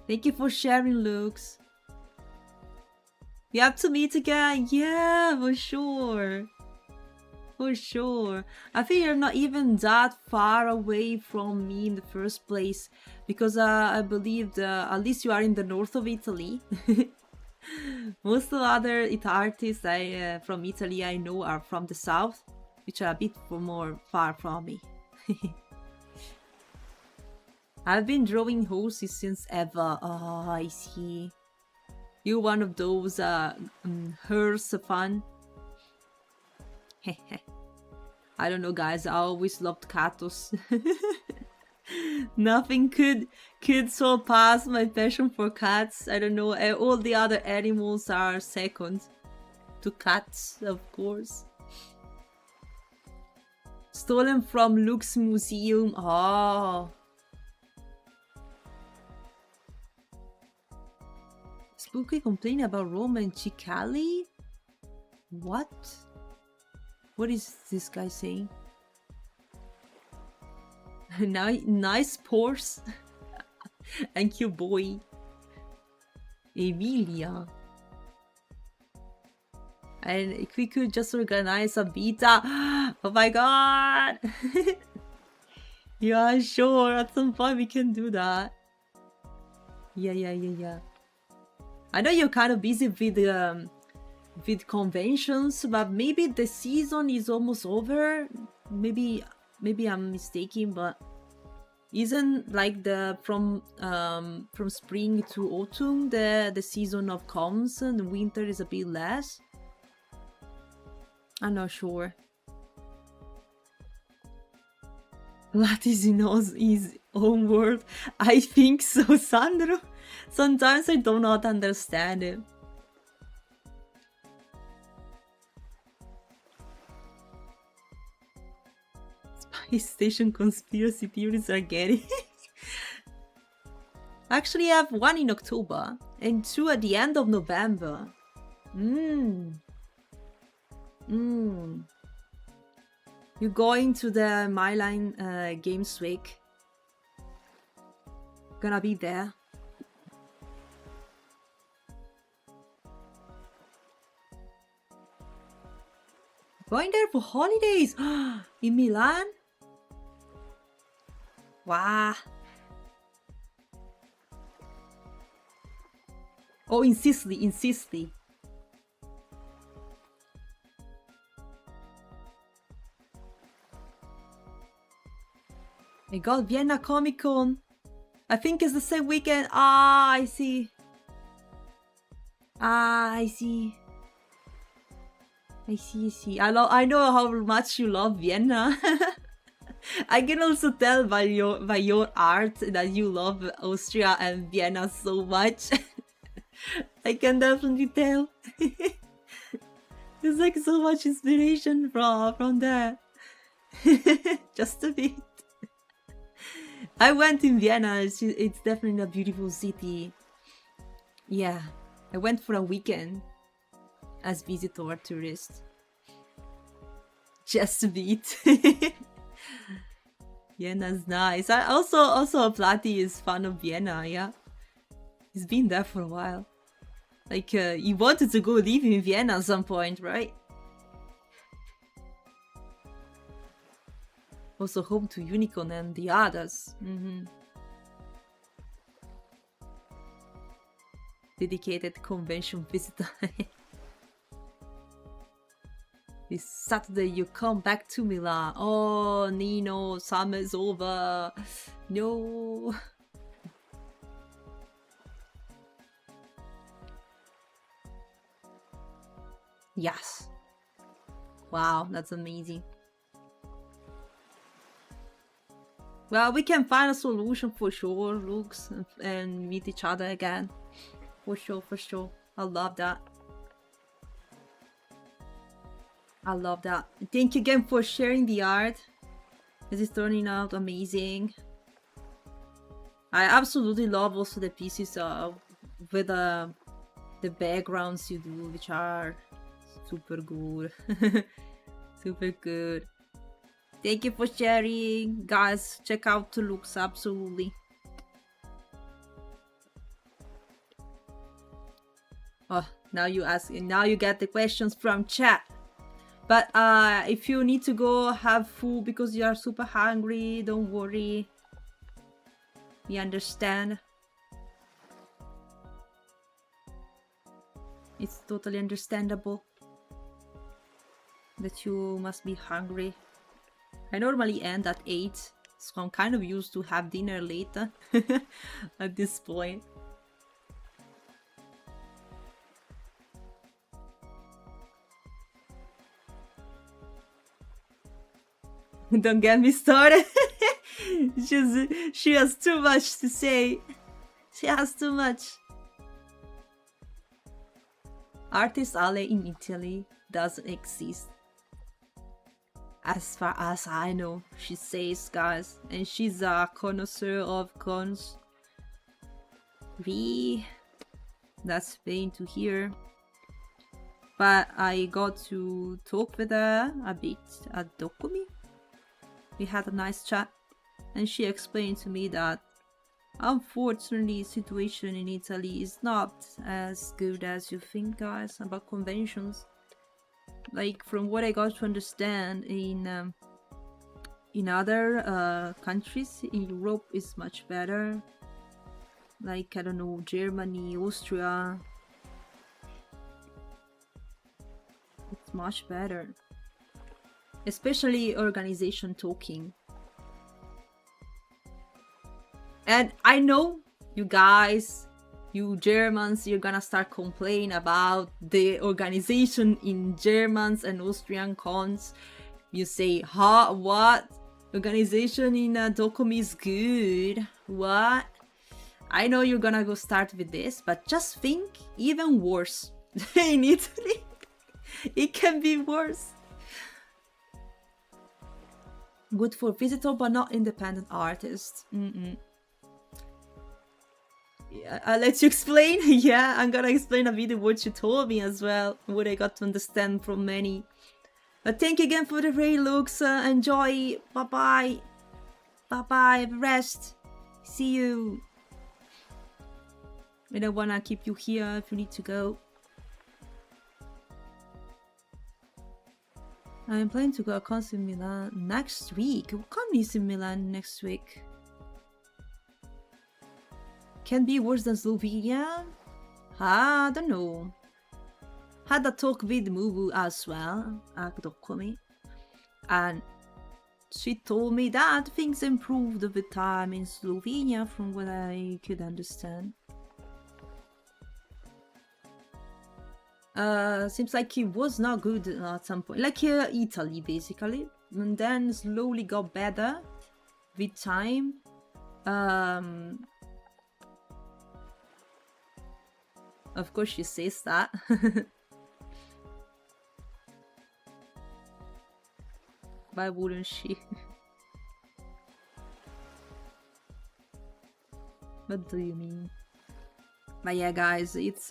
Thank you for sharing, Lux. We have to meet again. Yeah, for sure. For sure. I think you're not even that far away from me in the first place. Because I believe at least you are in the north of Italy. Most of the other artists from Italy I know are from the south, which are a bit more far from me. I've been drawing horses since ever. Oh, I see. You're one of those horse fan. I don't know, guys. I always loved cats. Nothing could surpass my passion for cats. I don't know. All the other animals are second to cats, of course. Stolen from Luke's museum. Oh. Spuky complaining about Roma and Cicali? What? What is this guy saying? Nice pores. Thank you, boy. Emilia. And if we could just organize a beta. Oh my god. Yeah, sure. At some point we can do that. Yeah. I know you're kind of busy with conventions, but maybe the season is almost over. Maybe I'm mistaken, but isn't like from spring to autumn the season of cons, and winter is a bit less? I'm not sure. What is in his own world? I think so, Sandro. Sometimes I do not understand it. Space station conspiracy theories are getting. Actually, I have one in October and two at the end of November. You're going to the Myline Games Week. Gonna be there. Going there for holidays! In Milan? Wow! Oh, in Sicily. I got Vienna Comic Con. I think it's the same weekend. Ah, I see. I know how much you love Vienna. I can also tell by your art that you love Austria and Vienna so much. I can definitely tell. There's like so much inspiration from there. Just a bit. I went in Vienna. It's definitely a beautiful city. Yeah, I went for a weekend as visitor tourist. Just a bit. Vienna's nice. Also Plati is fan of Vienna, yeah. He's been there for a while. Like he wanted to go live in Vienna at some point, right? Also home to Unicorn and the others. Dedicated convention visitor. This Saturday you come back to Milan. Oh, Nino, summer's over. No. Yes. Wow, that's amazing. Well, we can find a solution for sure, Lux, and meet each other again. For sure, for sure. I love that. I love that. Thank you again for sharing the art. This is turning out amazing. I absolutely love also the pieces with the backgrounds you do, which are super good. Super good. Thank you for sharing. Guys, check out the looks, absolutely. Oh, now you get the questions from chat. But if you need to go have food because you are super hungry, don't worry. We understand. It's totally understandable that you must be hungry. I normally end at 8, so I'm kind of used to have dinner later at this point. Don't get me started. She has too much to say. She has too much. Artist Alley in Italy doesn't exist. As far as I know, she says, guys, and she's a connoisseur of cons. That's pain to hear. But I got to talk with her a bit at Dokumi. We had a nice chat, and she explained to me that unfortunately situation in Italy is not as good as you think, guys, about conventions. Like, from what I got to understand, in other countries in Europe is much better. Like, I don't know, Germany, Austria. It's much better. Especially organization talking. And I know you guys, you Germans, you're gonna start complaining about the organization in Germans and Austrian cons. You say, huh, what? Organization in Dokumi is good. What? I know you're gonna go start with this, but just think, even worse. In Italy, it can be worse. Good for visitor, but not independent artists. Yeah, I'll let you explain. Yeah, I'm gonna explain a bit of what you told me as well, what I got to understand from many. But thank you again for the raid, looks. Enjoy. Bye bye. Bye bye. Rest. See you. I don't wanna keep you here if you need to go. I'm planning to go to concert in Milan next week. What come is in Milan next week? Can be worse than Slovenia? I don't know. Had a talk with Mubu as well at Dokumi, and she told me that things improved over time in Slovenia from what I could understand. Seems like it was not good at some point, like Italy basically, and then slowly got better with time. Of course she says that. Why wouldn't she? What do you mean? But yeah, guys, it's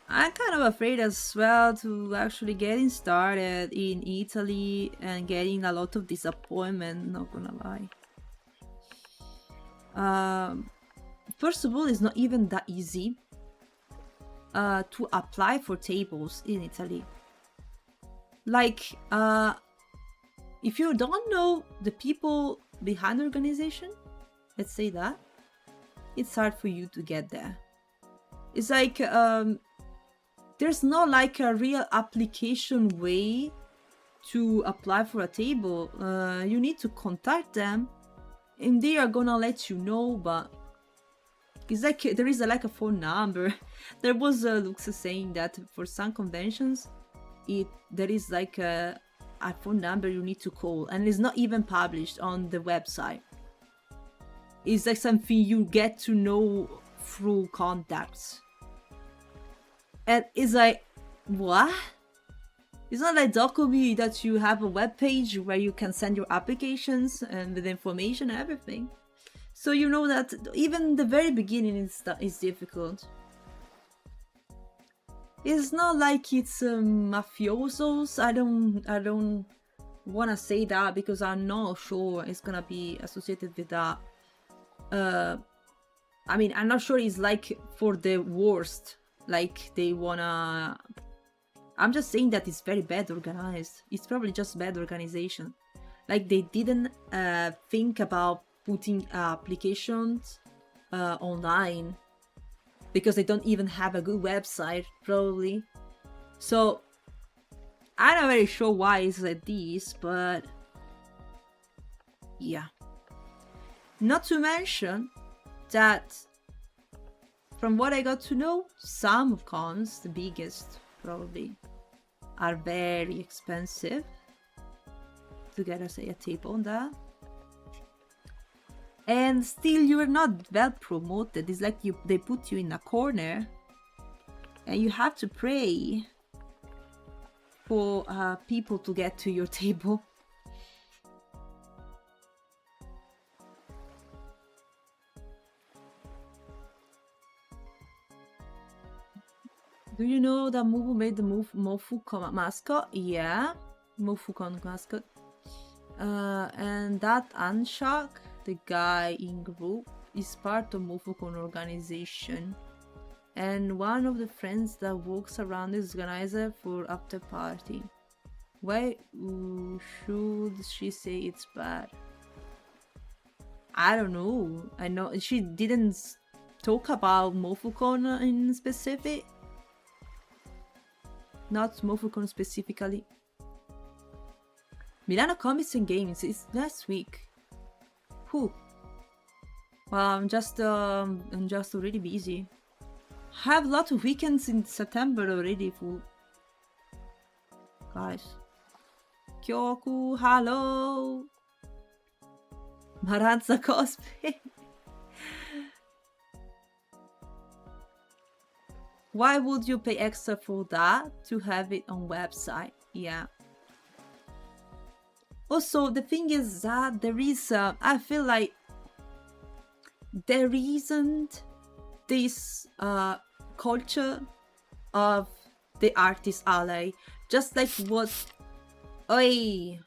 I'm kind of afraid as well to actually getting started in Italy and getting a lot of disappointment, not gonna lie. First of all, it's not even that easy to apply for tables in Italy. Like, if you don't know the people behind the organization, let's say that, it's hard for you to get there. It's like, there's not like a real application way to apply for a table. You need to contact them and they are gonna let you know, but It's like there is like a phone number. There was Lux saying that for some conventions, there is like a phone number you need to call, and it's not even published on the website. It's like something you get to know through contacts. And it's like, what? It's not like Dokumi that you have a web page where you can send your applications and the information and everything. So you know that even the very beginning is difficult. It's not like it's mafiosos. I don't want to say that because I'm not sure it's gonna be associated with that. I mean, I'm not sure it's like for the worst. Like they wanna. I'm just saying that it's very bad organized. It's probably just bad organization. Like they didn't think about putting applications online because they don't even have a good website, probably. So I'm not very sure why it's like this, but yeah. Not to mention that from what I got to know, some of cons, the biggest probably, are very expensive to get a table on that. And still you're not well promoted. It's like they put you in a corner and you have to pray for people to get to your table. Do you know that Mubu made the Mofukon mascot? Yeah, Mofukon mascot. And that Anshak, the guy in group, is part of Mofukon organization. And one of the friends that walks around is organizer for after party. Why should she say it's bad? I don't know. I know she didn't talk about Mofukon in specific. Not Mofukon specifically. Milano Comics and Games is last week. Whew. Well, I'm just really busy. I have a lot of weekends in September already full. Guys. Kyoku, hello! Maranza cosplay. Why would you pay extra for that to have it on website? Yeah. Also, the thing is that there is, I feel like there isn't this culture of the artist ally. Just like what... Oi!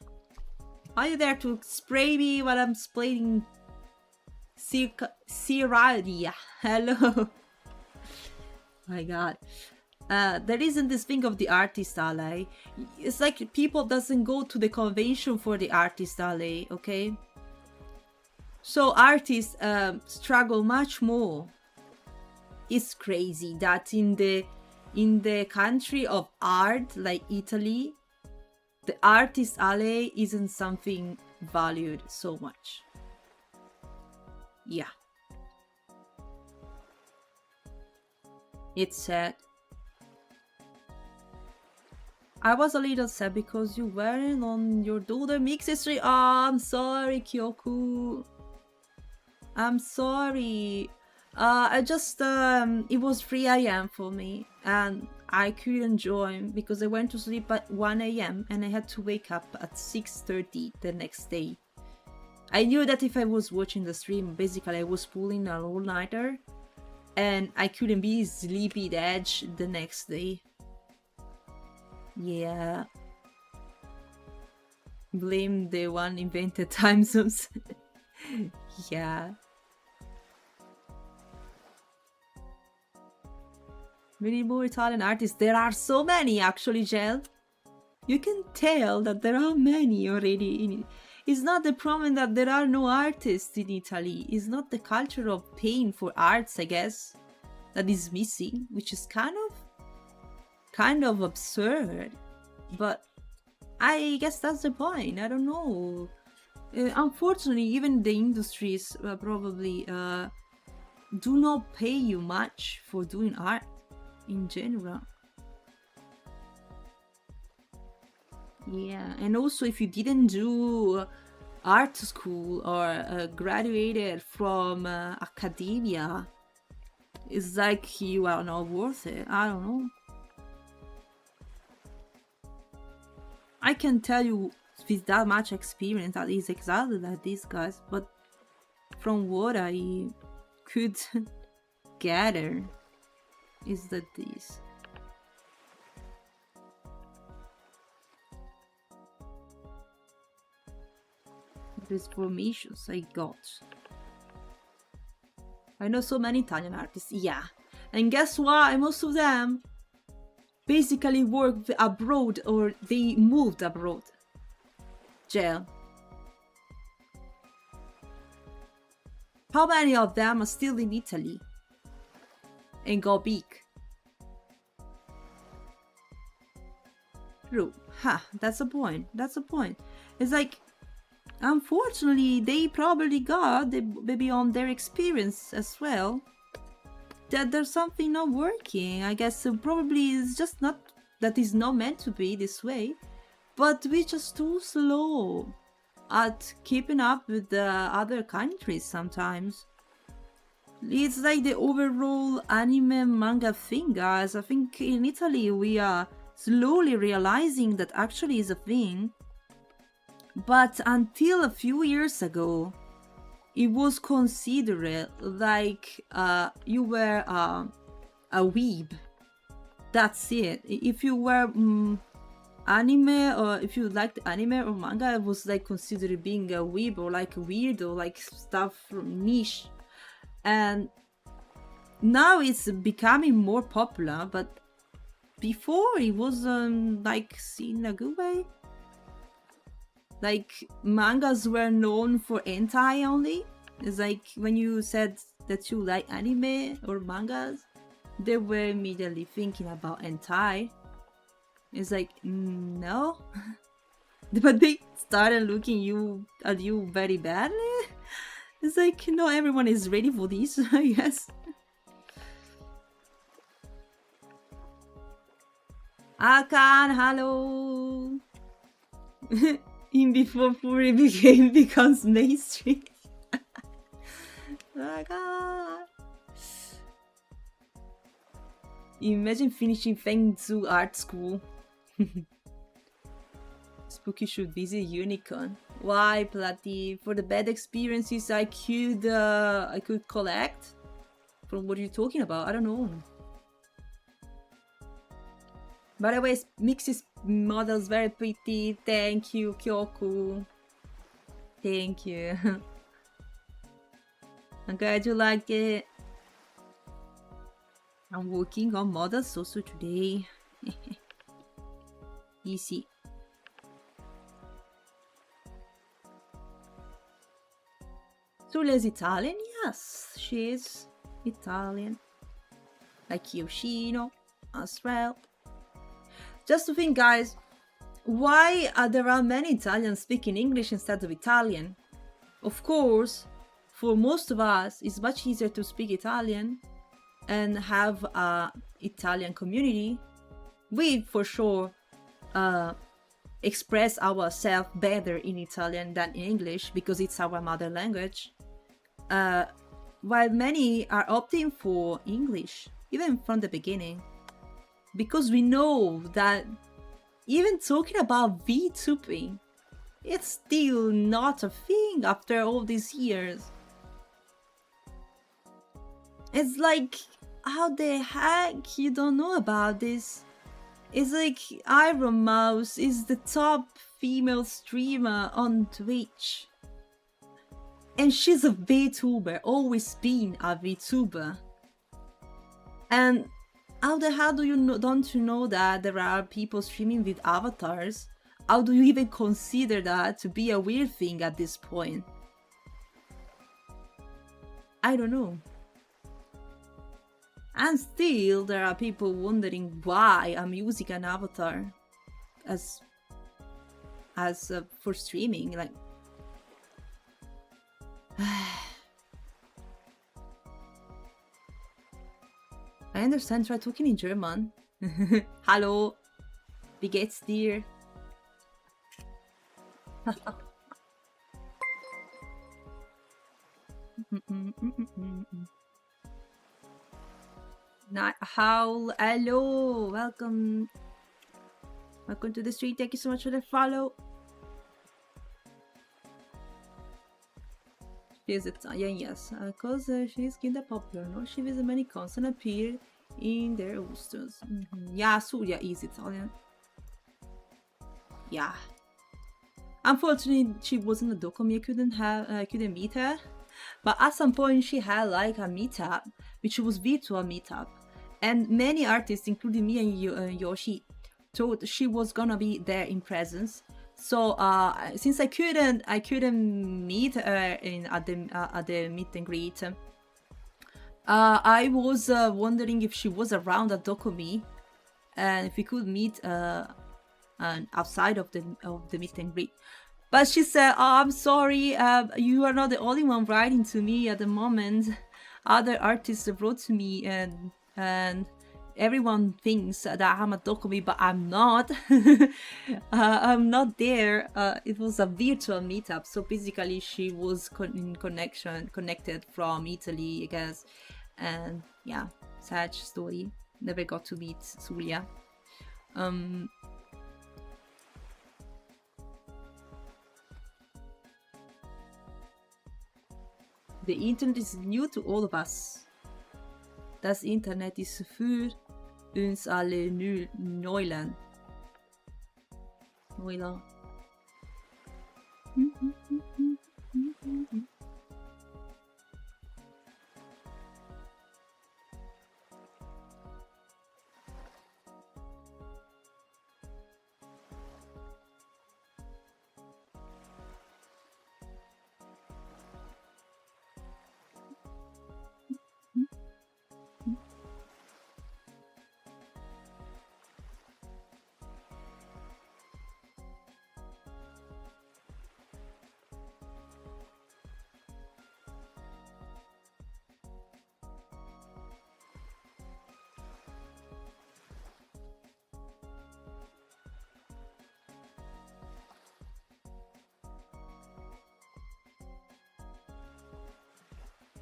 Are you there to spray me while I'm spraying Siralia? Hello! My god. There isn't this thing of the artist ally. It's like people doesn't go to the convention for the artist ally, okay? So artists struggle much more. It's crazy that in the country of art like Italy, the artist ally isn't something valued so much. Yeah. It's sad. I was a little sad because you weren't on your daughter mixed stream. Oh, I'm sorry, Kyoku. I'm sorry. I just it was 3 AM for me and I couldn't join because I went to sleep at 1 AM and I had to wake up at 6:30 the next day. I knew that if I was watching the stream, basically I was pulling an all-nighter and I couldn't be sleepy the edge the next day. Yeah. Blame the one invented time zones. Yeah. Many more Italian artists. There are so many actually, Gel. You can tell that there are many already. It's not the problem that there are no artists in Italy. It's not the culture of paying for arts, I guess, that is missing, which is kind of absurd. But I guess that's the point. I don't know. Unfortunately, even the industries probably do not pay you much for doing art in general. Yeah, and also if you didn't do art school or graduated from academia, it's like you are not worth it. I don't know. I can tell you with that much experience that is exactly like these guys, but from what I could gather is that these. These formations I got. I know so many Italian artists, yeah. And guess what? Most of them basically worked abroad or they moved abroad. Jail. How many of them are still in Italy and go big? True. Ha, that's a point. That's a point. It's like, unfortunately, they probably got, maybe on their experience as well, that there's something not working. I guess probably it's just not, that is not meant to be this way, but we're just too slow at keeping up with the other countries sometimes. It's like the overall anime manga thing, guys. I think in Italy we are slowly realizing that actually is a thing. But until a few years ago, it was considered like you were a weeb. That's it. If you were anime, or if you liked anime or manga, it was like considered being a weeb or like weird or like stuff from niche. And now it's becoming more popular, but before it was like seen in a good way. Like mangas were known for hentai only. It's like when you said that you like anime or mangas, they were immediately thinking about hentai. It's like, no. But they started looking at you very badly. It's like, no, everyone is ready for this, I guess. Akan, hello. In before furry becomes mainstream. Oh god. Imagine finishing Fengzu art school. Spuky should visit Unicorn. Why, Platy? For the bad experiences I could collect? From what you're talking about? I don't know. By the way, Mix's model's very pretty. Thank you, Kyoku. Thank you. I'm glad you like it. I'm working on models also today. Easy. Sule's Italian? Yes, she is Italian. Like Yoshino as well. Just to think, guys, why there are many Italians speaking English instead of Italian? Of course, for most of us, it's much easier to speak Italian and have an Italian community. We, for sure, express ourselves better in Italian than in English because it's our mother language. While many are opting for English, even from the beginning. Because we know that even talking about VTubing, it's still not a thing after all these years. It's like, how the heck you don't know about this? It's like Iron Mouse is the top female streamer on Twitch. And she's a VTuber, always been a VTuber. And how the hell do you know, don't you know that there are people streaming with avatars? How do you even consider that to be a weird thing at this point? I don't know. And still there are people wondering why I'm using an avatar as for streaming, like I understand. Try talking in German. Hallo, wie geht's dir? Hello, welcome to the stream. Thank you so much for the follow. She is Italian, yes, because she's kind of popular, no? She has many consonants appear in their Osters. Yeah, Surya is Italian. Yeah. Unfortunately, she wasn't a Dokumi. I couldn't meet her. But at some point, she had like a meetup, which was virtual meetup, and many artists, including me and Yoshi, thought she was gonna be there in presence. So since I couldn't meet her at the meet and greet, I was wondering if she was around at Dokumi, and if we could meet outside of the meet and greet. But she said, "Oh, I'm sorry, you are not the only one writing to me at the moment. Other artists wrote to me, and everyone thinks that I'm a Dokumi, but I'm not. I'm not there. It was a virtual meetup, so basically she was connected from Italy, I guess. And yeah, sad story. Never got to meet Sulia. The internet is new to all of us. Das Internet ist für uns alle Neuland.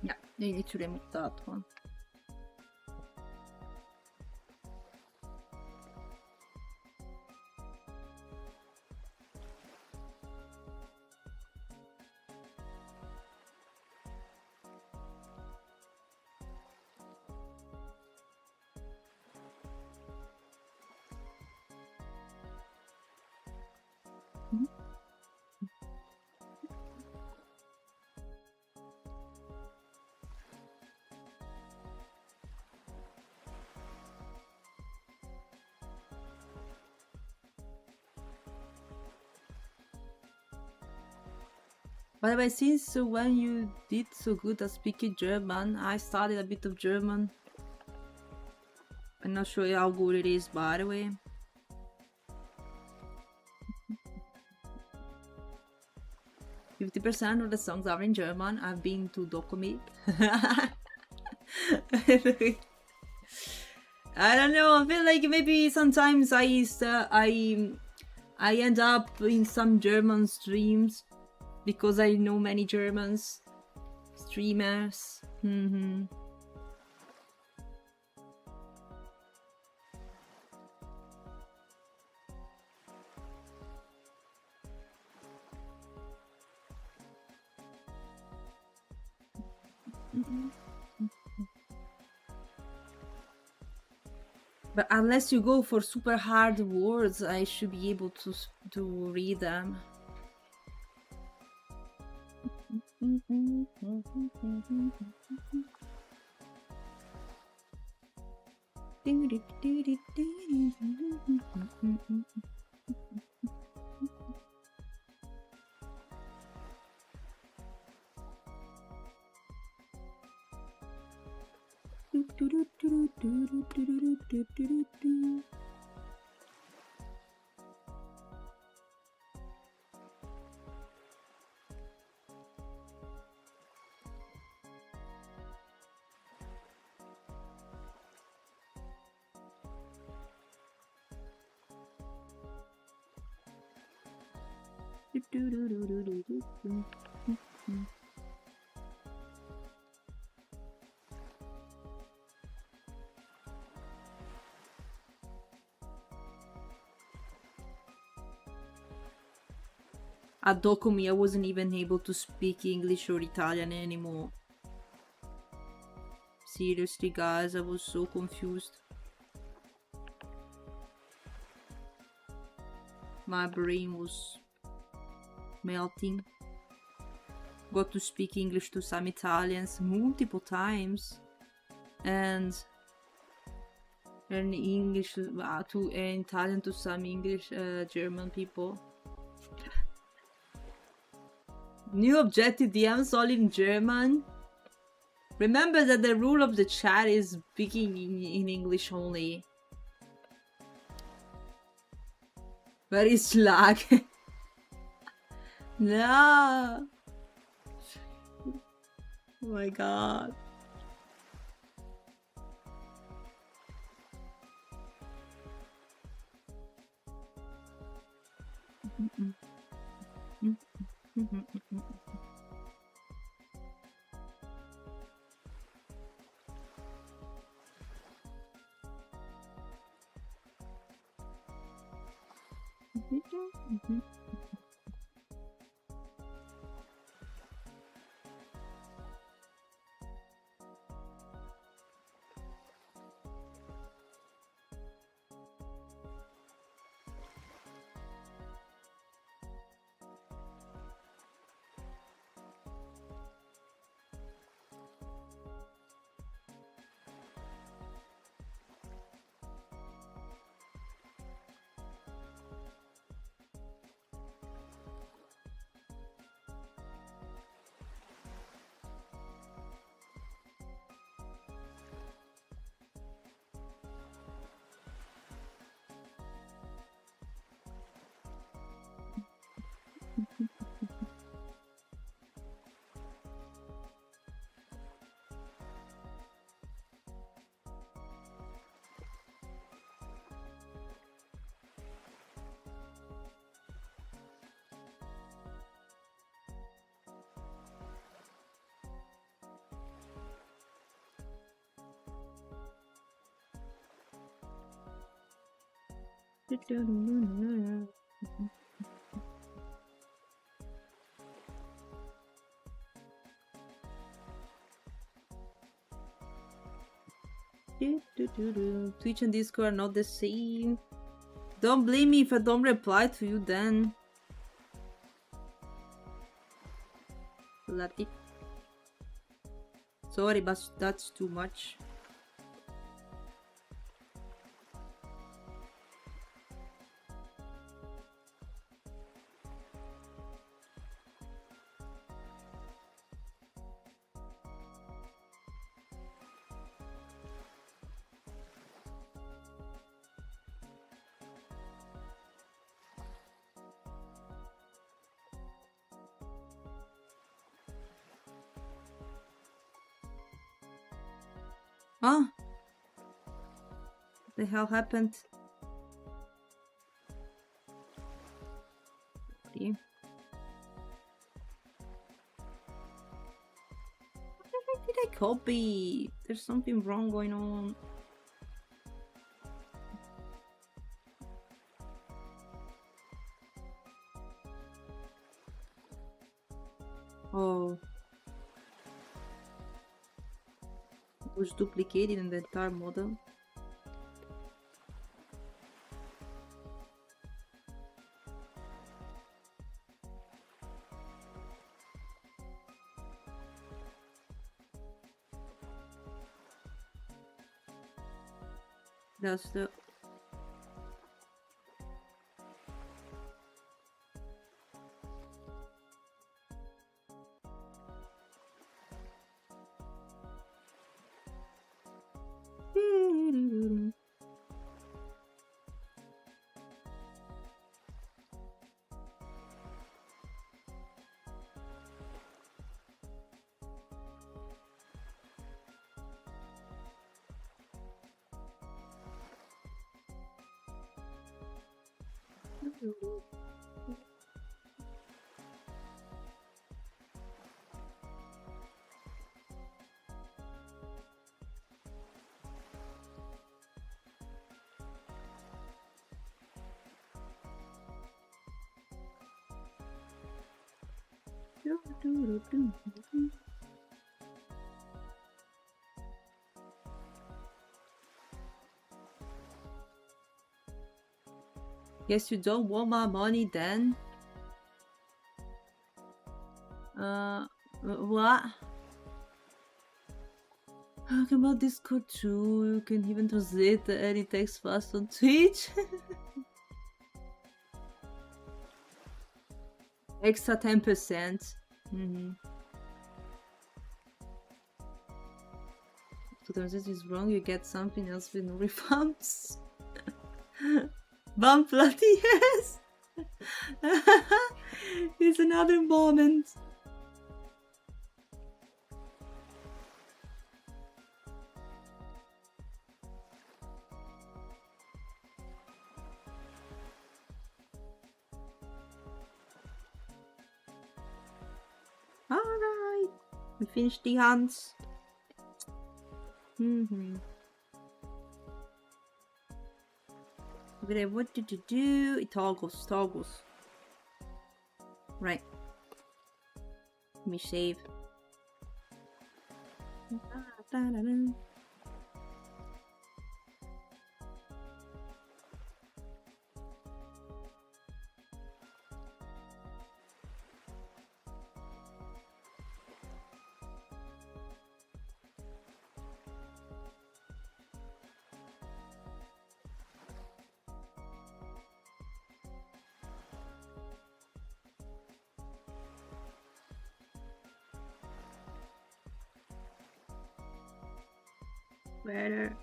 Yeah, they need to remove that one. By the way, since when you did so good at speaking German, I studied a bit of German. I'm not sure how good it is, by the way. %50 of the songs are in German. I've been to Dokumi. I don't know. I feel like maybe sometimes I end up in some German streams because I know many Germans streamers. But unless you go for super hard words, I should be able to read them. At Dokumi, I wasn't even able to speak English or Italian anymore. Seriously, guys, I was so confused. My brain was melting. Got to speak English to some Italians multiple times, and English to Italian to some English German people. New objective: DMs all in German. Remember that the rule of the chat is speaking in English only. Where is lag? No. Oh my god. Twitch and Discord are not the same. Don't blame me if I don't reply to you then. Bloody. Sorry, but that's too much. Huh? What the hell happened? Okay. What the heck did I copy? There's something wrong going on. Oh. Was duplicated in the entire model. That's the Guess you don't want my money then? What? Talking about Discord too, you can even translate any text fast on Twitch. Extra 10%. If the translation is wrong, you get something else with no refunds. Bump bloody yes! It's another moment. Alright, we finished the hunts. What did you do? Toggles. Right. Let me save. Better.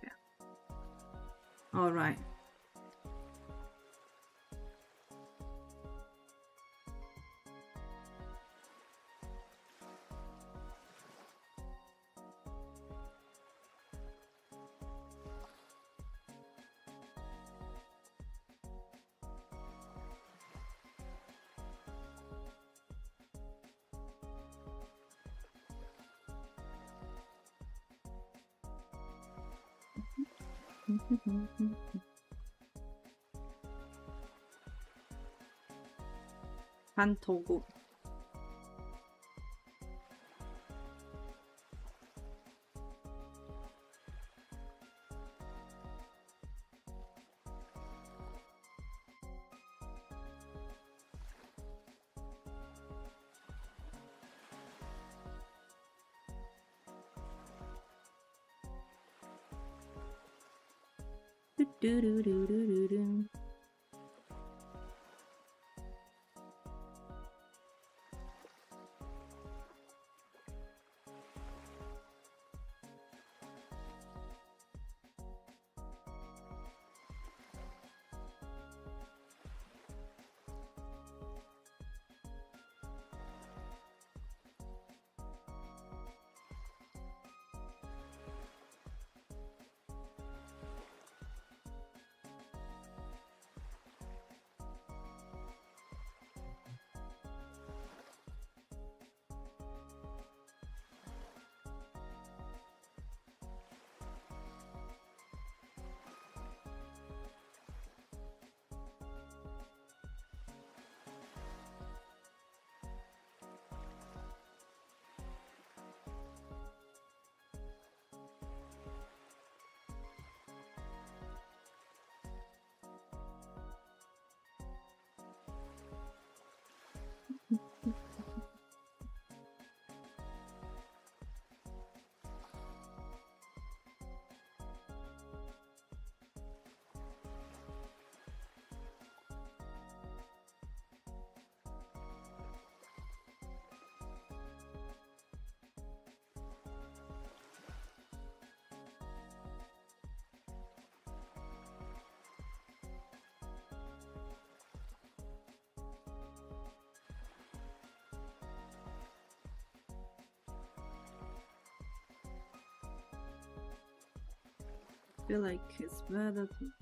Yeah. All right. 한토고. Do-do-do-do-do-do. Feel like it's better to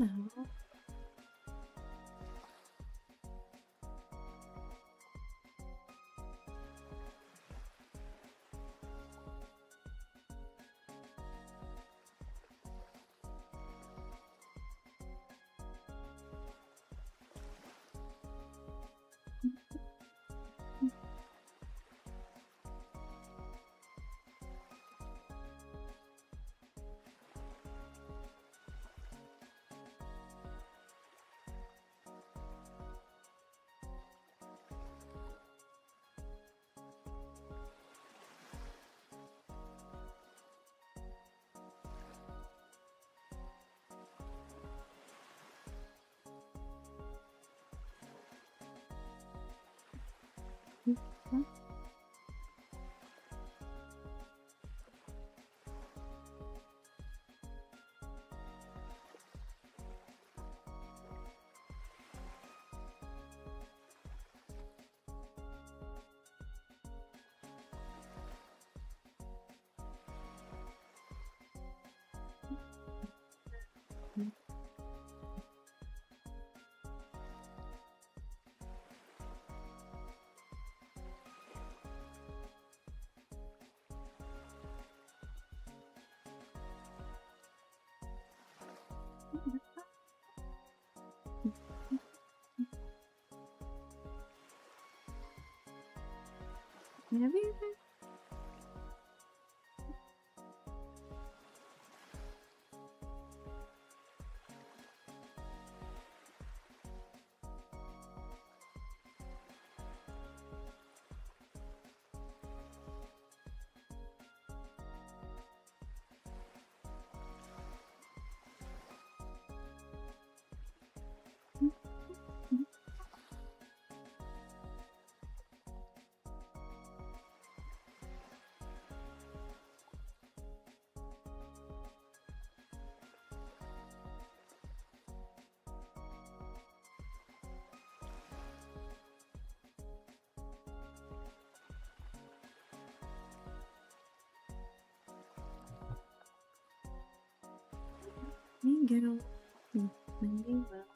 No. Maybe. Girl. Maybe well.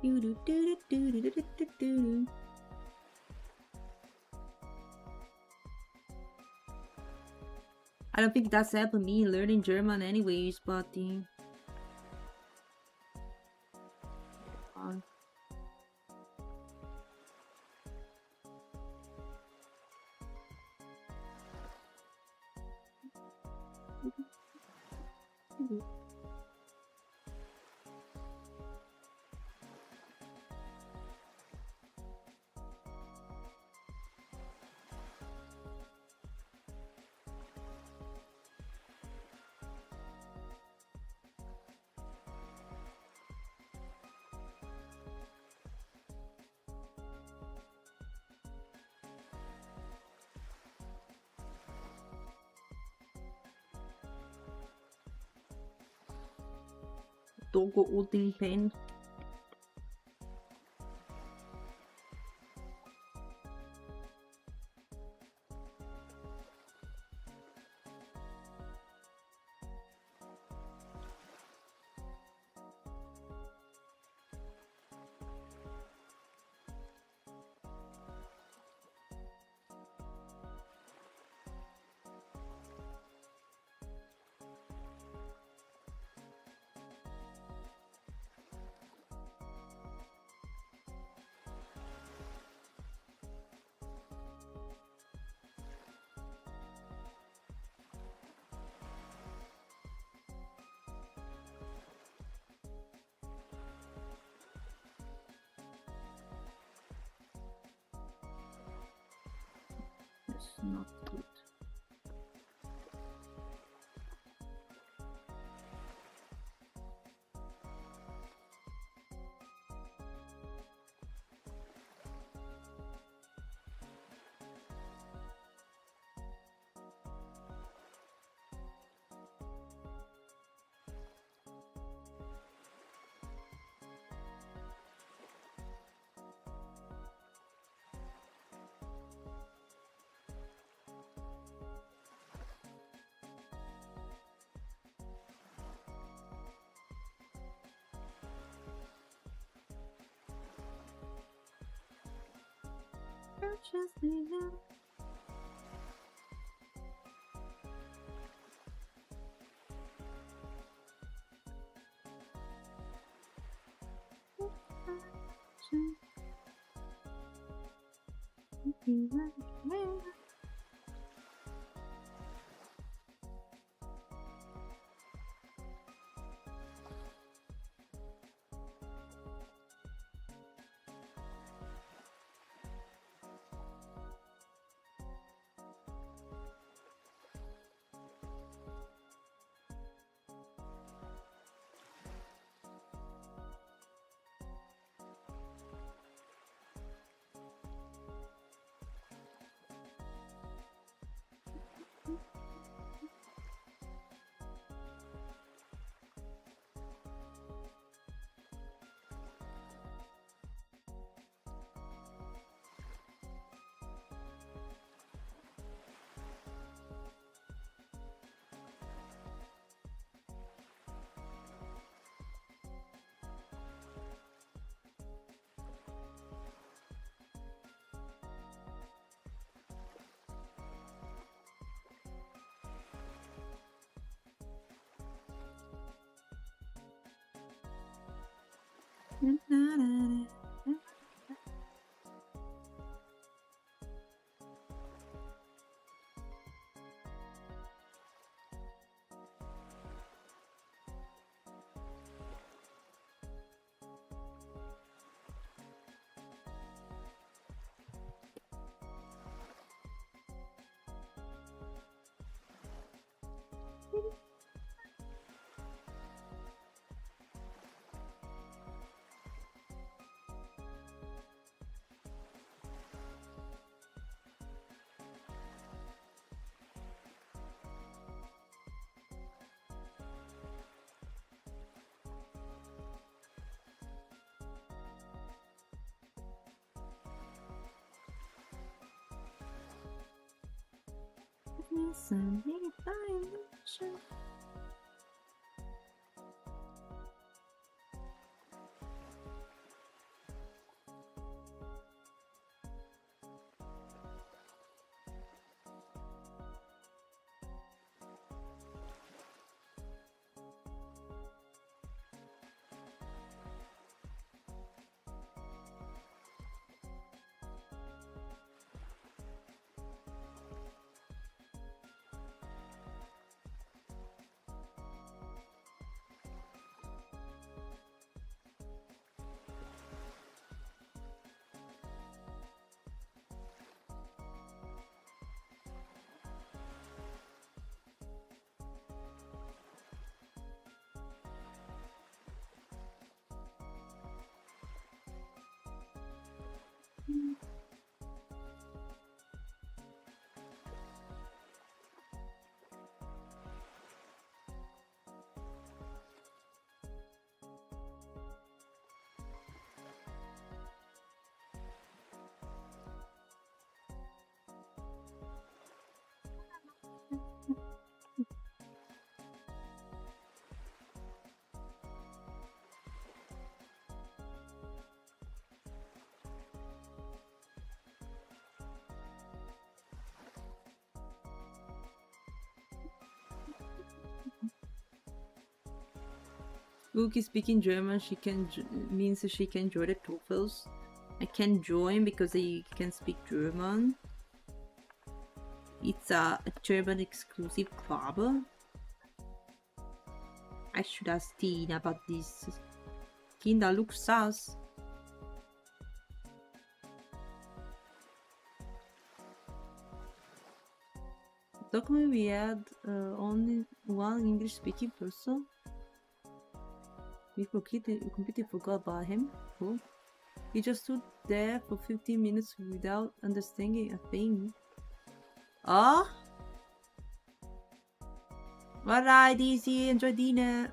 I don't think that's helping me learning German anyways, but Dogo Odin Pen. That's not good. Spuky speaking German, means she can join the TOEFLs. I can join because I can speak German. It's a German exclusive club. I should ask Tina about this. Kinder looks sus. Document we had only one English speaking person. We completely forgot about him. Cool. He just stood there for 15 minutes without understanding a thing. Oh? Alright, Desii, enjoy dinner.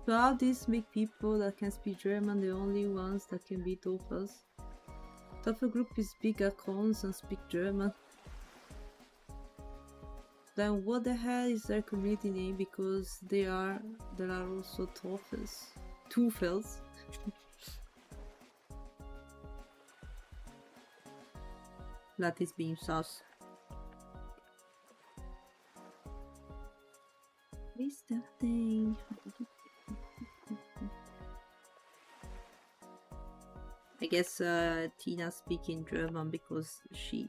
So how this make people that can speak German the only ones that can be TOEFLs? TOEFL group is big accounts and speak German. Then what the hell is their community name? Because there are also Toofels. That is being sus. What is that thing? I guess Tina speaking German because she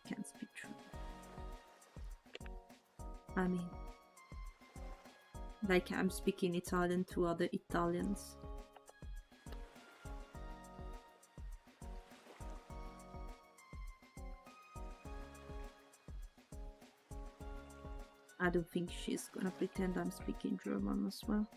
can't speak German. I mean, like I'm speaking Italian to other Italians. I don't think she's gonna pretend I'm speaking German as well.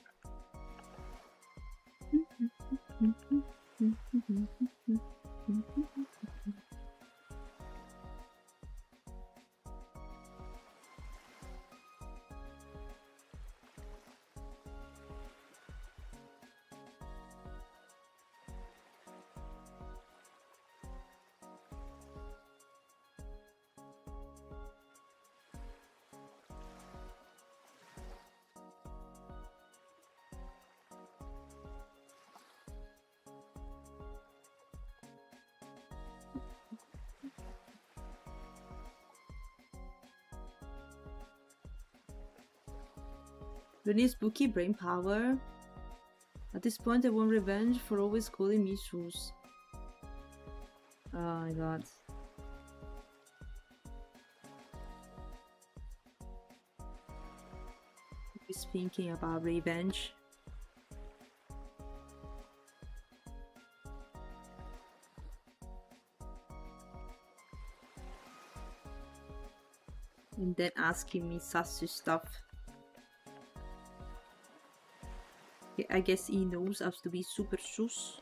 Really spooky brain power. At this point I want revenge for always calling me Sus. Oh my god. He's thinking about revenge. And then asking me sassy stuff. I guess he knows us to be super sus.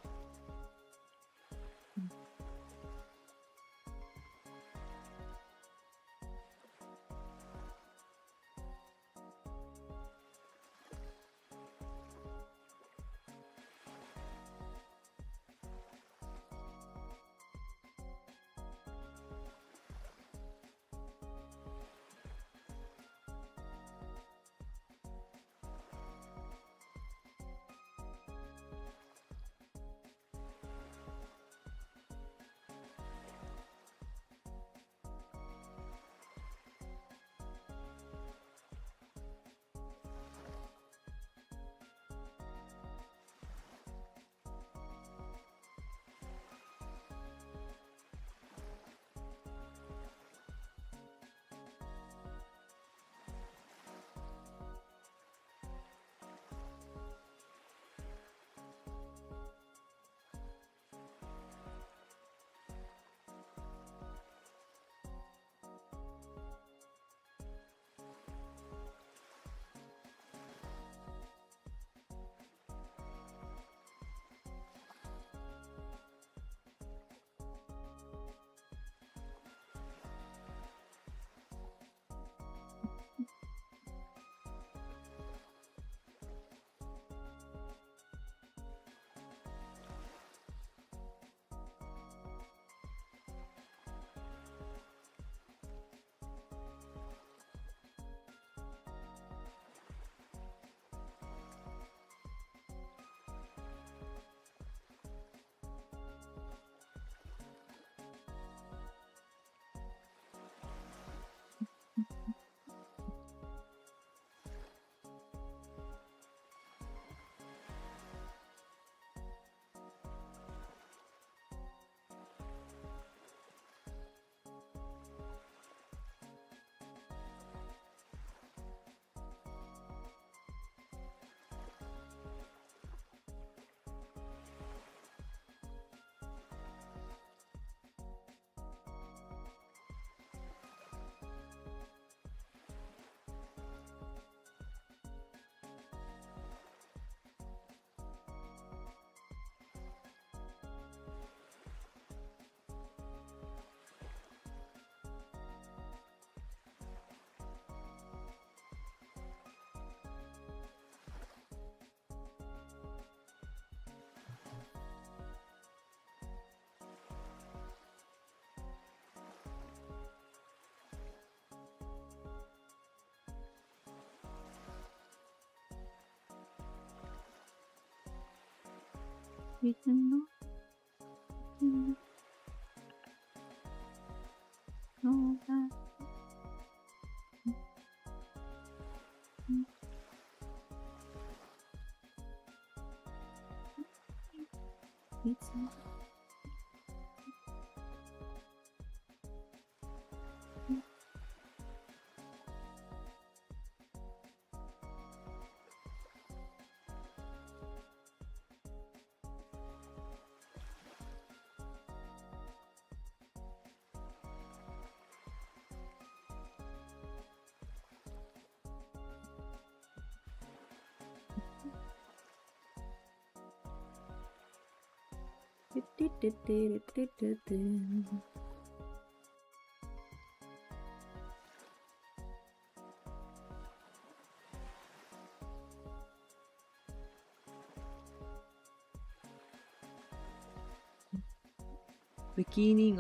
Beginning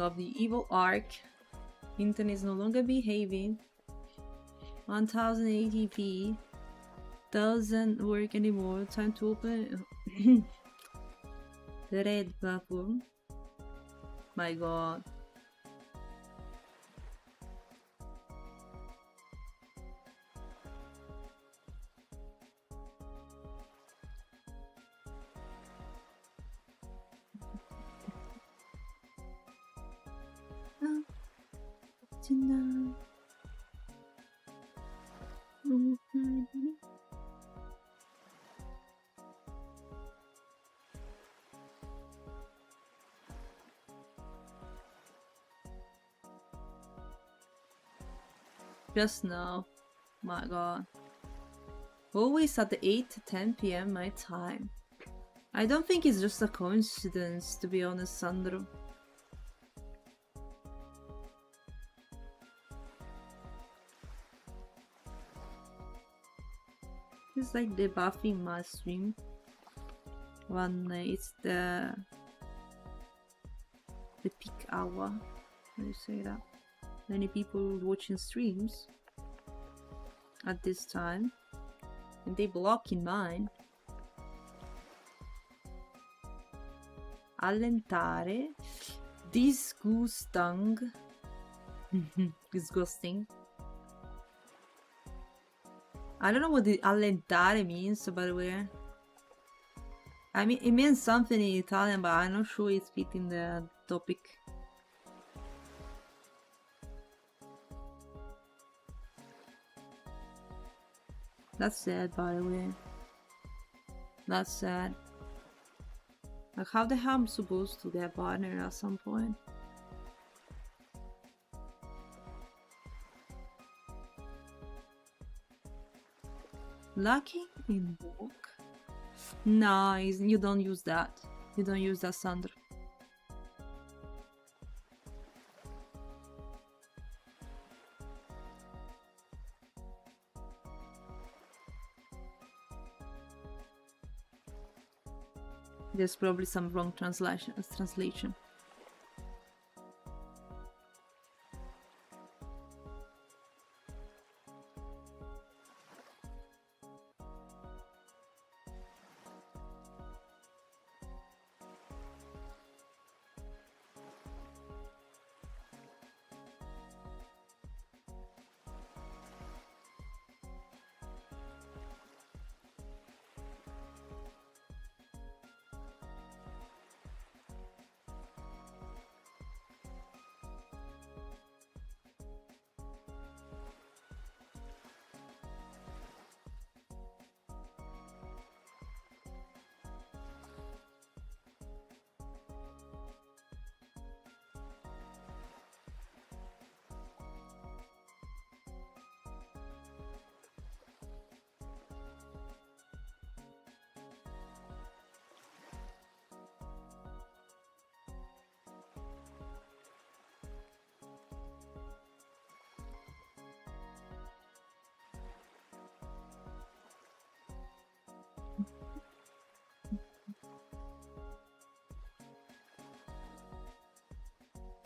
of the evil arc. Internet is no longer behaving. 1080p. Doesn't work anymore. Time to open the red platform. My god. Just now. My god. Always at the 8 to 10 p.m. my time. I don't think it's just a coincidence, to be honest, Sandro. It's like debuffing my stream. When it's the peak hour. How do you say that? Many people watching streams at this time, and they blocking mine. Allentare, disgusting. Disgusting. I don't know what the allentare means, by the way. I mean, it means something in Italian, but I'm not sure it's fitting the topic. That's sad, by the way. That's sad. Like, how the hell am I supposed to get a partner at some point? Lucky in walk? Nice, you don't use that. You don't use that, Sandra. There's probably some wrong translation.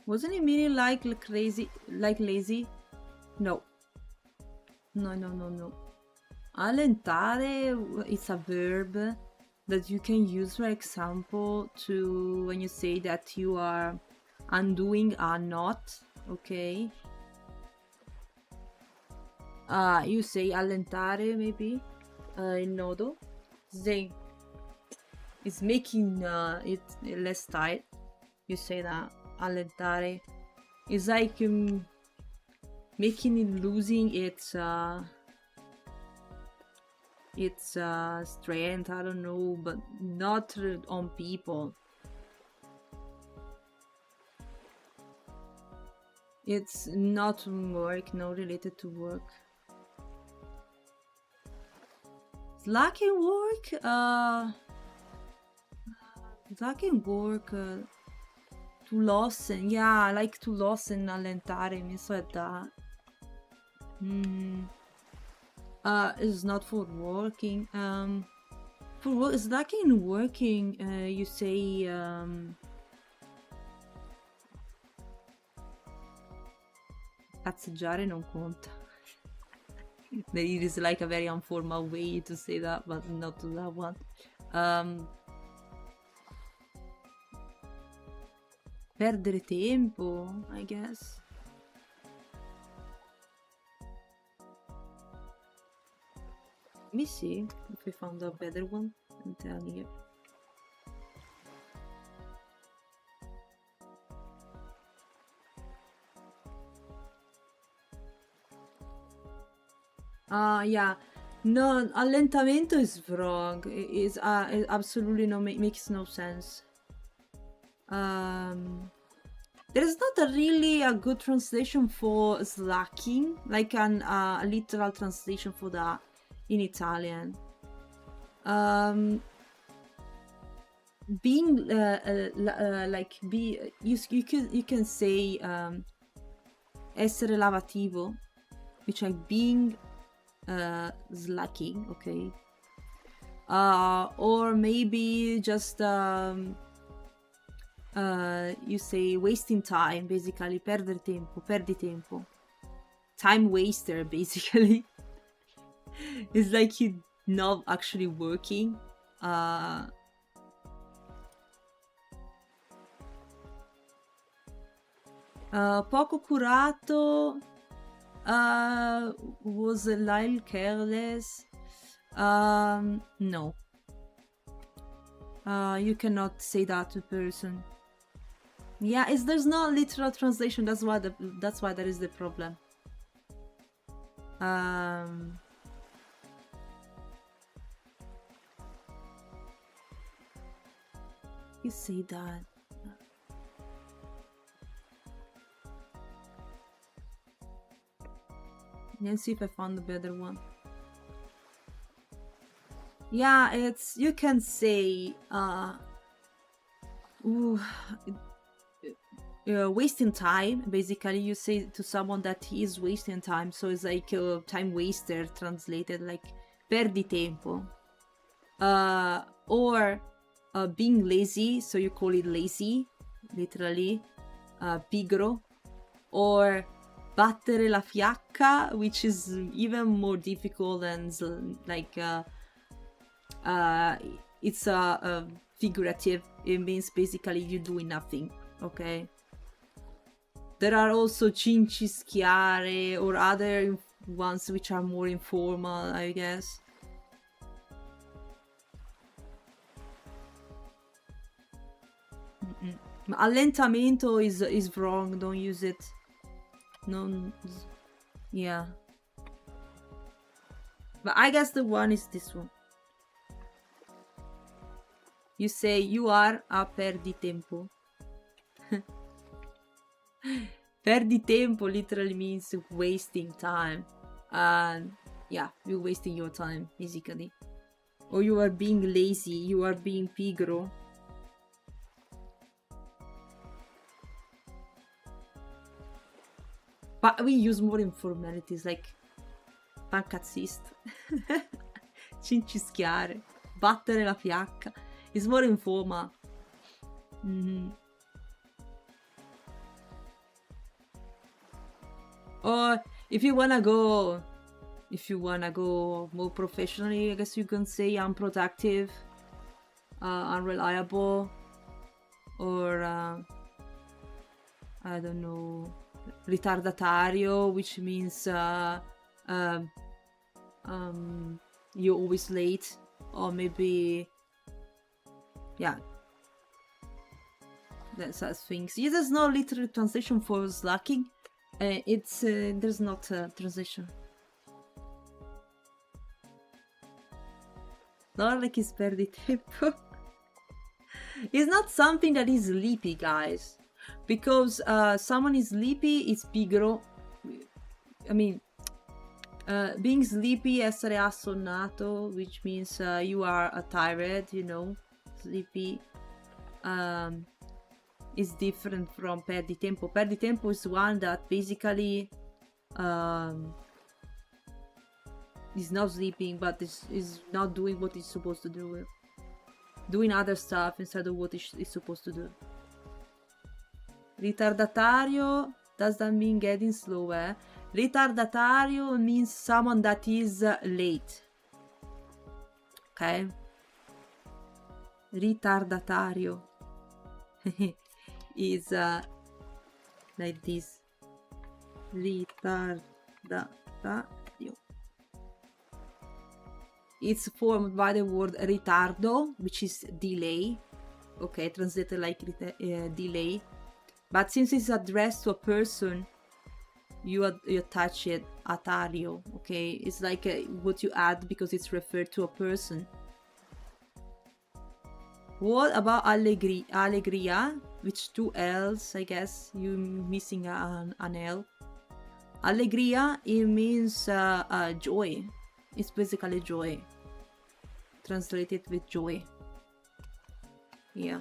Wasn't it meaning like crazy, like lazy? No. No. Allentare, it's a verb. that you can use, for example, to when you say that you are undoing a not, okay? You say allentare, maybe, il nodo. They is making it less tight. You say that allentare is like making it losing its strength. I don't know, but not on people. It's not work, not related to work. Slacking work, slacking work, to lossen, yeah, like to lossen, allentare, means like that. It's not for working. For work, slacking working, you say, cazzeggiare non conta. It is like a very informal way to say that, but not to that one. Perdere tempo, I guess. Let me see if I found a better one and tell you. Yeah, no, allentamento is wrong. It absolutely no makes no sense. There is not really a good translation for slacking, like a literal translation for that in Italian. Being like you can say essere lavativo, which like being slacking, okay, or maybe just you say wasting time, basically perdi tempo, time waster, basically. It's like you not actually working. Poco curato, was a little careless. No. You cannot say that to a person. Yeah, there's no literal translation. That's why there is the problem. You say that. Let's see if I found a better one. Yeah, you can say wasting time. Basically, you say to someone that he is wasting time, so it's like a time waster, translated like perdi tempo. Or being lazy, so you call it lazy, literally, pigro. Or battere la fiacca, which is even more difficult and like it's a figurative. It means basically you're doing nothing, okay? There are also cincischiare or other ones which are more informal, I guess. Allentamento is wrong, don't use it. No, yeah. But I guess the one is this one. You say you are a perdi tempo. Perdi tempo literally means wasting time. And yeah, you're wasting your time, basically. Or you are being lazy, you are being pigro. But we use more informalities like pancazzista, cincischiare, battere la fiacca. It's more informal. Or if you wanna go more professionally, I guess you can say unproductive. unreliable, or I don't know, ritardatario, which means you're always late, or maybe, yeah, that such things. Yeah, there's no literal translation for slacking. It's there's not a translation. Not like it's perdi tempo. It's not something that is sleepy, guys. Because someone is sleepy is pigro. I mean, being sleepy, essere assonnato, which means you are tired, you know, sleepy, is different from perdi tempo. Perdi tempo is one that basically is not sleeping, but is not doing what it's supposed to do. Doing other stuff instead of what it's supposed to do. Ritardatario, does that mean getting slower? Ritardatario means someone that is late. Okay? Ritardatario is like this. Ritardatario. It's formed by the word ritardo, which is delay. Okay, translated like delay. But since it's addressed to a person, you attach it atario. Okay, it's like what you add because it's referred to a person. What about allegria? Which two L's, I guess. You missing an L. Allegria, it means joy. It's basically joy. Translated with joy. Yeah.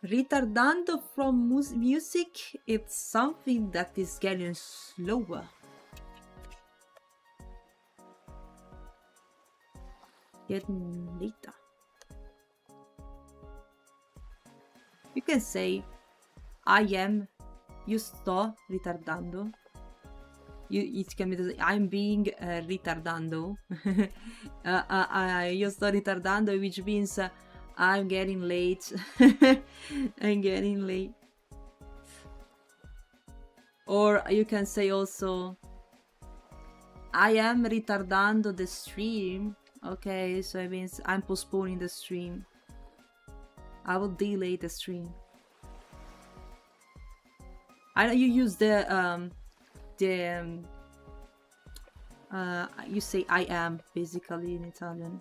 Ritardando from music, it's something that is getting slower. Getting later. You can say, you sto ritardando. It can be, I'm being ritardando. Io sto ritardando, which means I'm getting late. I'm getting late. Or you can say also, I am ritardando the stream. Okay, so it means I'm postponing the stream. I will delay the stream. I know you use you say I am basically in Italian.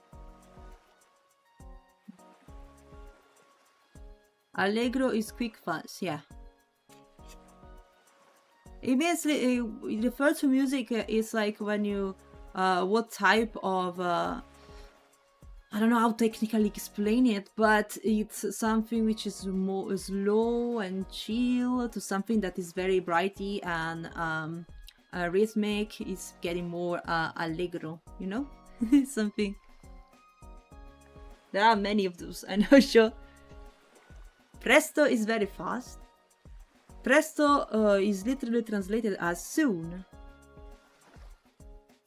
Allegro is quick, fast, yeah. It means it refers to music. It's like when you what type of I don't know how technically explain it, but it's something which is more slow and chill to something that is very brighty and rhythmic. Is getting more allegro, you know. Something. There are many of those, I know, sure. Presto is very fast. Presto is literally translated as soon.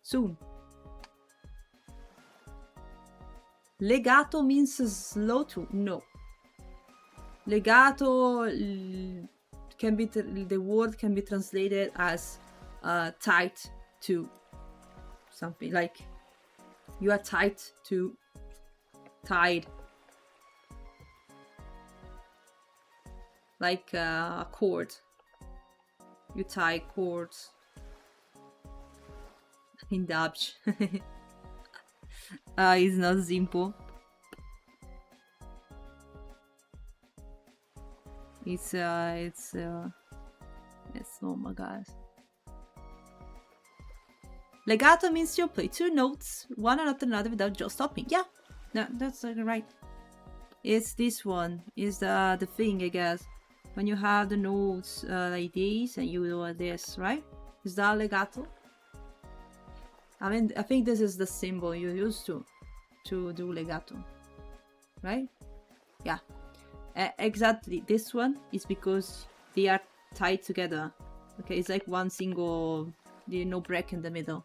Soon. Legato means slow to. No. Legato can be the word can be translated as tight to something, like you are tight to tied, like a cord. You tie cords in Dutch. It's not simple. It's normal, guys. Legato means you play two notes, one after another without just stopping. Yeah, no, that's right. It's this one. Is the thing, I guess. When you have the notes like this and you do this, right? Is that legato? I mean, I think this is the symbol you use to do legato, right? Yeah, exactly. This one is because they are tied together. Okay, it's like one single, no break in the middle.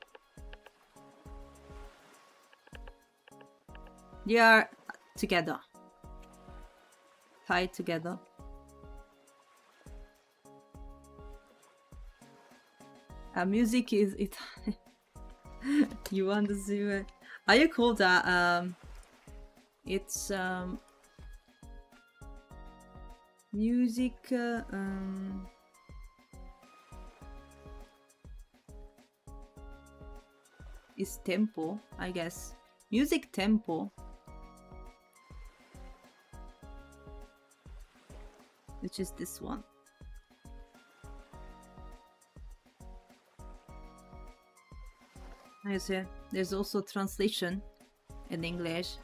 They are together. Tied together. Music is it. You want to see it? Are you called that? It's music. Is tempo, I guess. Music tempo. Which is this one. I see. There's also translation in English.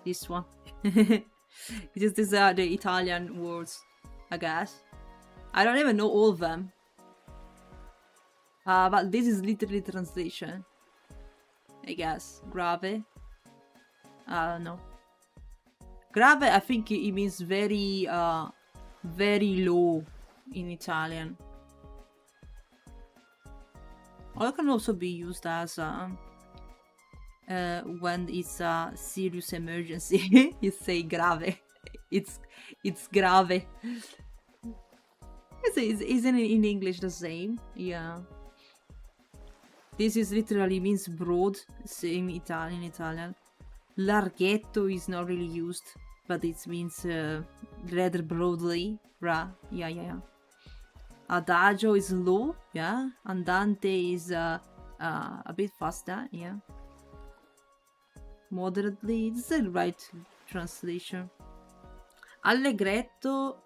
This one. Because these are the Italian words, I guess. I don't even know all of them. But this is literally translation. I guess. Grave. No. Grave, I think it means very, very low in Italian. Or it can also be used as when it's a serious emergency. You say grave. It's grave. Isn't it in English the same? Yeah. This is literally means broad, same Italian. Larghetto is not really used, but it means rather broadly. Yeah. Adagio is low, yeah. Andante is a bit faster, yeah. Moderately, it's the right translation. Allegretto,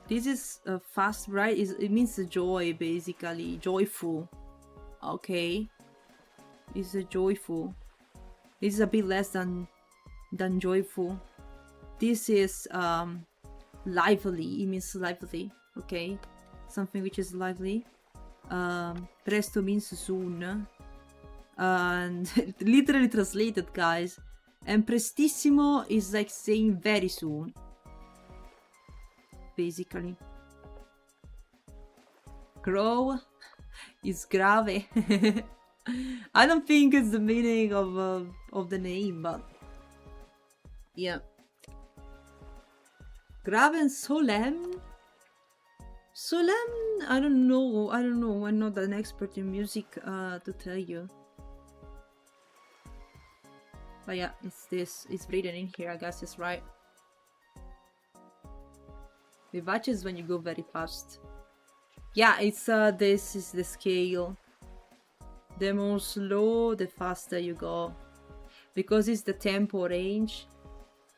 this is fast, right? It means joy, basically, joyful. Okay, it's a joyful. This is a bit less than joyful. This is lively. It means lively. Okay, something which is lively. Presto means soon. And literally translated, guys. And prestissimo is like saying very soon. Basically. Grow is grave. I don't think it's the meaning of the name, but yeah. Grave and solemn. Solemn, I don't know. I'm not an expert in music to tell you. But yeah, it's this. It's written in here. I guess it's right. Vivace is when you go very fast. Yeah, it's this is the scale. The more slow, the faster you go, because it's the tempo range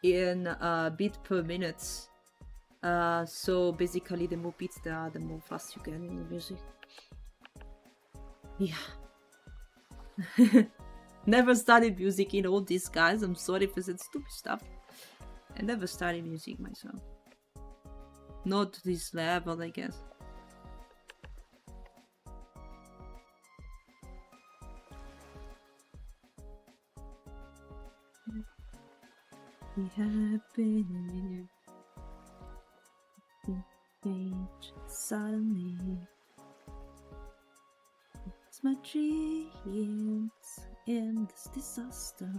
in beat per minute. So basically, the more beats there are, the more fast you get in the music. Yeah. Never studied music in all this, guys. I'm sorry for that stupid stuff. I never studied music myself. Not to this level, I guess. We have been page suddenly. It's my dreams in this disaster.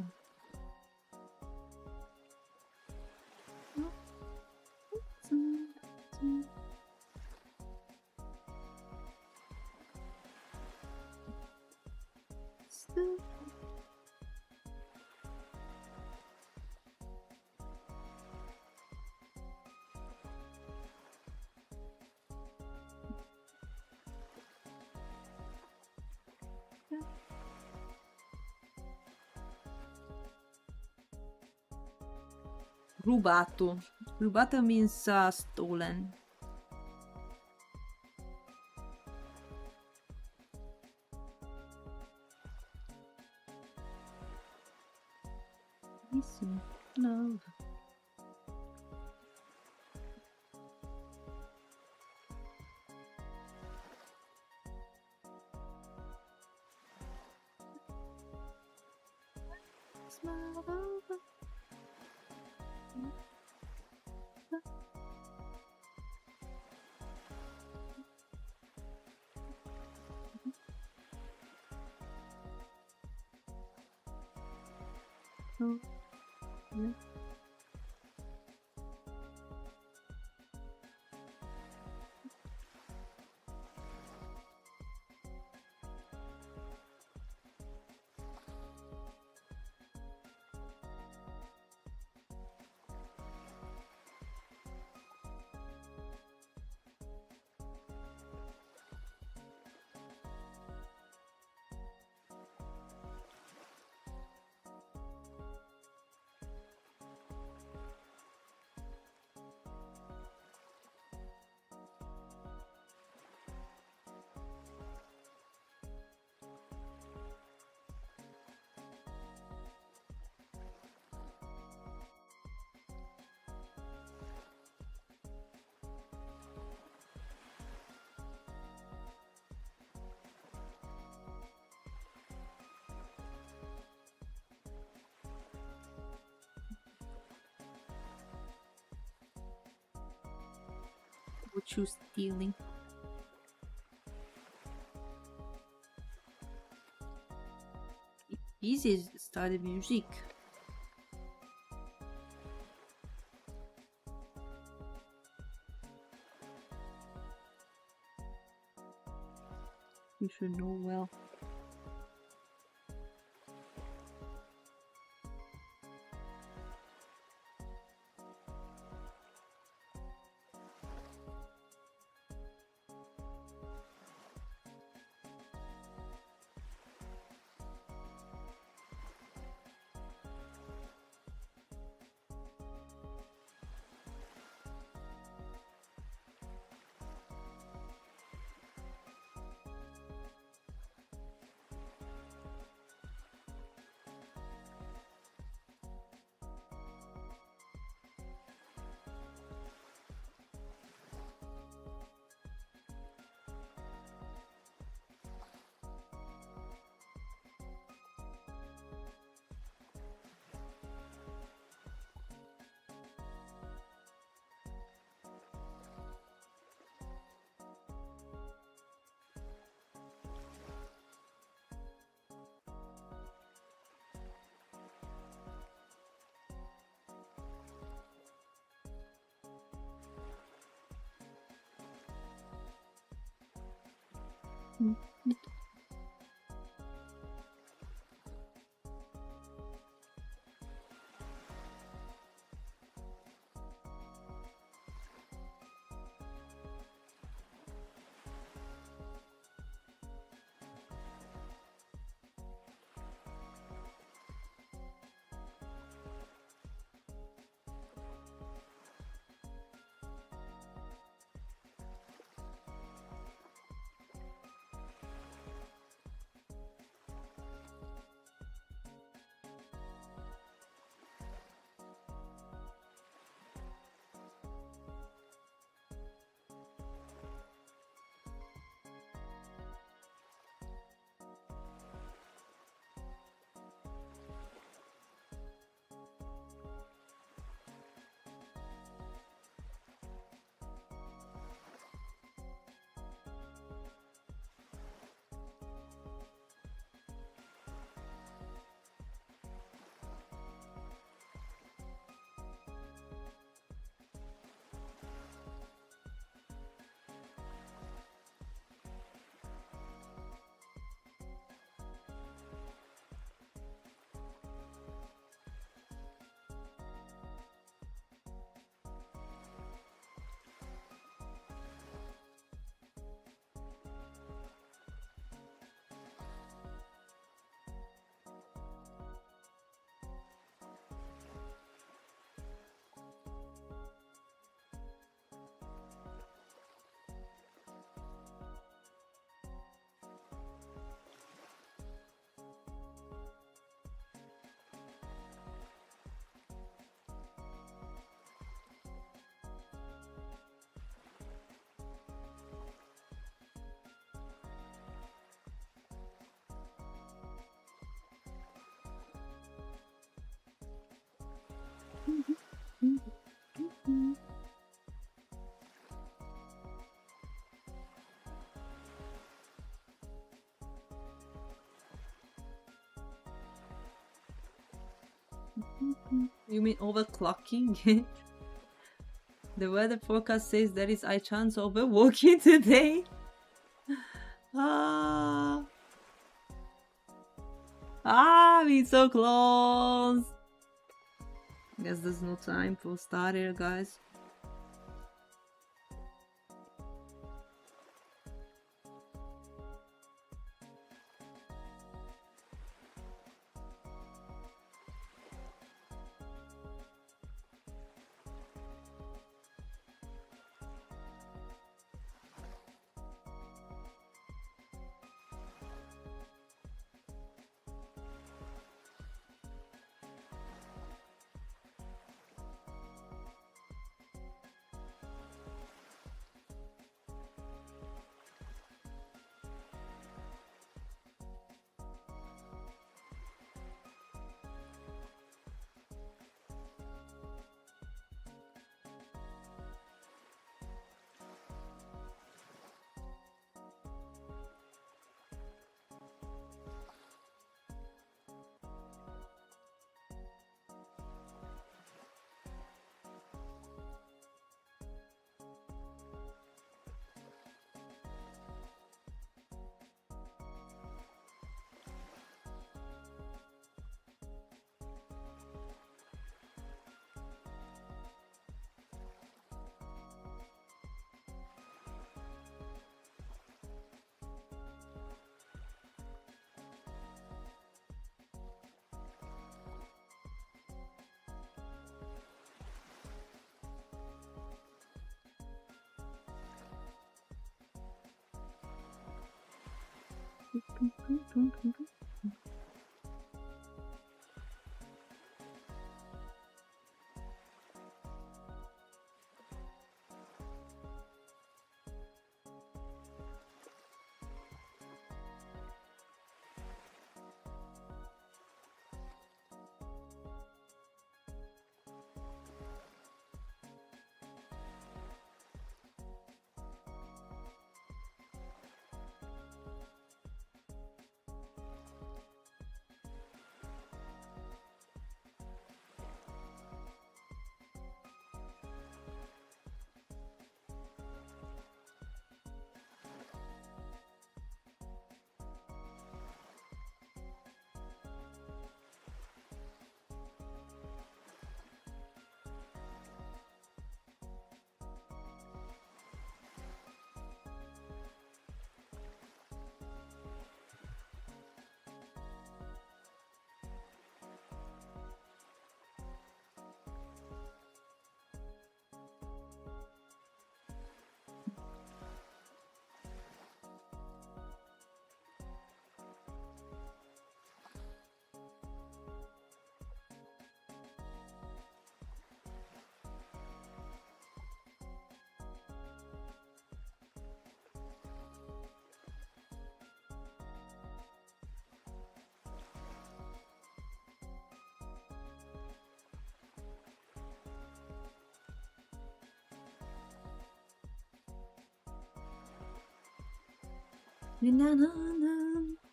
Rubato. Rubato means stolen. Missing love. Smile over. Oh, yeah. What you stealing? Easy to start the music. You should know well. You mean overclocking? The weather forecast says there is high chance of a walking today. We're so close. Guess there's no time for start here, guys.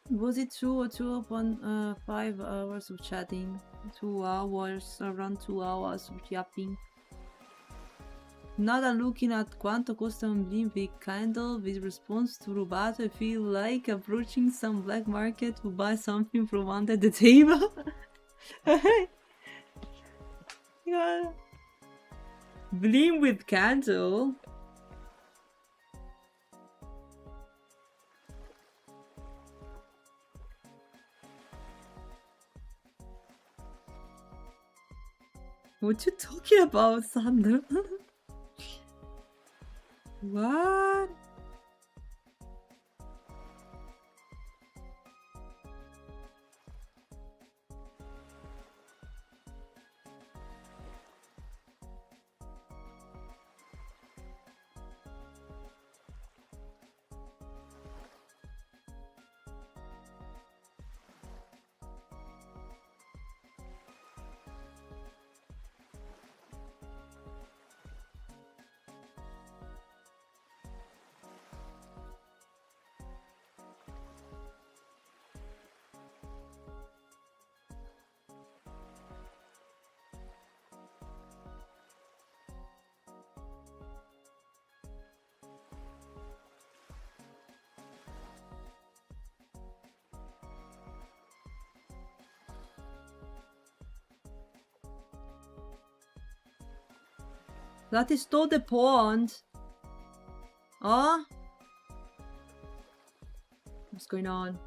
Was it 2 or 2.5 hours of chatting? 2 hours, around 2 hours of yapping. Nada looking at quanto costa un blimp candle with response to rubato. I feel like approaching some black market to buy something from under the table. Yeah. Blim with candle. What you talking about, Sandra? What? That is not the point. Oh? What's going on?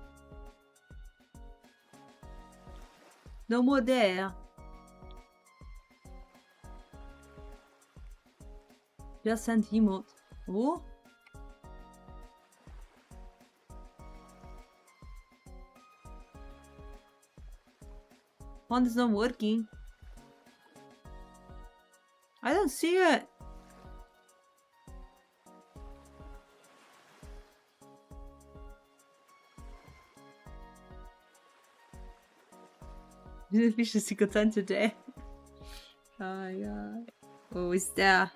No more there. Just send emote. Oh? One is not working. I don't see it. Didn't fish a single time today. Oh my god. Oh, it's there.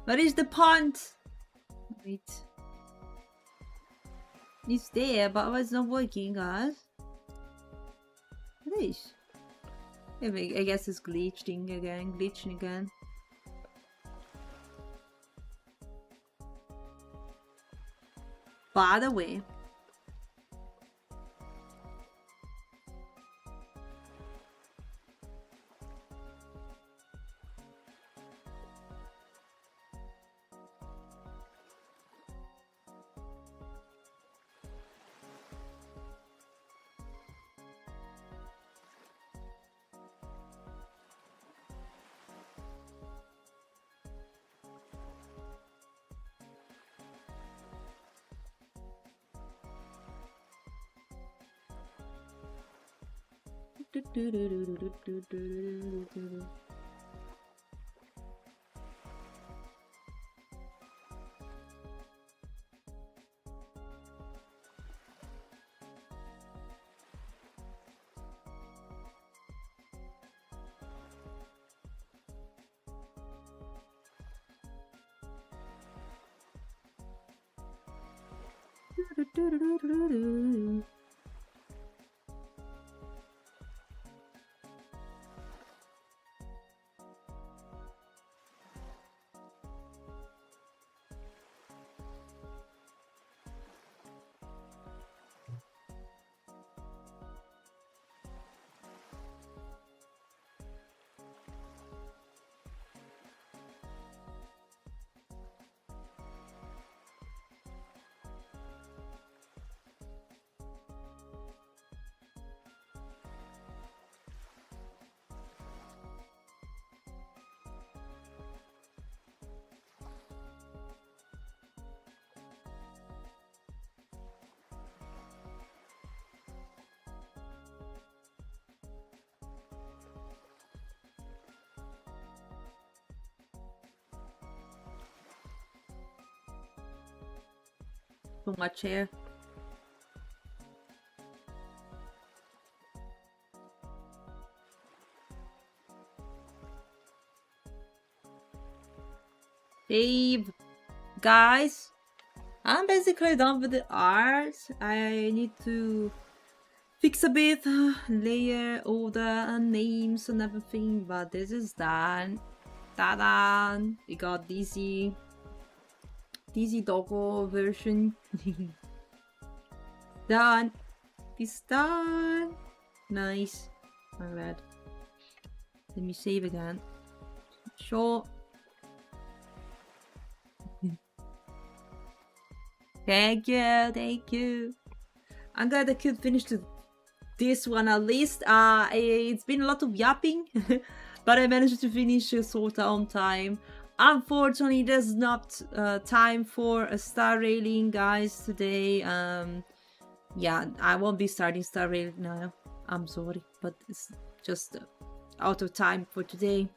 Where is the pond? Wait. It's there, but it's not working, guys. What is? I guess it's glitching again. By the way. Too much hair. Dave, guys, I'm basically done with the art. I need to fix a bit, layer, order, and names and everything, but this is done. Ta-da! We got Desii doggo version. Done. It's done. Nice. I'm glad. Let me save again. Sure. Thank you. I'm glad I could finish the this one at least. It's been a lot of yapping, but I managed to finish sort of on time. Unfortunately, there's not time for a star railing, guys, today. Yeah, I won't be starting star railing now. I'm sorry, but it's just out of time for today.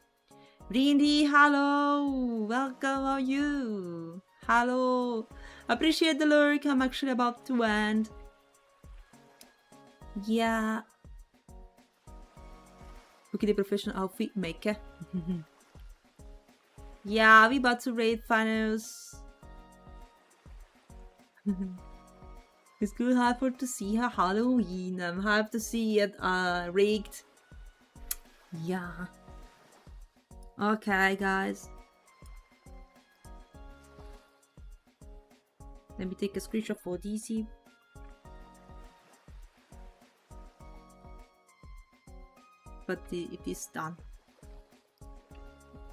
Rindy, hello! Welcome, how are you? Hello! Appreciate the lurk, I'm actually about to end. Yeah. Look at the professional outfit maker. Yeah, we about to raid finals. It's good hyper to see her Halloween. I'm hyped to see it rigged. Yeah. Okay, guys. Let me take a screenshot for Desii. But it is done.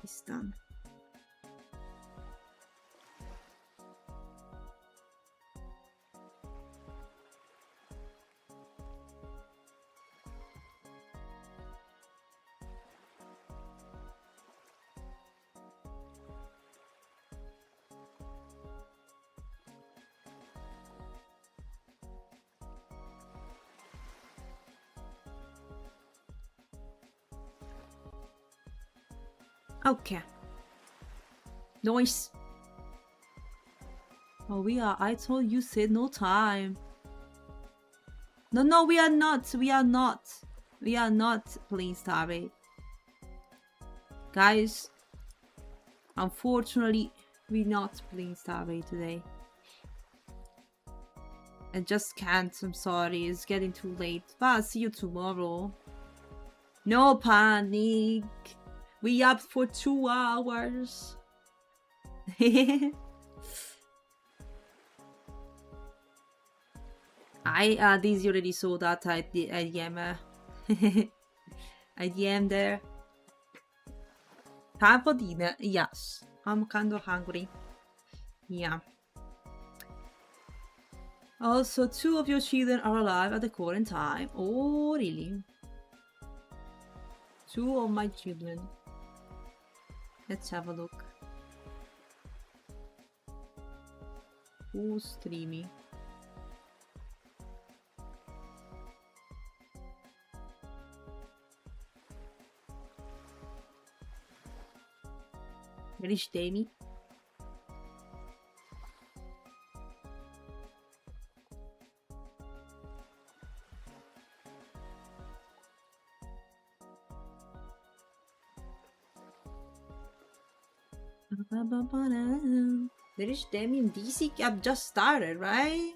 It's done. Okay. Nice. Oh, we are. I told you, said no time. No, we are not. We are not. We are not playing Starry. Guys, unfortunately, we're not playing Starry today. I just can't. I'm sorry. It's getting too late. But I'll see you tomorrow. No panic. We up for 2 hours. This already saw that I am I am there. Time for dinner. Yes, I'm kind of hungry. Yeah. Also, 2 of your children are alive at the current time. Oh, really? 2 of my children. Let's have a look. Who's streaming? Where is Jamie? There is Demi and Desii. I've just started, right?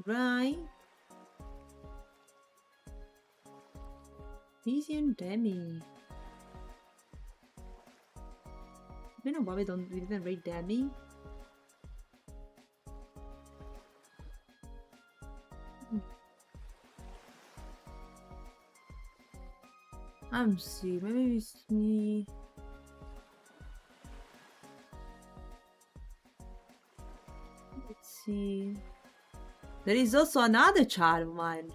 Right. Desii and Demi. I don't know why we didn't rate Demi. I'm see. Maybe it's me. See, there is also another child of mine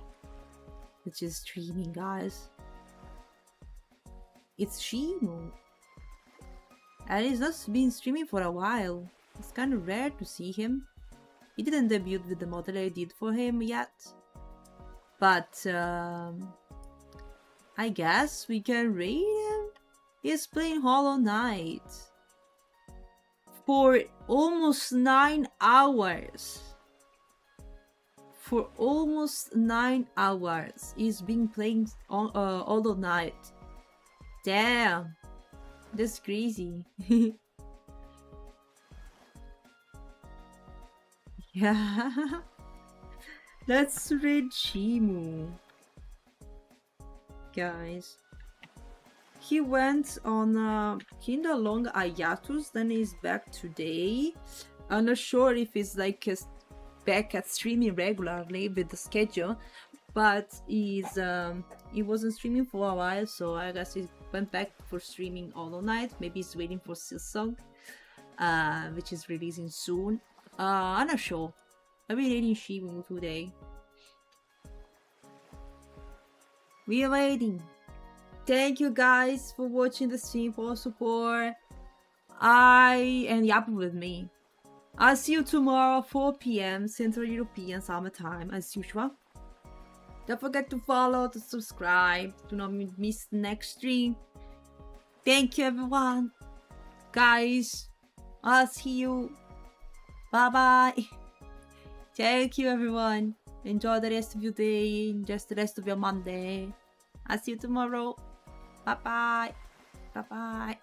which is streaming, guys. It's Shimu, and he's just been streaming for a while. It's kind of rare to see him. He didn't debut with the model I did for him yet, but I guess we can rate him. He's playing Hollow Knight for almost 9 hours. For almost 9 hours, he's been playing all night. Damn, that's crazy. Yeah, let's read Shimu, guys. He went on a kinda long hiatus, then he's back today. I'm not sure if he's like back at streaming regularly with the schedule, but he wasn't streaming for a while, so I guess he went back for streaming all night. Maybe he's waiting for Silsong, which is releasing soon. I'm not sure. I'll be reading Shimu today. We are waiting. Thank you guys for watching the stream, for support. And yapping with me. I'll see you tomorrow, 4 p.m. Central European Summer Time, as usual. Don't forget to follow, to subscribe. Do not miss the next stream. Thank you, everyone. Guys, I'll see you. Bye-bye. Thank you, everyone. Enjoy the rest of your day, just the rest of your Monday. I'll see you tomorrow. Bye-bye. Bye-bye.